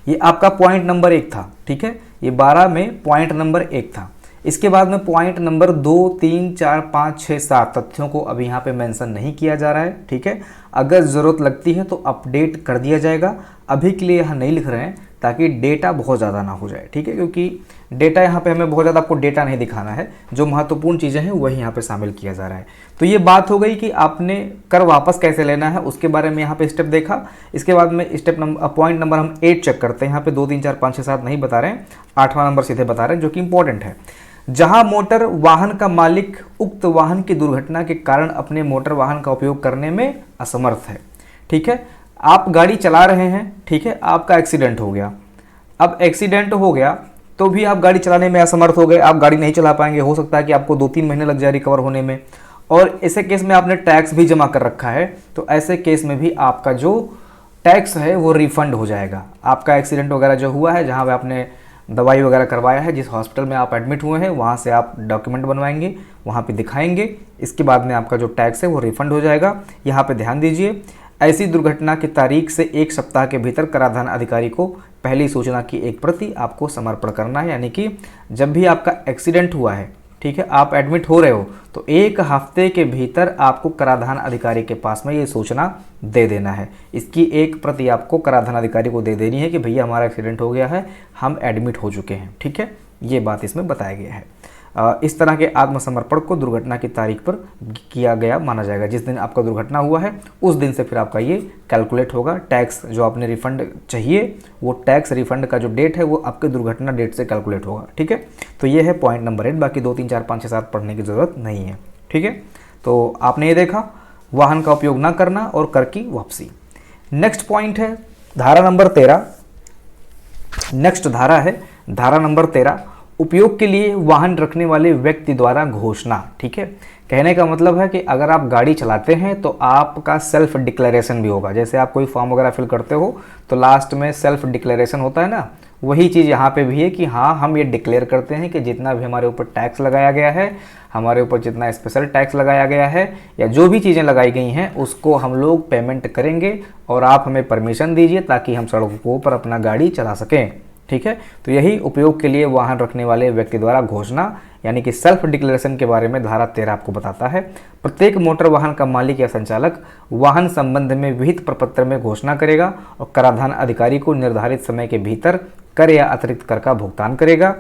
ये आपका पॉइंट नंबर 1 था, ठीक है। ये 12 में पॉइंट नंबर 1 था। इसके बाद में पॉइंट नंबर 2, 3, 4, 5, 6, 7 तथ्यों को अभी यहाँ पे मेंशन नहीं किया जा रहा है, ठीक है। अगर ज़रूरत लगती है तो अपडेट कर दिया जाएगा, अभी के लिए यहाँ नहीं लिख रहे हैं ताकि डेटा बहुत ज़्यादा ना हो जाए, ठीक है। क्योंकि डेटा यहाँ पे हमें बहुत ज़्यादा आपको डेटा नहीं दिखाना है, जो महत्वपूर्ण चीज़ें हैं वही यहाँ पे शामिल किया जा रहा है। तो ये बात हो गई कि आपने कर वापस कैसे लेना है, उसके बारे में यहाँ पे स्टेप देखा। इसके बाद में पॉइंट नंबर हम 8 चेक करते हैं। यहाँ पे 2, 3, 4, 5, 6, 7 नहीं बता रहे हैं, 8वां नंबर सीधे बता रहे हैं, जो कि इंपॉर्टेंट है। जहां मोटर वाहन का मालिक उक्त वाहन की दुर्घटना के कारण अपने मोटर वाहन का उपयोग करने में असमर्थ है, ठीक है। आप गाड़ी चला रहे हैं, ठीक है, आपका एक्सीडेंट हो गया। अब एक्सीडेंट हो गया तो भी आप गाड़ी चलाने में असमर्थ हो गए, आप गाड़ी नहीं चला पाएंगे, हो सकता है कि आपको 2-3 महीने लग जाए रिकवर होने में, और ऐसे केस में आपने टैक्स भी जमा कर रखा है, तो ऐसे केस में भी आपका जो टैक्स है वो रिफंड हो जाएगा। आपका एक्सीडेंट वगैरह जो हुआ है, जहाँ पे आपने दवाई वगैरह करवाया है, जिस हॉस्पिटल में आप एडमिट हुए हैं, वहाँ से आप डॉक्यूमेंट बनवाएंगे, वहाँ पे दिखाएंगे, इसके बाद में आपका जो टैक्स है वो रिफंड हो जाएगा। यहाँ पे ध्यान दीजिए, ऐसी दुर्घटना की तारीख से 1 सप्ताह के भीतर कराधान अधिकारी को पहली सूचना की एक प्रति आपको समर्पण करना है। यानी कि जब भी आपका एक्सीडेंट हुआ है, ठीक है, आप एडमिट हो रहे हो, तो 1 हफ्ते के भीतर आपको कराधान अधिकारी के पास में ये सूचना दे देना है। इसकी एक प्रति आपको कराधान अधिकारी को दे देनी है कि भैया हमारा एक्सीडेंट हो गया है, हम एडमिट हो चुके हैं, ठीक है। ये बात इसमें बताया गया है। इस तरह के आत्मसमर्पण को दुर्घटना की तारीख पर किया गया माना जाएगा। जिस दिन आपका दुर्घटना हुआ है उस दिन से फिर आपका ये कैलकुलेट होगा। टैक्स जो आपने रिफंड चाहिए, वो टैक्स रिफंड का जो डेट है वो आपके दुर्घटना डेट से कैलकुलेट होगा, ठीक है। तो ये है पॉइंट नंबर 8। बाकी 2, 3, 4, 5, 6, 7 पढ़ने की ज़रूरत नहीं है, ठीक है। तो आपने ये देखा वाहन का उपयोग ना करना और कर की वापसी। नेक्स्ट पॉइंट है धारा नंबर 13। नेक्स्ट धारा है धारा नंबर 13, उपयोग के लिए वाहन रखने वाले व्यक्ति द्वारा घोषणा, ठीक है। कहने का मतलब है कि अगर आप गाड़ी चलाते हैं तो आपका सेल्फ डिक्लेरेशन भी होगा। जैसे आप कोई फॉर्म वगैरह फिल करते हो तो लास्ट में सेल्फ डिक्लेरेशन होता है ना, वही चीज़ यहाँ पे भी है कि हाँ, हम ये डिक्लेयर करते हैं कि जितना भी हमारे ऊपर टैक्स लगाया गया है, हमारे ऊपर जितना स्पेशल टैक्स लगाया गया है या जो भी चीज़ें लगाई गई हैं उसको हम लोग पेमेंट करेंगे और आप हमें परमिशन दीजिए ताकि हम सड़कों पर अपना गाड़ी चला सकें, ठीक है। तो यही उपयोग के लिए वाहन रखने वाले व्यक्ति द्वारा घोषणा यानी कि सेल्फ डिक्लेरेशन के बारे में धारा 13 आपको बताता है। प्रत्येक मोटर वाहन का मालिक या संचालक वाहन संबंध में विहित प्रपत्र में घोषणा करेगा और कराधान अधिकारी को निर्धारित समय के भीतर कर या अतिरिक्त कर का भुगतान करेगा।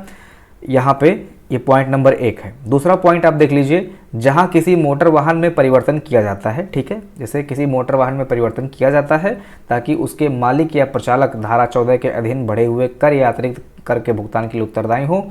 यहाँ पे ये पॉइंट नंबर 1 है। दूसरा पॉइंट आप देख लीजिए, जहाँ किसी मोटर वाहन में परिवर्तन किया जाता है, ठीक है, जैसे किसी मोटर वाहन में परिवर्तन किया जाता है ताकि उसके मालिक या प्रचालक धारा 14 के अधीन बढ़े हुए कर या अतिरिक्त कर के भुगतान के लिए उत्तरदायी हो,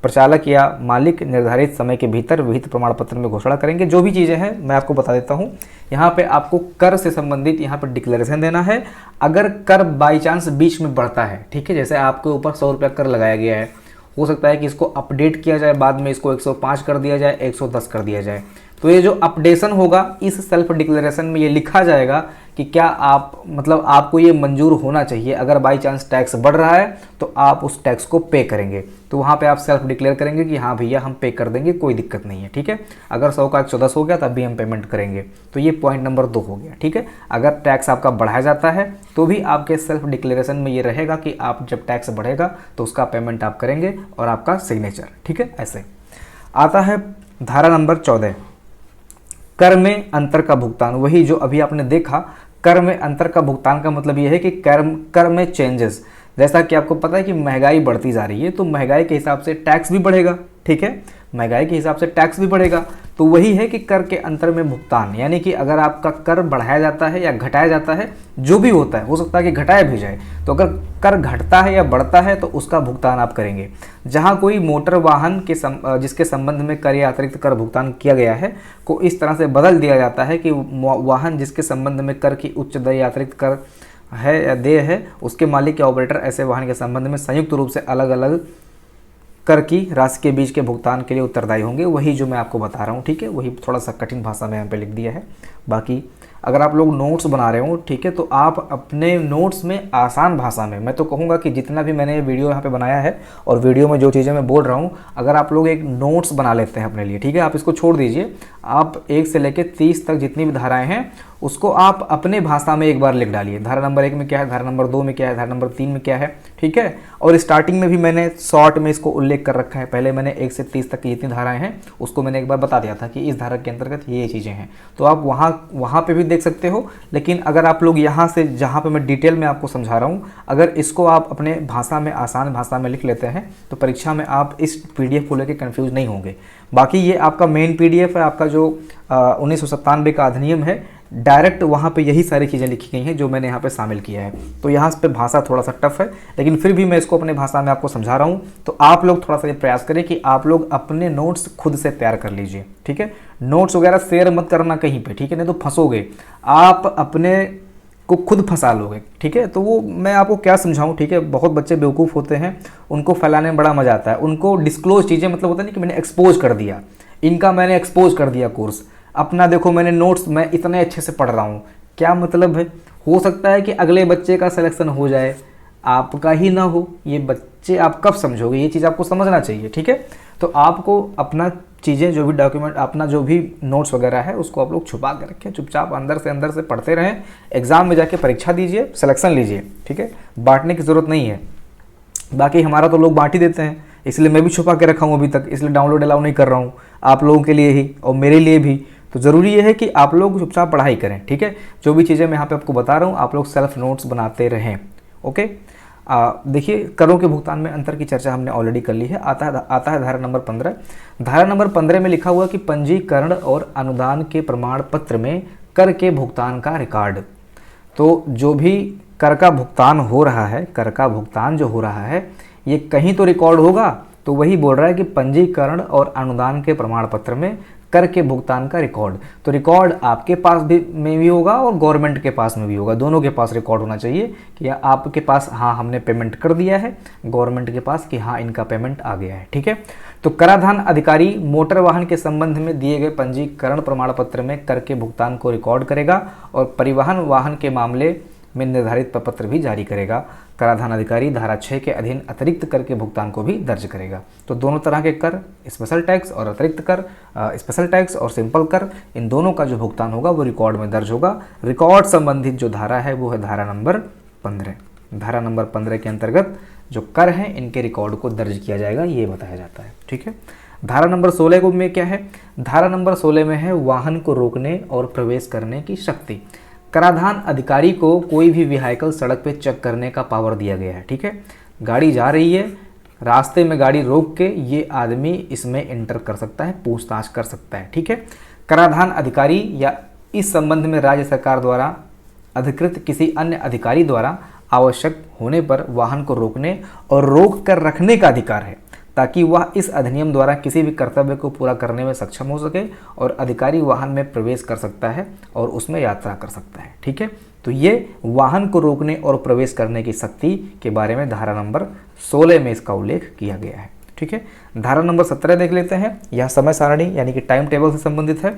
प्रचालक या मालिक निर्धारित समय के भीतर विहित प्रमाण पत्र में घोषणा करेंगे। जो भी चीज़ें हैं मैं आपको बता देता हूँ। यहाँ पे आपको कर से संबंधित यहाँ पर डिक्लेरेशन देना है। अगर कर बाई चांस बीच में बढ़ता है, ठीक है, जैसे आपके ऊपर 100 रुपया कर लगाया गया है, हो सकता है कि इसको अपडेट किया जाए, बाद में इसको 105 कर दिया जाए, 110 कर दिया जाए, तो ये जो अपडेशन होगा इस सेल्फ डिक्लेरेशन में ये लिखा जाएगा कि क्या आप मतलब आपको ये मंजूर होना चाहिए, अगर बाई चांस टैक्स बढ़ रहा है तो आप उस टैक्स को पे करेंगे। तो वहाँ पे आप सेल्फ डिक्लेयर करेंगे कि हाँ भैया हम पे कर देंगे, कोई दिक्कत नहीं है, ठीक है। अगर 100 का 114 हो गया तब भी हम पेमेंट करेंगे। तो ये पॉइंट नंबर 2 हो गया, ठीक है। अगर टैक्स आपका बढ़ाया जाता है तो भी आपके सेल्फ डिक्लेरेशन में ये रहेगा कि आप जब टैक्स बढ़ेगा तो उसका पेमेंट आप करेंगे और आपका सिग्नेचर, ठीक है। ऐसे आता है धारा नंबर 14, कर में अंतर का भुगतान। वही जो अभी आपने देखा, कर में अंतर का भुगतान का मतलब ये है कि कर में चेंजेस। जैसा कि आपको पता है कि महंगाई बढ़ती जा रही है तो महंगाई के हिसाब से टैक्स भी बढ़ेगा, ठीक है। महंगाई के हिसाब से टैक्स भी बढ़ेगा, तो वही है कि कर के अंतर में भुगतान, यानी कि अगर आपका कर बढ़ाया जाता है या घटाया जाता है, जो भी होता है, हो सकता है कि घटाया भी जाए, तो अगर कर घटता है या बढ़ता है तो उसका भुगतान आप करेंगे। जहाँ कोई मोटर वाहन के जिसके संबंध में कर या अतिरिक्त कर भुगतान किया गया है को इस तरह से बदल दिया जाता है कि वाहन जिसके संबंध में कर की उच्च दर या अतिरिक्त कर है या देय है, उसके मालिक या ऑपरेटर ऐसे वाहन के संबंध में संयुक्त रूप से अलग अलग कर की राशि के बीच के भुगतान के लिए उत्तरदायी होंगे। वही जो मैं आपको बता रहा हूँ, ठीक है। वही थोड़ा सा कठिन भाषा में यहाँ पे लिख दिया है। बाकी अगर आप लोग नोट्स बना रहे हो, ठीक है, तो आप अपने नोट्स में आसान भाषा में, मैं तो कहूँगा कि जितना भी मैंने वीडियो यहाँ पे बनाया है और वीडियो में जो चीज़ें मैं बोल रहा हूँ, अगर आप लोग एक नोट्स बना लेते हैं अपने लिए, ठीक है, आप इसको छोड़ दीजिए, आप 1 से लेकर 30 तक जितनी भी धाराएं हैं उसको आप अपने भाषा में एक बार लिख डालिए। धारा नंबर 1 में क्या है, धारा नंबर 2 में क्या है, धारा नंबर 3 में क्या है, ठीक है। और स्टार्टिंग में भी मैंने शॉर्ट में इसको उल्लेख कर रखा है। पहले मैंने 1 से 30 तक की जितनी धाराएं हैं उसको मैंने एक बार बता दिया था कि इस धारा के अंतर्गत ये चीज़ें हैं, तो आप वहाँ पे भी देख सकते हो। लेकिन अगर आप लोग यहाँ से जहाँ पे मैं डिटेल में आपको समझा रहा हूँ, अगर इसको आप अपने भाषा में, आसान भाषा में लिख लेते हैं तो परीक्षा में आप इस PDF को लेकर कंफ्यूज नहीं होंगे। बाकी ये आपका मेन PDF है, आपका जो 1997 का अधिनियम है, डायरेक्ट वहाँ पे यही सारी चीज़ें लिखी गई हैं जो मैंने यहाँ पे शामिल किया है। तो यहाँ पे भाषा थोड़ा सा टफ है, लेकिन फिर भी मैं इसको अपने भाषा में आपको समझा रहा हूँ। तो आप लोग थोड़ा सा ये प्रयास करें कि आप लोग अपने नोट्स खुद से तैयार कर लीजिए, ठीक है। नोट्स वगैरह शेयर मत करना कहीं पे, ठीक है, नहीं तो फंसोगे, आप अपने को खुद फंसा लोगे, ठीक है। तो वो मैं आपको क्या समझाऊं, ठीक है। बहुत बच्चे बेवकूफ़ होते हैं, उनको फैलाने में बड़ा मज़ा आता है। उनको डिस्क्लोज चीज़ें, मतलब होता नहीं कि मैंने एक्सपोज कर दिया, इनका मैंने एक्सपोज कर दिया कोर्स, अपना देखो मैंने नोट्स मैं इतने अच्छे से पढ़ रहा हूँ, क्या मतलब है। हो सकता है कि अगले बच्चे का सिलेक्शन हो जाए, आपका ही ना हो। ये बच्चे आप कब समझोगे, ये चीज़ आपको समझना चाहिए, ठीक है। तो आपको अपना चीज़ें, जो भी डॉक्यूमेंट, अपना जो भी नोट्स वगैरह है उसको आप लोग छुपा के रखें, चुपचाप अंदर से पढ़ते रहें, एग्ज़ाम में जाके परीक्षा दीजिए, सिलेक्शन लीजिए, ठीक है। बांटने की ज़रूरत नहीं है। बाकी हमारा तो लोग बांट ही देते हैं, इसलिए मैं भी छुपा के रखा हूँ अभी तक, इसलिए डाउनलोड अलाउ नहीं कर रहा हूँ, आप लोगों के लिए ही और मेरे लिए भी। तो ज़रूरी ये है कि आप लोग चुपचाप पढ़ाई करें, ठीक है। जो भी चीज़ें मैं यहाँ पे आपको बता रहा हूँ आप लोग सेल्फ नोट्स बनाते रहें, ओके। देखिए, करों के भुगतान में अंतर की चर्चा हमने ऑलरेडी कर ली है। आता है धारा नंबर 15। धारा नंबर 15 में लिखा हुआ कि पंजीकरण और अनुदान के प्रमाण पत्र में कर के भुगतान का रिकॉर्ड। तो जो भी कर का भुगतान हो रहा है, कर का भुगतान जो हो रहा है, ये कहीं तो रिकॉर्ड होगा। तो वही बोल रहा है कि पंजीकरण और अनुदान के प्रमाण पत्र में कर के भुगतान का रिकॉर्ड। तो रिकॉर्ड आपके पास में भी होगा और गवर्नमेंट के पास में भी होगा, दोनों के पास रिकॉर्ड होना चाहिए कि आपके पास हाँ हमने पेमेंट कर दिया है, गवर्नमेंट के पास कि हाँ इनका पेमेंट आ गया है, ठीक है। तो कराधान अधिकारी मोटर वाहन के संबंध में दिए गए पंजीकरण प्रमाण पत्र में कर के भुगतान को रिकॉर्ड करेगा और परिवहन वाहन के मामले में निर्धारित प्रपत्र भी जारी करेगा। कराधान अधिकारी धारा 6 के अधीन अतिरिक्त कर के भुगतान को भी दर्ज करेगा। तो दोनों तरह के कर, स्पेशल टैक्स और अतिरिक्त कर, स्पेशल टैक्स और सिंपल कर, इन दोनों का जो भुगतान होगा वो रिकॉर्ड में दर्ज होगा। रिकॉर्ड संबंधित जो धारा है वो है धारा नंबर 15। धारा नंबर 15 के अंतर्गत जो कर हैं इनके रिकॉर्ड को दर्ज किया जाएगा, ये बताया जाता है, ठीक है। धारा नंबर 16 में क्या है, धारा नंबर 16 में है वाहन को रोकने और प्रवेश करने की शक्ति। कराधान अधिकारी को कोई भी व्हीकल सड़क पे चेक करने का पावर दिया गया है, ठीक है। गाड़ी जा रही है, रास्ते में गाड़ी रोक के ये आदमी इसमें एंटर कर सकता है, पूछताछ कर सकता है, ठीक है। कराधान अधिकारी या इस संबंध में राज्य सरकार द्वारा अधिकृत किसी अन्य अधिकारी द्वारा आवश्यक होने पर वाहन को रोकने और रोक कर रखने का अधिकार है, ताकि वह इस अधिनियम द्वारा किसी भी कर्तव्य को पूरा करने में सक्षम हो सके और अधिकारी वाहन में प्रवेश कर सकता है और उसमें यात्रा कर सकता है, ठीक है। तो ये वाहन को रोकने और प्रवेश करने की शक्ति के बारे में धारा नंबर 16 में इसका उल्लेख किया गया है, ठीक है। धारा नंबर 17 देख लेते हैं। यह समय सारणी यानी कि टाइम टेबल से संबंधित है।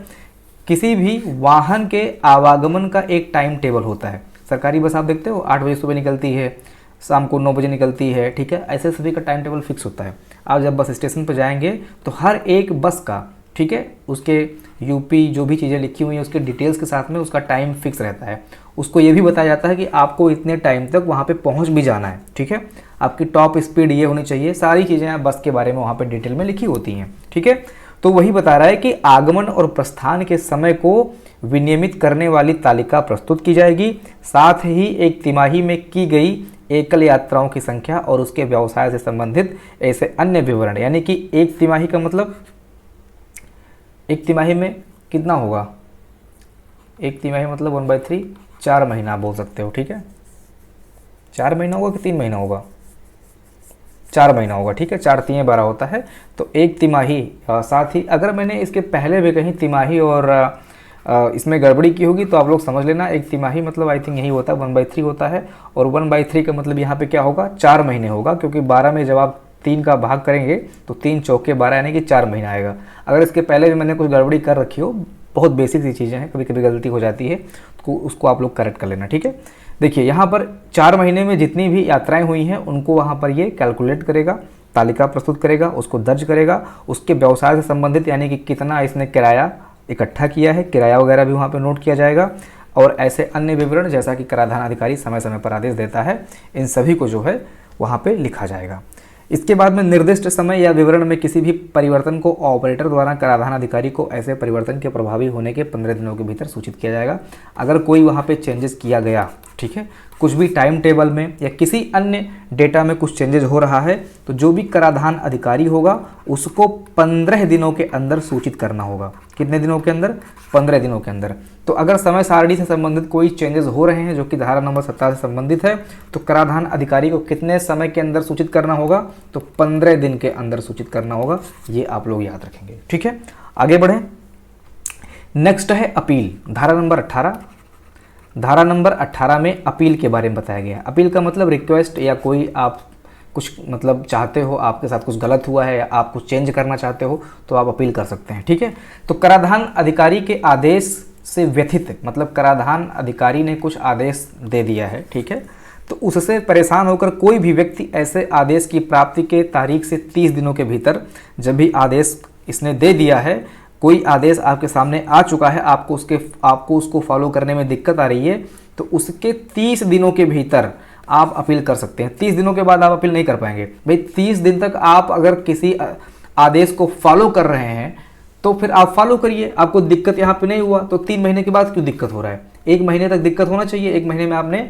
किसी भी वाहन के आवागमन का एक टाइम टेबल होता है। सरकारी बस आप देखते हो 8 बजे सुबह निकलती है, शाम को 9 बजे निकलती है, ठीक है। ऐसे सभी का टाइम टेबल फिक्स होता है। आप जब बस स्टेशन पर जाएंगे तो हर एक बस का, ठीक है, उसके यूपी जो भी चीज़ें लिखी हुई हैं उसके डिटेल्स के साथ में उसका टाइम फिक्स रहता है। उसको ये भी बताया जाता है कि आपको इतने टाइम तक वहाँ पे पहुँच भी जाना है, ठीक है। आपकी टॉप स्पीड ये होनी चाहिए, सारी चीज़ें बस के बारे में वहाँ पे डिटेल में लिखी होती हैं, ठीक है। तो वही बता रहा है कि आगमन और प्रस्थान के समय को विनियमित करने वाली तालिका प्रस्तुत की जाएगी। साथ ही एक तिमाही में की गई एकल यात्राओं की संख्या और उसके व्यवसाय से संबंधित ऐसे अन्य विवरण, यानी कि एक तिमाही का मतलब एक तिमाही में कितना होगा, एक तिमाही मतलब 1/3, 4 महीना बोल सकते हो, ठीक है। 4 महीना होगा कि 3 महीना होगा, 4 महीना होगा, ठीक है। 4 3 12 होता है, तो एक तिमाही। साथ ही अगर मैंने इसके पहले भी कहीं तिमाही और इसमें गड़बड़ी की होगी तो आप लोग समझ लेना। एक तिमाही मतलब आई थिंक यही होता है 1/3 होता है, और 1/3 का मतलब यहाँ पे क्या होगा, 4 महीने होगा, क्योंकि 12 में जब आप 3 का भाग करेंगे तो 3 चौके 12 यानी कि 4 महीना आएगा। अगर इसके पहले भी मैंने कुछ गड़बड़ी कर रखी हो, बहुत बेसिक सी चीज़ें हैं, कभी कभी गलती हो जाती है, तो उसको आप लोग करेक्ट कर लेना, ठीक है। देखिए यहाँ पर 4 महीने में जितनी भी यात्राएं हुई हैं उनको वहाँ पर ये कैलकुलेट करेगा, तालिका प्रस्तुत करेगा, उसको दर्ज करेगा। उसके व्यवसाय से संबंधित यानी कि कितना इसने किराया इकट्ठा किया है, किराया वगैरह भी वहाँ पे नोट किया जाएगा। और ऐसे अन्य विवरण जैसा कि कराधान अधिकारी समय समय पर आदेश देता है, इन सभी को जो है वहाँ पे लिखा जाएगा। इसके बाद में निर्दिष्ट समय या विवरण में किसी भी परिवर्तन को ऑपरेटर द्वारा कराधान अधिकारी को ऐसे परिवर्तन के प्रभावी होने के 15 दिनों के भीतर सूचित किया जाएगा। अगर कोई वहाँ पे चेंजेस किया गया, ठीक है, कुछ भी टाइम टेबल में या किसी अन्य डेटा में कुछ चेंजेस हो रहा है, तो जो भी कराधान अधिकारी होगा उसको 15 दिनों के अंदर सूचित करना होगा। कितने दिनों के अंदर? 15 दिनों के अंदर। तो अगर समय सारणी से संबंधित कोई चेंजेस हो रहे हैं जो कि धारा नंबर 17 से संबंधित है, तो कराधान अधिकारी को कितने समय के अंदर सूचित करना होगा? तो 15 दिन के अंदर सूचित करना होगा। ये आप लोग याद रखेंगे, ठीक है। आगे बढ़ें। नेक्स्ट है अपील, धारा नंबर 18। धारा नंबर 18 में अपील के बारे में बताया गया है। अपील का मतलब रिक्वेस्ट, या कोई आप कुछ मतलब चाहते हो, आपके साथ कुछ गलत हुआ है या आप कुछ चेंज करना चाहते हो तो आप अपील कर सकते हैं, ठीक है। तो कराधान अधिकारी के आदेश से व्यथित, मतलब कराधान अधिकारी ने कुछ आदेश दे दिया है, ठीक है, तो उससे परेशान होकर कोई भी व्यक्ति ऐसे आदेश की प्राप्ति के तारीख से 30 दिनों के भीतर, जब भी आदेश इसने दे दिया है, कोई आदेश आपके सामने आ चुका है, आपको उसको फॉलो करने में दिक्कत आ रही है, तो उसके 30 दिनों के भीतर आप अपील कर सकते हैं। 30 दिनों के बाद आप अपील नहीं कर पाएंगे भाई। 30 दिन तक आप अगर किसी आदेश को फॉलो कर रहे हैं तो फिर आप फॉलो करिए, आपको दिक्कत यहाँ पे नहीं हुआ तो 3 महीने के बाद क्यों दिक्कत हो रहा है? 1 महीने तक दिक्कत होना चाहिए। 1 महीने में आपने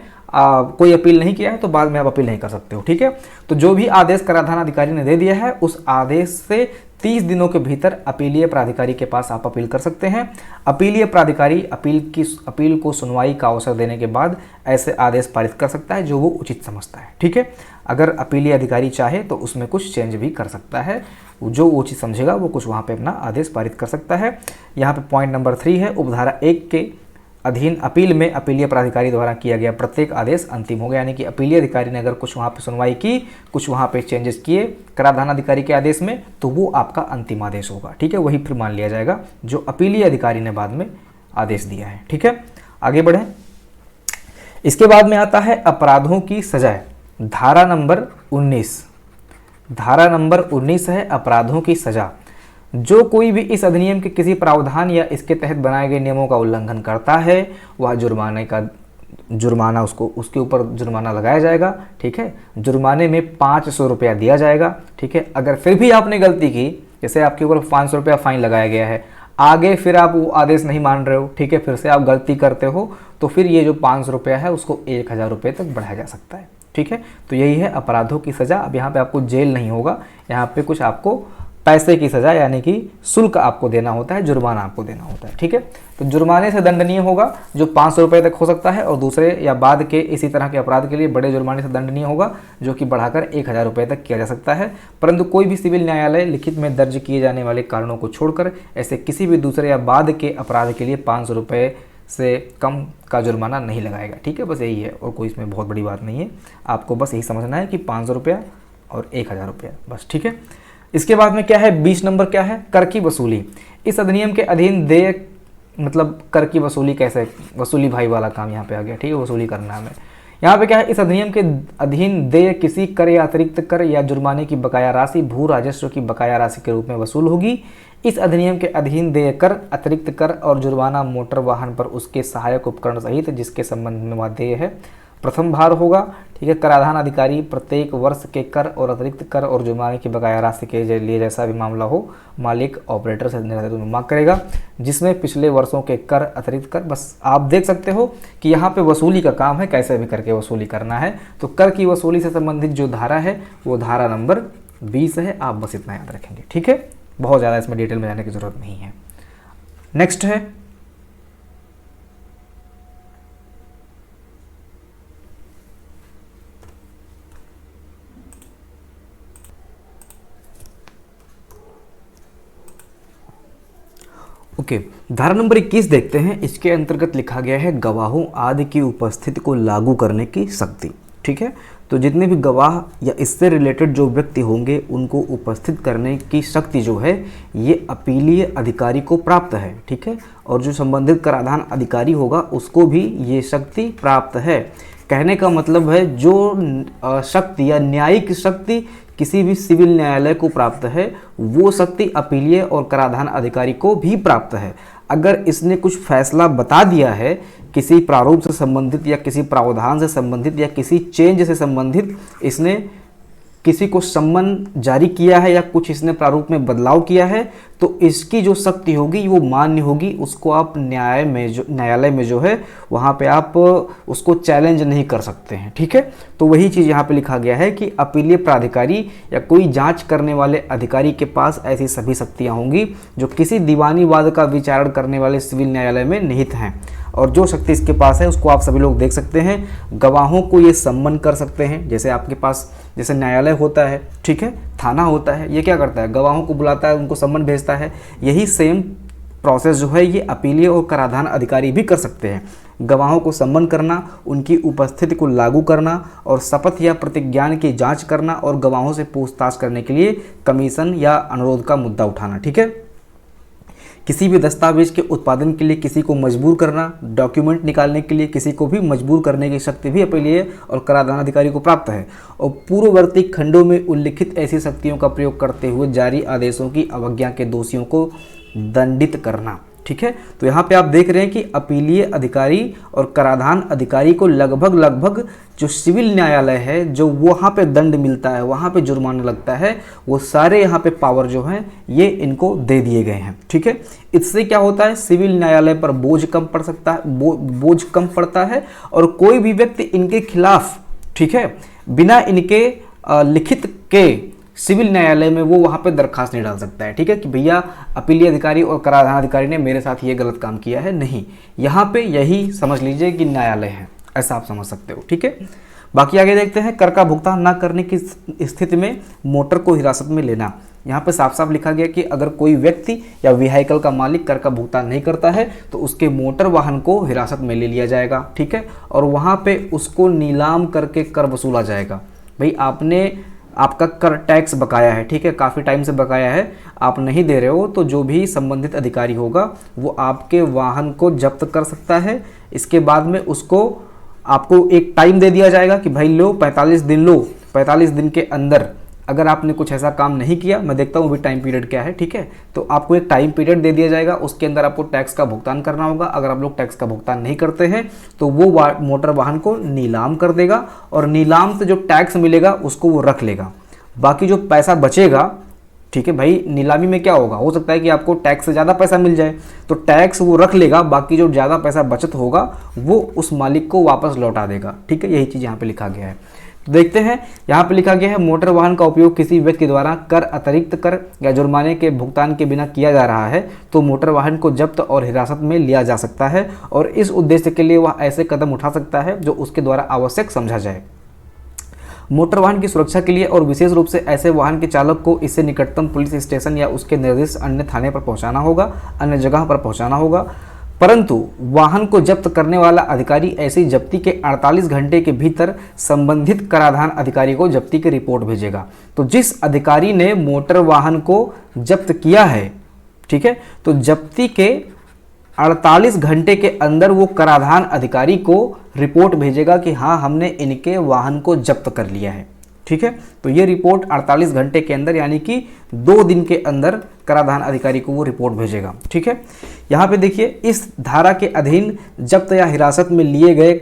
कोई अपील नहीं किया है तो बाद में आप अपील नहीं कर सकते हो, ठीक है। तो जो भी आदेश कराधान अधिकारी ने दे दिया है उस आदेश से 30 दिनों के भीतर अपीलीय प्राधिकारी के पास आप अपील कर सकते हैं। अपीलीय प्राधिकारी अपील को सुनवाई का अवसर देने के बाद ऐसे आदेश पारित कर सकता है जो वो उचित समझता है, ठीक है। अगर अपीलीय अधिकारी चाहे तो उसमें कुछ चेंज भी कर सकता है, जो उचित समझेगा वो कुछ वहाँ पे अपना आदेश पारित कर सकता है। यहाँ पे पॉइंट नंबर 3 है, उपधारा 1 के अधीन अपील में अपीलीय प्राधिकारी द्वारा किया गया प्रत्येक आदेश अंतिम हो गया। यानी कि अपीलीय अधिकारी ने अगर कुछ वहाँ पे सुनवाई की, कुछ वहाँ पे चेंजेस किए कराधान अधिकारी के आदेश में, तो वो आपका अंतिम आदेश होगा, ठीक है। वही फिर मान लिया जाएगा जो अपीलीय अधिकारी ने बाद में आदेश दिया है, ठीक है। आगे बढ़ें। इसके बाद में आता है अपराधों की सजाएं, धारा नंबर 19। धारा नंबर 19 है अपराधों की सजा। जो कोई भी इस अधिनियम के किसी प्रावधान या इसके तहत बनाए गए नियमों का उल्लंघन करता है वह जुर्माना उसके ऊपर जुर्माना लगाया जाएगा, ठीक है। जुर्माने में 500 रुपया दिया जाएगा, ठीक है। अगर फिर भी आपने गलती की, जैसे आपके ऊपर 500 रुपया फाइन लगाया गया है, आगे फिर आप वो आदेश नहीं मान रहे हो, ठीक है, फिर से आप गलती करते हो, तो फिर ये जो 500 रुपया है उसको 1000 रुपये तक बढ़ाया जा सकता है, ठीक है। तो यही है अपराधों की सज़ा। अब यहाँ पे आपको जेल नहीं होगा, यहाँ पे कुछ आपको पैसे की सज़ा यानी कि शुल्क आपको देना होता है, जुर्माना आपको देना होता है, ठीक है। तो जुर्माने से दंडनीय होगा जो 500 रुपये तक हो सकता है, और दूसरे या बाद के इसी तरह के अपराध के लिए बड़े जुर्माने से दंडनीय होगा जो कि बढ़ाकर 1000 रुपये तक किया जा सकता है। परंतु कोई भी सिविल न्यायालय लिखित में दर्ज किए जाने वाले कारणों को छोड़कर ऐसे किसी भी दूसरे या बाद के अपराध के लिए 500 रुपये से कम का जुर्माना नहीं लगाएगा, ठीक है। बस यही है, और कोई इसमें बहुत बड़ी बात नहीं है। आपको बस यही समझना है कि 500 रुपया और 1000 रुपया, बस, ठीक है। इसके बाद में क्या है 20 नंबर क्या है, कर की वसूली। इस अधिनियम के अधीन देय मतलब कर की वसूली, कैसे वसूली भाई वाला काम यहाँ पे आ गया, ठीक है, वसूली करना हमें। यहाँ पे क्या है, इस अधिनियम के अधीन देय किसी कर या अतिरिक्त कर या जुर्माने की बकाया राशि भू राजस्व की बकाया राशि के रूप में वसूल होगी। इस अधिनियम के अधीन देय कर, अतिरिक्त कर और जुर्माना मोटर वाहन पर उसके सहायक उपकरण सहित जिसके संबंध में वह देय है प्रथम भार होगा, ठीक है। कराधान अधिकारी प्रत्येक वर्ष के कर और अतिरिक्त कर और जुर्माने की बकाया राशि के लिए जैसा भी मामला हो मालिक ऑपरेटर से निर्धारित मांग करेगा, जिसमें पिछले वर्षों के कर, अतिरिक्त कर, बस आप देख सकते हो कि यहाँ पे वसूली का काम है, कैसे भी करके वसूली करना है। तो कर की वसूली से संबंधित जो धारा है वो धारा नंबर 20 है, आप बस इतना याद रखेंगे, ठीक है। बहुत ज़्यादा इसमें डिटेल में जाने की जरूरत नहीं है। नेक्स्ट है धारा नंबर 21 देखते हैं। इसके अंतर्गत लिखा गया है गवाहों आदि की उपस्थिति को लागू करने की शक्ति, ठीक है। तो जितने भी गवाह या इससे रिलेटेड जो व्यक्ति होंगे उनको उपस्थित करने की शक्ति जो है ये अपीलीय अधिकारी को प्राप्त है, ठीक है। और जो संबंधित कराधान अधिकारी होगा उसको भी ये शक्ति प्राप्त है। कहने का मतलब है जो शक्ति या न्यायिक शक्ति किसी भी सिविल न्यायालय को प्राप्त है वो शक्ति अपीलीय और कराधान अधिकारी को भी प्राप्त है। अगर इसने कुछ फैसला बता दिया है किसी प्रारूप से संबंधित या किसी प्रावधान से संबंधित या किसी चेंज से संबंधित, इसने किसी को सम्मन जारी किया है या कुछ इसने प्रारूप में बदलाव किया है, तो इसकी जो शक्ति होगी वो मान्य होगी। उसको आप न्यायालय में जो है वहाँ पे आप उसको चैलेंज नहीं कर सकते हैं, ठीक है। तो वही चीज़ यहाँ पे लिखा गया है कि अपीलीय प्राधिकारी या कोई जांच करने वाले अधिकारी के पास ऐसी सभी शक्तियाँ होंगी जो किसी दीवानी वाद का विचारण करने वाले सिविल न्यायालय में निहित हैं। और जो शक्ति इसके पास है उसको आप सभी लोग देख सकते हैं। गवाहों को ये सम्मन कर सकते हैं, जैसे आपके पास जैसे न्यायालय होता है, ठीक है, थाना होता है, ये क्या करता है, गवाहों को बुलाता है, उनको सम्मन भेजता है। यही सेम प्रोसेस जो है ये अपीलीय और कराधान अधिकारी भी कर सकते हैं। गवाहों को सम्मन करना, उनकी उपस्थिति को लागू करना और शपथ या प्रतिज्ञान की जांच करना और गवाहों से पूछताछ करने के लिए कमीशन या अनुरोध का मुद्दा उठाना, ठीक है। किसी भी दस्तावेज के उत्पादन के लिए किसी को मजबूर करना, डॉक्यूमेंट निकालने के लिए किसी को भी मजबूर करने की शक्ति भी अपीलीय और कराधान अधिकारी को प्राप्त है। और पूर्ववर्ती खंडों में उल्लिखित ऐसी शक्तियों का प्रयोग करते हुए जारी आदेशों की अवज्ञा के दोषियों को दंडित करना, ठीक है। तो यहाँ पे आप देख रहे हैं कि अपीलीय अधिकारी और कराधान अधिकारी को लगभग जो सिविल न्यायालय है जो वहाँ पे दंड मिलता है, वहाँ पे जुर्माना लगता है, वो सारे यहाँ पे पावर जो हैं ये इनको दे दिए गए हैं, ठीक है। इससे क्या होता है, सिविल न्यायालय पर बोझ कम पड़ सकता है, बोझ कम पड़ता है और कोई भी व्यक्ति इनके खिलाफ, ठीक है, बिना इनके लिखित के सिविल न्यायालय में वो वहाँ पे दरखास्त नहीं डाल सकता है, ठीक है, कि भैया अपीलीय अधिकारी और कराधान अधिकारी ने मेरे साथ ये गलत काम किया है। नहीं, यहाँ पे यही समझ लीजिए कि न्यायालय है, ऐसा आप समझ सकते हो, ठीक है। बाकी आगे देखते हैं। कर का भुगतान न करने की स्थिति में मोटर को हिरासत में लेना। यहाँ पे साफ साफ लिखा गया कि अगर कोई व्यक्ति या व्हीकल का मालिक कर का भुगतान नहीं करता है तो उसके मोटर वाहन को हिरासत में ले लिया जाएगा, ठीक है, और वहाँ पे उसको नीलाम करके कर वसूला जाएगा। भाई आपका कर टैक्स बकाया है, ठीक है, काफ़ी टाइम से बकाया है, आप नहीं दे रहे हो, तो जो भी संबंधित अधिकारी होगा वो आपके वाहन को जब्त कर सकता है। इसके बाद में आपको एक टाइम दे दिया जाएगा कि भाई लो 45 दिन लो, 45 दिन के अंदर अगर आपने कुछ ऐसा काम नहीं किया, मैं देखता हूँ अभी टाइम पीरियड क्या है, ठीक है, तो आपको एक टाइम पीरियड दे दिया जाएगा, उसके अंदर आपको टैक्स का भुगतान करना होगा। अगर आप लोग टैक्स का भुगतान नहीं करते हैं तो वो मोटर वाहन को नीलाम कर देगा और नीलाम से जो टैक्स मिलेगा उसको वो रख लेगा। बाकी जो पैसा बचेगा, ठीक है भाई, नीलामी में क्या होगा, हो सकता है कि आपको टैक्स से ज़्यादा पैसा मिल जाए तो टैक्स वो रख लेगा, बाकी जो ज़्यादा पैसा बचत होगा वो उस मालिक को वापस लौटा देगा, ठीक है। यही चीज़ यहाँ पे लिखा गया है। तो देखते हैं, यहाँ पे लिखा गया है मोटर वाहन का उपयोग किसी व्यक्ति द्वारा कर, अतिरिक्त कर या जुर्माने के भुगतान के बिना किया जा रहा है तो मोटर वाहन को जब्त और हिरासत में लिया जा सकता है और इस उद्देश्य के लिए वह ऐसे कदम उठा सकता है जो उसके द्वारा आवश्यक समझा जाए। मोटर वाहन की सुरक्षा के लिए और विशेष रूप से ऐसे वाहन के चालक को इसे निकटतम पुलिस स्टेशन या उसके निर्दिष्ट अन्य थाने पर पहुंचाना होगा, अन्य जगह पर पहुंचाना होगा। परंतु वाहन को जब्त करने वाला अधिकारी ऐसी जब्ती के 48 घंटे के भीतर संबंधित कराधान अधिकारी को जब्ती की रिपोर्ट भेजेगा। तो जिस अधिकारी ने मोटर वाहन को जब्त किया है, ठीक है, तो जब्ती के 48 घंटे के अंदर वो कराधान अधिकारी को रिपोर्ट भेजेगा कि हाँ, हमने इनके वाहन को जब्त कर लिया है। ठीक है, तो ये रिपोर्ट 48 घंटे के अंदर यानी कि 2 दिन के अंदर कराधान अधिकारी को वो रिपोर्ट भेजेगा। ठीक है, यहाँ पे देखिए, इस धारा के अधीन जब्त या हिरासत में लिए गए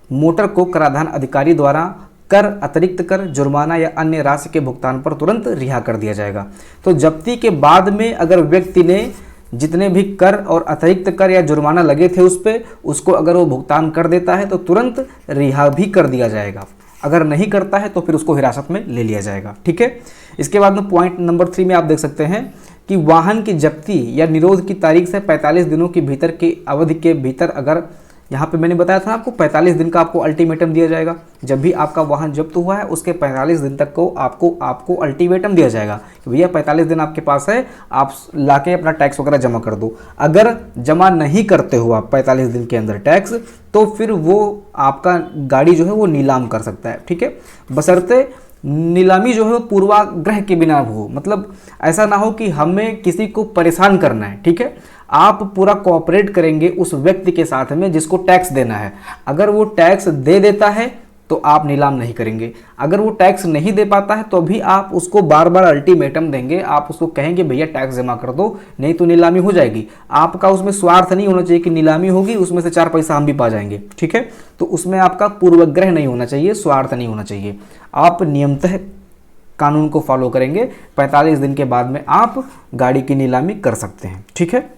मोटर को कराधान अधिकारी द्वारा कर, अतिरिक्त कर, जुर्माना या अन्य राशि के भुगतान पर तुरंत रिहा कर दिया जाएगा। तो जब्ती के बाद में अगर व्यक्ति ने जितने भी कर और अतिरिक्त कर या जुर्माना लगे थे उस पर, उसको अगर वो भुगतान कर देता है तो तुरंत रिहा भी कर दिया जाएगा। अगर नहीं करता है तो फिर उसको हिरासत में ले लिया जाएगा। ठीक है, इसके बाद में पॉइंट नंबर 3 में आप देख सकते हैं कि वाहन की जब्ती या निरोध की तारीख से 45 दिनों की भीतर की अवधि के भीतर, अगर यहाँ पे मैंने बताया था आपको 45 दिन का आपको अल्टीमेटम दिया जाएगा। जब भी आपका वाहन जब्त हुआ है उसके 45 दिन तक को आपको अल्टीमेटम दिया जाएगा कि भैया 45 दिन आपके पास है, आप लाके अपना टैक्स वगैरह जमा कर दो। अगर जमा नहीं करते हो आप 45 दिन के अंदर टैक्स, तो फिर वो आपका गाड़ी जो है वो नीलाम कर सकता है। ठीक है, बशर्ते नीलामी जो है वो पूर्वाग्रह के बिना हो, मतलब ऐसा ना हो कि हमें किसी को परेशान करना है। ठीक है, आप पूरा कोऑपरेट करेंगे उस व्यक्ति के साथ में जिसको टैक्स देना है। अगर वो टैक्स दे देता है तो आप नीलाम नहीं करेंगे। अगर वो टैक्स नहीं दे पाता है तो भी आप उसको बार बार अल्टीमेटम देंगे, आप उसको कहेंगे भैया टैक्स जमा कर दो, नहीं तो नीलामी हो जाएगी। आपका उसमें स्वार्थ नहीं होना चाहिए कि नीलामी होगी उसमें से 4 पैसा हम भी पा जाएंगे। ठीक है, तो उसमें आपका पूर्वग्रह नहीं होना चाहिए, स्वार्थ नहीं होना चाहिए। आप नियमतः कानून को फॉलो करेंगे, 45 दिन के बाद में आप गाड़ी की नीलामी कर सकते हैं। ठीक है,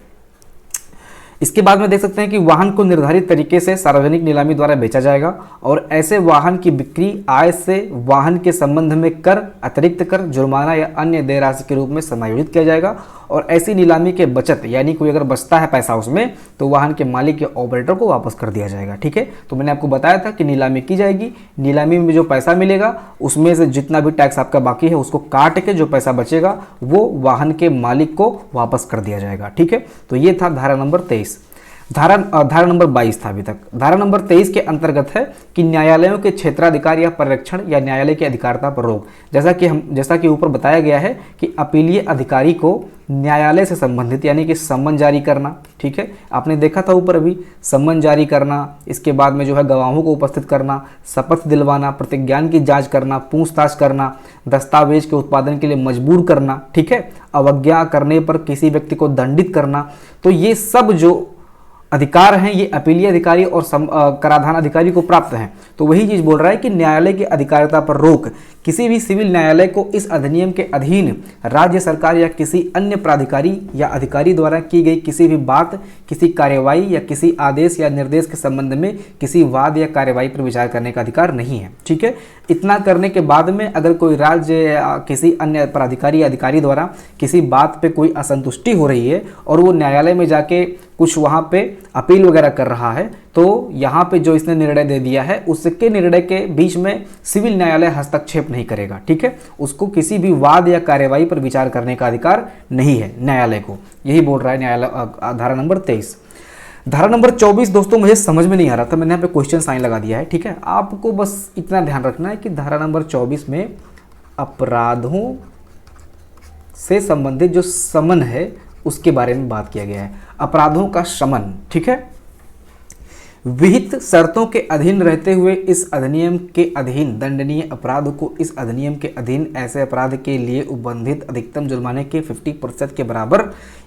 इसके बाद में देख सकते हैं कि वाहन को निर्धारित तरीके से सार्वजनिक नीलामी द्वारा बेचा जाएगा और ऐसे वाहन की बिक्री आय से वाहन के संबंध में कर, अतिरिक्त कर, जुर्माना या अन्य देय राशि के रूप में समायोजित किया जाएगा। और ऐसी नीलामी के बचत यानी कोई अगर बचता है पैसा उसमें तो वाहन के मालिक या ऑपरेटर को वापस कर दिया जाएगा। ठीक है, तो मैंने आपको बताया था कि नीलामी की जाएगी, नीलामी में जो पैसा मिलेगा उसमें से जितना भी टैक्स आपका बाकी है उसको काट के जो पैसा बचेगा वो वाहन के मालिक को वापस कर दिया जाएगा। ठीक है, तो ये था धारा नंबर 23। धारा नंबर 22 था अभी तक। धारा नंबर 23 के अंतर्गत है कि न्यायालयों के क्षेत्राधिकार या परिरक्षण या न्यायालय की अधिकारिता पर रोक। जैसा कि ऊपर बताया गया है कि अपीलीय अधिकारी को न्यायालय से संबंधित यानी कि सम्मन जारी करना, ठीक है, आपने देखा था ऊपर अभी, सम्मन जारी करना, इसके बाद में जो है गवाहों को उपस्थित करना, शपथ दिलवाना, प्रतिज्ञान की जांच करना, पूछताछ करना, दस्तावेज के उत्पादन के लिए मजबूर करना, ठीक है, अवज्ञा करने पर किसी व्यक्ति को दंडित करना। तो ये सब जो अधिकार हैं ये अपीलीय अधिकारी और कराधान अधिकारी को प्राप्त हैं। तो वही चीज बोल रहा है कि न्यायालय की अधिकारिता पर रोक। किसी भी सिविल न्यायालय को इस अधिनियम के अधीन राज्य सरकार या किसी अन्य प्राधिकारी या अधिकारी द्वारा की गई किसी भी बात, किसी कार्यवाही या किसी आदेश या निर्देश के संबंध में किसी वाद या कार्यवाही पर विचार करने का अधिकार नहीं है। ठीक है, इतना करने के बाद में अगर कोई राज्य या किसी अन्य प्राधिकारी या अधिकारी द्वारा किसी बात पे कोई असंतुष्टि हो रही है और वो न्यायालय में जाके कुछ वहाँ पे अपील वगैरह कर रहा है, तो यहाँ पे जो इसने निर्णय दे दिया है उसके निर्णय के बीच में सिविल न्यायालय हस्तक्षेप नहीं करेगा। ठीक है, उसको किसी भी वाद या कार्यवाही पर विचार करने का अधिकार नहीं है न्यायालय को, यही बोल रहा है न्यायालय धारा नंबर 23। धारा नंबर 24 दोस्तों मुझे समझ में नहीं आ रहा था, मैंने यहाँ पे क्वेश्चन साइन लगा दिया है। ठीक है, आपको बस इतना ध्यान रखना है कि धारा नंबर 24 में अपराधों से संबंधित जो समन है उसके बारे में बात किया गया है, अपराधों का शमन। ठीक है, विहित शर्तों के अधीन रहते हुए इस अधिनियम के अधीन दंडनीय अपराध को इस अधिनियम के अधीन ऐसे अपराध के लिए उबंधित अधिकतम जुर्माने के 50% के बराबर,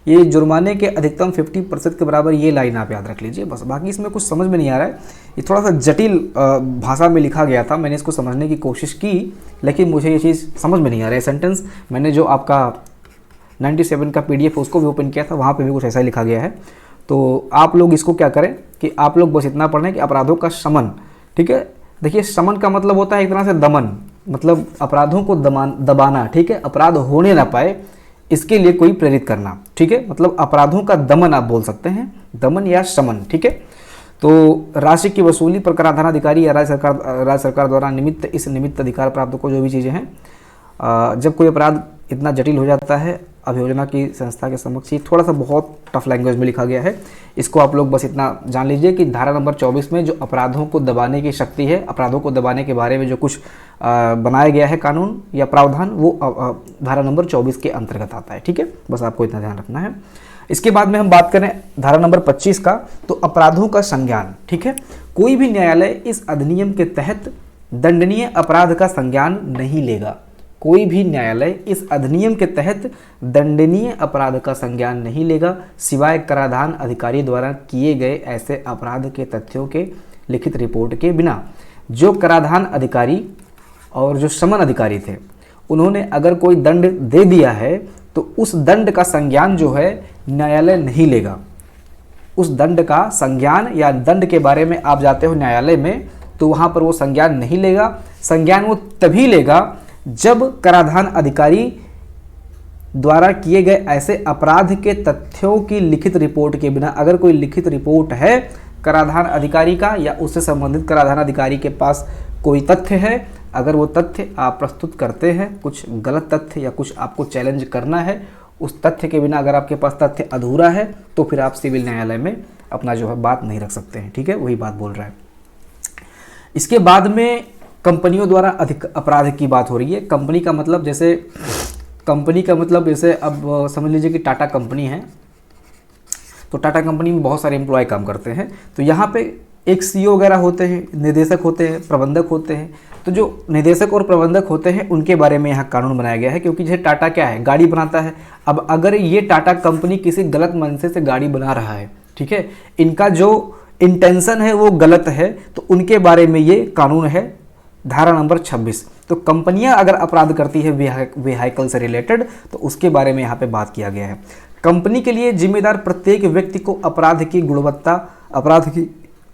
ये जुर्माने के अधिकतम 50% के बराबर, ये लाइन आप याद रख लीजिए बस। बाकी इसमें कुछ समझ में नहीं आ रहा है, ये थोड़ा सा जटिल भाषा में लिखा गया था, मैंने इसको समझने की कोशिश की लेकिन मुझे ये चीज़ समझ में नहीं आ रहा है। सेंटेंस मैंने जो आपका 97 का PDF उसको भी ओपन किया था, वहाँ पे भी कुछ ऐसा लिखा गया है। तो आप लोग इसको क्या करें कि आप लोग बस इतना पढ़ें कि अपराधों का शमन। ठीक है, देखिए शमन का मतलब होता है एक तरह से दमन, मतलब अपराधों को दबाना। ठीक है, अपराध होने ना पाए इसके लिए कोई प्रेरित करना। ठीक है, मतलब अपराधों का दमन आप बोल सकते हैं, दमन या शमन। ठीक है, तो राशि की वसूली पर कराधान अधिकारी या राज्य सरकार द्वारा इस निमित्त अधिकार प्राप्त को जो भी चीज़ें हैं, जब कोई अपराध इतना जटिल हो जाता है अभियोजना की संस्था के समक्ष। ये थोड़ा सा बहुत टफ लैंग्वेज में लिखा गया है, इसको आप लोग बस इतना जान लीजिए कि धारा नंबर 24 में जो अपराधों को दबाने की शक्ति है, अपराधों को दबाने के बारे में जो कुछ बनाया गया है कानून या प्रावधान, वो धारा नंबर 24 के अंतर्गत आता है। ठीक है, बस आपको इतना ध्यान रखना है। इसके बाद में हम बात करें धारा नंबर 25 का, तो अपराधों का संज्ञान। ठीक है, कोई भी न्यायालय इस अधिनियम के तहत दंडनीय अपराध का संज्ञान नहीं लेगा। कोई भी न्यायालय इस अधिनियम के तहत दंडनीय अपराध का संज्ञान नहीं लेगा, सिवाय कराधान अधिकारी द्वारा किए गए ऐसे अपराध के तथ्यों के लिखित रिपोर्ट के बिना। जो कराधान अधिकारी और जो शमन अधिकारी थे, उन्होंने अगर कोई दंड दे दिया है तो उस दंड का संज्ञान जो है न्यायालय नहीं लेगा। उस दंड का संज्ञान या दंड के बारे में आप जाते हो न्यायालय में, तो वहाँ पर वो संज्ञान नहीं लेगा। संज्ञान वो तभी लेगा जब कराधान अधिकारी द्वारा किए गए ऐसे अपराध के तथ्यों की लिखित रिपोर्ट के बिना, अगर कोई लिखित रिपोर्ट है कराधान अधिकारी का या उससे संबंधित कराधान अधिकारी के पास कोई तथ्य है, अगर वो तथ्य आप प्रस्तुत करते हैं, कुछ गलत तथ्य या कुछ आपको चैलेंज करना है, उस तथ्य के बिना अगर आपके पास तथ्य अधूरा है, तो फिर आप सिविल न्यायालय में अपना जो है बात नहीं रख सकते हैं। ठीक है, वही बात बोल रहा है। इसके बाद में कंपनियों द्वारा अधिक अपराध की बात हो रही है। कंपनी का मतलब जैसे अब समझ लीजिए कि टाटा कंपनी है, तो टाटा कंपनी में बहुत सारे एम्प्लॉय काम करते हैं, तो यहाँ पे एक सीईओ वगैरह होते हैं, निदेशक होते हैं, प्रबंधक होते हैं। तो जो निदेशक और प्रबंधक होते हैं उनके बारे में यहाँ कानून बनाया गया है, क्योंकि जैसे टाटा क्या है, गाड़ी बनाता है। अब अगर ये टाटा कंपनी किसी गलत मंशे से गाड़ी बना रहा है, ठीक है, इनका जो इंटेंशन है वो गलत है, तो उनके बारे में ये कानून है धारा नंबर 26। तो कंपनियां अगर अपराध करती है व्हीकल से रिलेटेड, तो उसके बारे में यहाँ पे बात किया गया है। कंपनी के लिए जिम्मेदार प्रत्येक व्यक्ति को अपराध की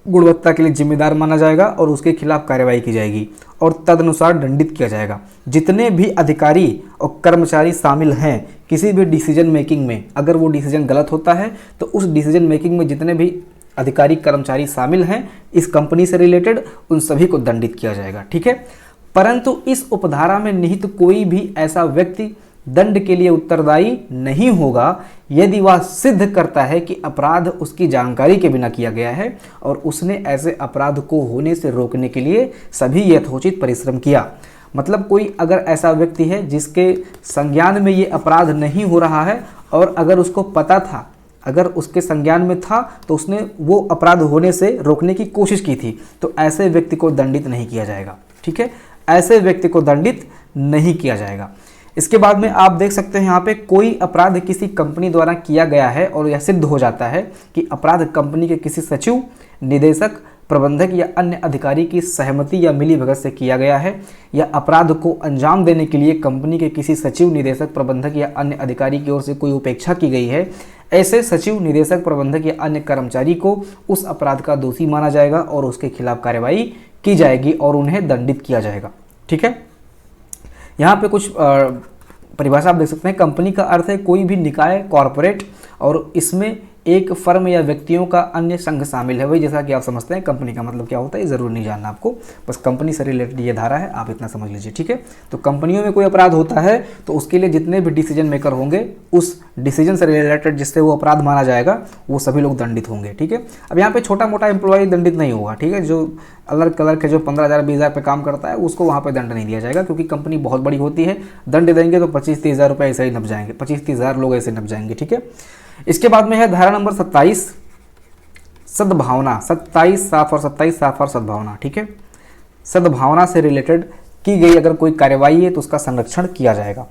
गुणवत्ता के लिए जिम्मेदार माना जाएगा और उसके खिलाफ कार्रवाई की जाएगी और तदनुसार दंडित किया जाएगा। जितने भी अधिकारी और कर्मचारी शामिल हैं किसी भी डिसीजन मेकिंग में, अगर वो डिसीजन गलत होता है तो उस डिसीजन मेकिंग में जितने भी अधिकारी कर्मचारी शामिल हैं इस कंपनी से रिलेटेड, उन सभी को दंडित किया जाएगा। ठीक है, परंतु इस उपधारा में निहित कोई भी ऐसा व्यक्ति दंड के लिए उत्तरदायी नहीं होगा यदि वह सिद्ध करता है कि अपराध उसकी जानकारी के बिना किया गया है और उसने ऐसे अपराध को होने से रोकने के लिए सभी यथोचित परिश्रम किया। मतलब कोई अगर ऐसा व्यक्ति है जिसके संज्ञान में ये अपराध नहीं हो रहा है और अगर उसको पता था, अगर उसके संज्ञान में था, तो उसने वो अपराध होने से रोकने की कोशिश की थी, तो ऐसे व्यक्ति को दंडित नहीं किया जाएगा। ठीक है, ऐसे व्यक्ति को दंडित नहीं किया जाएगा। इसके बाद में आप देख सकते हैं यहाँ पे कोई अपराध किसी कंपनी द्वारा किया गया है और यह सिद्ध हो जाता है कि अपराध कंपनी के किसी सचिव, निदेशक, प्रबंधक या अन्य अधिकारी की सहमति या मिलीभगत से किया गया है, या अपराध को अंजाम देने के लिए कंपनी के किसी सचिव, निदेशक, प्रबंधक या अन्य अधिकारी की ओर से कोई उपेक्षा की गई है, ऐसे सचिव, निदेशक, प्रबंधक या अन्य कर्मचारी को उस अपराध का दोषी माना जाएगा और उसके खिलाफ कार्रवाई की जाएगी और उन्हें दंडित किया जाएगा। ठीक है, यहाँ पे कुछ परिभाषा आप देख सकते हैं। कंपनी का अर्थ है कोई भी निकाय, कॉरपोरेट, और इसमें एक फर्म या व्यक्तियों का अन्य संघ शामिल है। वही जैसा कि आप समझते हैं कंपनी का मतलब क्या होता है, ज़रूर नहीं जानना आपको, बस कंपनी से रिलेटेड ये धारा है, आप इतना समझ लीजिए। ठीक है, तो कंपनियों में कोई अपराध होता है तो उसके लिए जितने भी डिसीजन मेकर होंगे उस डिसीजन से रिलेटेड जिससे वो अपराध माना जाएगा वो सभी लोग दंडित होंगे। ठीक है, अब यहाँ पे छोटा मोटा एम्प्लॉय दंडित नहीं होगा। ठीक है, जो अलग अलग के जो 15,000 20,000 पे काम करता है उसको वहाँ पे दंड नहीं दिया जाएगा, क्योंकि कंपनी बहुत बड़ी होती है। दंड देंगे तो 25-30 हज़ार रुपये ऐसे ही नप जाएंगे, 25-30 हज़ार लोग ऐसे नप जाएंगे। ठीक है, इसके बाद में है धारा नंबर 27 सद्भावना। 27 साफ और 27 साफ और सद्भावना। ठीक है, सद्भावना से रिलेटेड की गई अगर कोई कार्यवाही है तो उसका संरक्षण किया जाएगा।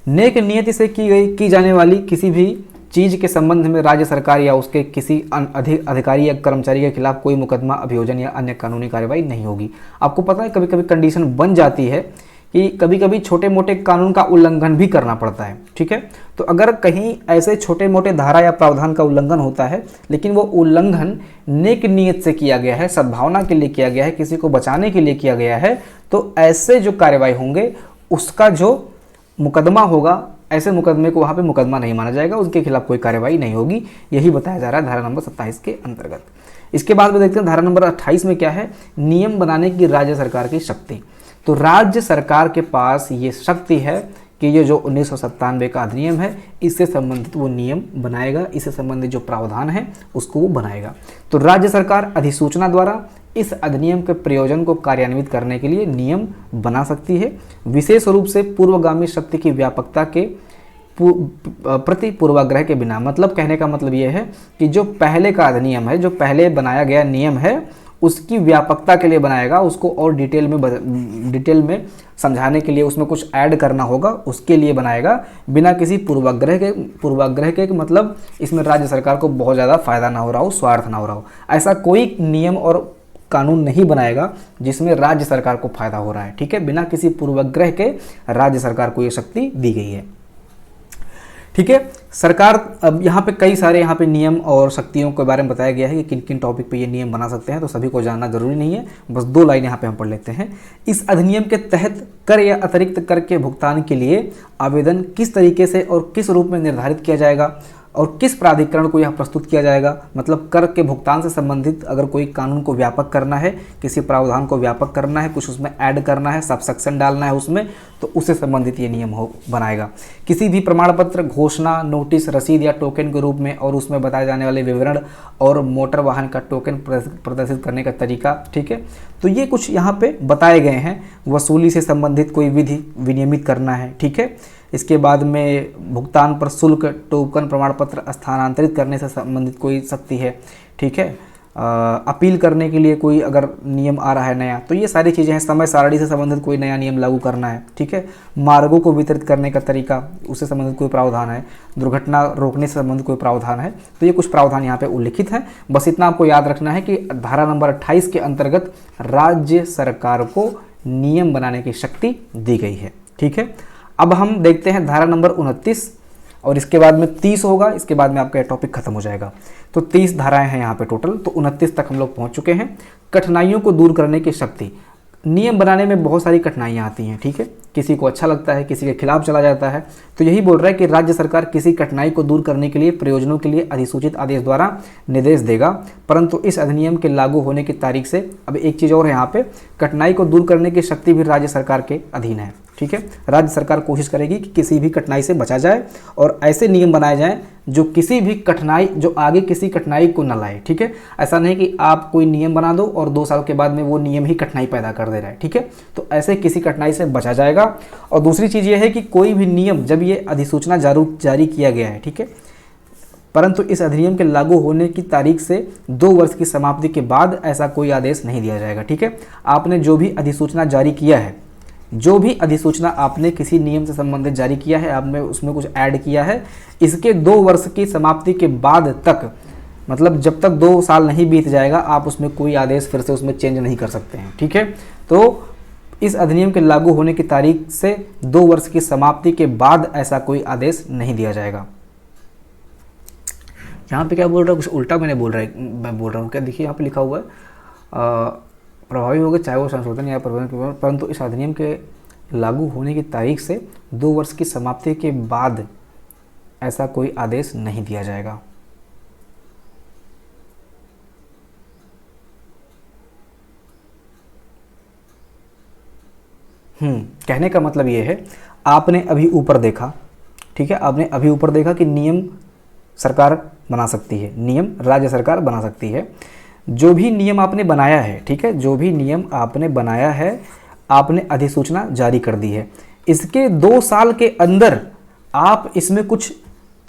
नेक नियति से की जाने वाली किसी भी चीज़ के संबंध में राज्य सरकार या उसके किसी अधिकारी या कर्मचारी के खिलाफ कोई मुकदमा, अभियोजन या अन्य कानूनी कार्रवाई नहीं होगी। आपको पता है कभी कभी कंडीशन बन जाती है कि कभी कभी छोटे मोटे कानून का उल्लंघन भी करना पड़ता है। ठीक है, तो अगर कहीं ऐसे छोटे मोटे धारा या प्रावधान का उल्लंघन होता है लेकिन वो उल्लंघन नेक नियत से किया गया है, सद्भावना के लिए किया गया है, किसी को बचाने के लिए किया गया है, तो ऐसे जो कार्रवाई होंगे उसका जो मुकदमा होगा, ऐसे मुकदमे को वहाँ पे मुकदमा नहीं माना जाएगा, उसके खिलाफ कोई कार्रवाई नहीं होगी। यही बताया जा रहा है धारा नंबर 27 के अंतर्गत। इसके बाद में देखते हैं धारा नंबर 28 में क्या है, नियम बनाने की राज्य सरकार की शक्ति। तो राज्य सरकार के पास ये शक्ति है कि ये जो 1997 का अधिनियम है इससे संबंधित वो नियम बनाएगा, इससे संबंधित जो प्रावधान है उसको वो बनाएगा। तो राज्य सरकार अधिसूचना द्वारा इस अधिनियम के प्रयोजन को कार्यान्वित करने के लिए नियम बना सकती है, विशेष रूप से पूर्वगामी शक्ति की व्यापकता के प्रति पूर्वाग्रह के बिना। मतलब कहने का मतलब ये है कि जो पहले का अधिनियम है, जो पहले बनाया गया नियम है, उसकी व्यापकता के लिए बनाएगा, उसको और डिटेल में समझाने के लिए उसमें कुछ ऐड करना होगा, उसके लिए बनाएगा, बिना किसी पूर्वाग्रह के मतलब इसमें राज्य सरकार को बहुत ज़्यादा फायदा ना हो रहा हो, स्वार्थ ना हो रहा हो। ऐसा कोई नियम और कानून नहीं बनाएगा जिसमें राज्य सरकार को फायदा हो रहा है, ठीक है। बिना किसी पूर्वाग्रह के राज्य सरकार को ये शक्ति दी गई है, ठीक है। सरकार, अब यहाँ पे कई सारे यहाँ पे नियम और शक्तियों के बारे में बताया गया है कि किन किन टॉपिक पे ये नियम बना सकते हैं, तो सभी को जानना जरूरी नहीं है, बस 2 लाइन यहाँ पे हम पढ़ लेते हैं। इस अधिनियम के तहत कर या अतिरिक्त कर के भुगतान के लिए आवेदन किस तरीके से और किस रूप में निर्धारित किया जाएगा और किस प्राधिकरण को यह प्रस्तुत किया जाएगा। मतलब कर के भुगतान से संबंधित अगर कोई कानून को व्यापक करना है, किसी प्रावधान को व्यापक करना है, कुछ उसमें ऐड करना है, सबसेक्शन डालना है उसमें, तो उससे संबंधित ये नियम बनाएगा। किसी भी प्रमाण पत्र, घोषणा, नोटिस, रसीद या टोकन के रूप में और उसमें बताए जाने वाले विवरण और मोटर वाहन का टोकन प्रदर्शित करने का तरीका, ठीक है। तो ये कुछ यहाँ पे बताए गए हैं। वसूली से संबंधित कोई विधि विनियमित करना है, ठीक है। इसके बाद में भुगतान पर शुल्क, टोकन, प्रमाण पत्र स्थानांतरित करने से संबंधित कोई शक्ति है, ठीक है। अपील करने के लिए कोई अगर नियम आ रहा है नया, तो ये सारी चीज़ें हैं। समय सारणी से संबंधित कोई नया नियम लागू करना है, ठीक है। मार्गों को वितरित करने का तरीका, उससे संबंधित कोई प्रावधान है। दुर्घटना रोकने से संबंधित कोई प्रावधान है। तो ये कुछ प्रावधान यहाँ पे उल्लिखित हैं। बस इतना आपको याद रखना है कि धारा नंबर 28 के अंतर्गत राज्य सरकार को नियम बनाने की शक्ति दी गई है, ठीक है। अब हम देखते हैं धारा नंबर 29 और इसके बाद में 30 होगा, इसके बाद में आपका यह टॉपिक खत्म हो जाएगा। तो 30 धाराएं हैं यहाँ पे टोटल, तो 29 तक हम लोग पहुँच चुके हैं। कठिनाइयों को दूर करने की शक्ति। नियम बनाने में बहुत सारी कठिनाइयाँ आती हैं, ठीक है। किसी को अच्छा लगता है, किसी के खिलाफ चला जाता है, तो यही बोल रहा है कि राज्य सरकार किसी कठिनाई को दूर करने के लिए प्रयोजनों के लिए अधिसूचित आदेश द्वारा निर्देश देगा, परंतु इस अधिनियम के लागू होने की तारीख से। अब एक चीज़ और है यहाँ पे, कठिनाई को दूर करने की शक्ति भी राज्य सरकार के अधीन है, ठीक है। राज्य सरकार कोशिश करेगी कि किसी भी कठिनाई से बचा जाए और ऐसे नियम बनाए जाएं जो किसी भी कठिनाई, जो आगे किसी कठिनाई को न लाए, ठीक है। ऐसा नहीं कि आप कोई नियम बना दो और 2 साल के बाद में वो नियम ही कठिनाई पैदा कर दे रहा है, ठीक है। तो ऐसे किसी कठिनाई से बचा जाएगा। और दूसरी चीज़ ये है कि कोई भी नियम, जब ये अधिसूचना जारी किया गया है, ठीक है, परंतु इस अधिनियम के लागू होने की तारीख से 2 वर्ष की समाप्ति के बाद ऐसा कोई आदेश नहीं दिया जाएगा, ठीक है। आपने जो भी अधिसूचना जारी किया है, जो भी अधिसूचना आपने किसी नियम से संबंधित जारी किया है, आपने उसमें कुछ ऐड किया है, इसके 2 वर्ष की समाप्ति के बाद तक, मतलब जब तक 2 साल नहीं बीत जाएगा, आप उसमें कोई आदेश फिर से उसमें चेंज नहीं कर सकते हैं, ठीक है। तो इस अधिनियम के लागू होने की तारीख से 2 वर्ष की समाप्ति के बाद ऐसा कोई आदेश नहीं दिया जाएगा। यहाँ पे क्या बोल रहा है, कुछ उल्टा मैं बोल रहा हूँ क्या। देखिए यहाँ पे लिखा हुआ है प्रभावी होगा चाहे वो संशोधन या परिवर्तन, परंतु इस अधिनियम के लागू होने की तारीख से 2 वर्ष की समाप्ति के बाद ऐसा कोई आदेश नहीं दिया जाएगा। कहने का मतलब ये है, आपने अभी ऊपर देखा, ठीक है, आपने अभी ऊपर देखा कि नियम सरकार बना सकती है, नियम राज्य सरकार बना सकती है। जो भी नियम आपने बनाया है, ठीक है, जो भी नियम आपने बनाया है, आपने अधिसूचना जारी कर दी है, इसके 2 साल के अंदर आप इसमें कुछ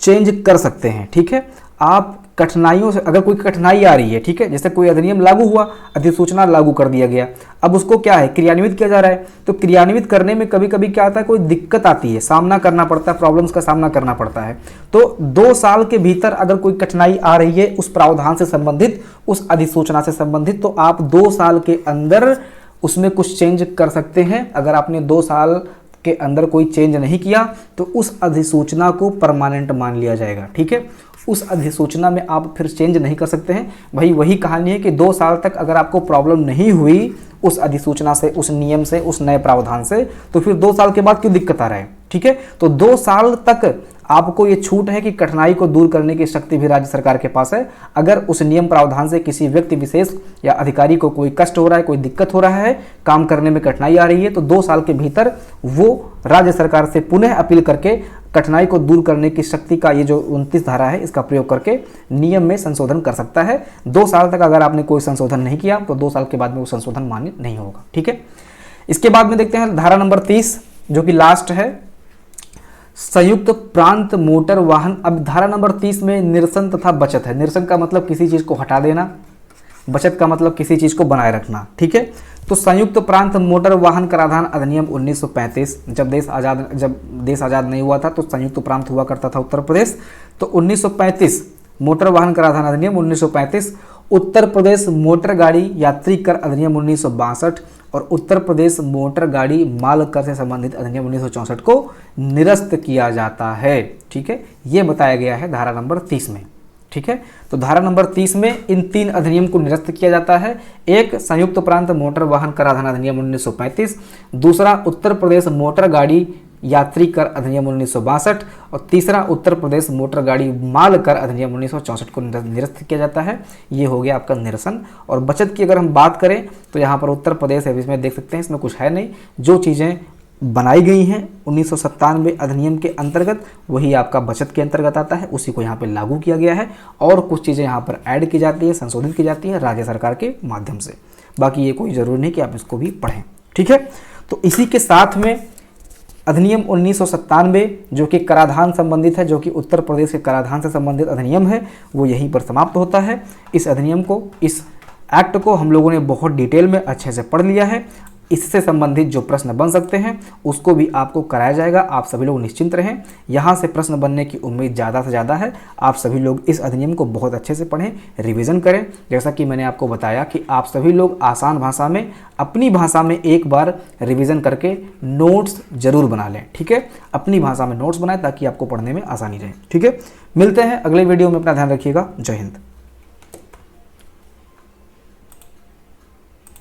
चेंज कर सकते हैं, ठीक है। आप कठिनाइयों से, अगर कोई कठिनाई आ रही है, ठीक है, जैसे कोई अधिनियम लागू हुआ, अधिसूचना लागू कर दिया गया, अब उसको क्या है, क्रियान्वित किया जा रहा है, तो क्रियान्वित करने में कभी कभी क्या आता है, कोई दिक्कत आती है, सामना करना पड़ता है, प्रॉब्लम्स का सामना करना पड़ता है। तो 2 साल के भीतर अगर कोई कठिनाई आ रही है उस प्रावधान से संबंधित, उस अधिसूचना से संबंधित, तो आप 2 साल के अंदर उसमें कुछ चेंज कर सकते हैं। अगर आपने 2 साल के अंदर कोई चेंज नहीं किया तो उस अधिसूचना को परमानेंट मान लिया जाएगा, ठीक है। उस अधिसूचना में आप फिर चेंज नहीं कर सकते हैं। भाई वही कहानी है कि 2 साल तक अगर आपको प्रॉब्लम नहीं हुई उस अधिसूचना से, उस नियम से, उस नए प्रावधान से, तो फिर 2 साल के बाद क्यों दिक्कत आ रहा है, ठीक है। तो 2 साल तक आपको ये छूट है कि कठिनाई को दूर करने की शक्ति भी राज्य सरकार के पास है। अगर उस नियम प्रावधान से किसी व्यक्ति विशेष या अधिकारी को कोई कष्ट हो रहा है, कोई दिक्कत हो रहा है, काम करने में कठिनाई आ रही है, तो 2 साल के भीतर वो राज्य सरकार से पुनः अपील करके कठिनाई को दूर करने की शक्ति का ये जो 29 धारा है इसका प्रयोग करके नियम में संशोधन कर सकता है। 2 साल तक अगर आपने कोई संशोधन नहीं किया तो 2 साल के बाद में वो संशोधन मान्य नहीं होगा, ठीक है। इसके बाद में देखते हैं धारा नंबर 30 जो कि लास्ट है, संयुक्त प्रांत मोटर वाहन। अब धारा नंबर 30 में निरसन तथा बचत है। निरसन का मतलब किसी चीज को हटा देना, बचत का मतलब किसी चीज को बनाए रखना, ठीक है। तो संयुक्त प्रांत मोटर वाहन कराधान अधिनियम 1935, जब देश आजाद नहीं हुआ था तो संयुक्त प्रांत हुआ करता था उत्तर प्रदेश। तो 1935 मोटर वाहन कराधान अधिनियम 1935, उत्तर प्रदेश मोटर गाड़ी यात्री कर अधिनियम 1962 और उत्तर प्रदेश मोटर गाड़ी माल कर से संबंधित अधिनियम 1964 को निरस्त किया जाता है, ठीक है। ये बताया गया है धारा नंबर 30 में, ठीक है। तो धारा नंबर 30 में इन 3 अधिनियम को निरस्त किया जाता है। एक संयुक्त प्रांत मोटर वाहन कराधान अधिनियम 1935, दूसरा उत्तर प्रदेश मोटर गाड़ी यात्री कर अधिनियम 1962 और तीसरा उत्तर प्रदेश मोटर गाड़ी माल कर अधिनियम 1964 को निरस्त किया जाता है। ये हो गया आपका निरसन। और बचत की अगर हम बात करें तो यहाँ पर उत्तर प्रदेश है, इसमें देख सकते हैं, इसमें कुछ है नहीं। जो चीज़ें बनाई गई हैं 1997 अधिनियम के अंतर्गत वही आपका बचत के अंतर्गत आता है, उसी को यहाँ पे लागू किया गया है। और कुछ चीज़ें यहाँ पर ऐड की जाती है, संशोधित की जाती है राज्य सरकार के माध्यम से। बाकी ये कोई ज़रूरी नहीं कि आप इसको भी पढ़ें, ठीक है। तो इसी के साथ में अधिनियम 1997 जो कि कराधान संबंधित है, जो कि उत्तर प्रदेश के कराधान से संबंधित अधिनियम है, वो यहीं पर समाप्त होता है। इस अधिनियम को, इस एक्ट को हम लोगों ने बहुत डिटेल में अच्छे से पढ़ लिया है। इससे संबंधित जो प्रश्न बन सकते हैं उसको भी आपको कराया जाएगा। आप सभी लोग निश्चिंत रहें, यहाँ से प्रश्न बनने की उम्मीद ज़्यादा से ज़्यादा है। आप सभी लोग इस अधिनियम को बहुत अच्छे से पढ़ें, रिवीजन करें। जैसा कि मैंने आपको बताया कि आप सभी लोग आसान भाषा में, अपनी भाषा में एक बार रिवीजन करके नोट्स जरूर बना लें, ठीक है। अपनी भाषा में नोट्स बनाएं ताकि आपको पढ़ने में आसानी रहे, ठीक है। मिलते हैं अगले वीडियो में, अपना ध्यान रखिएगा। जय हिंद।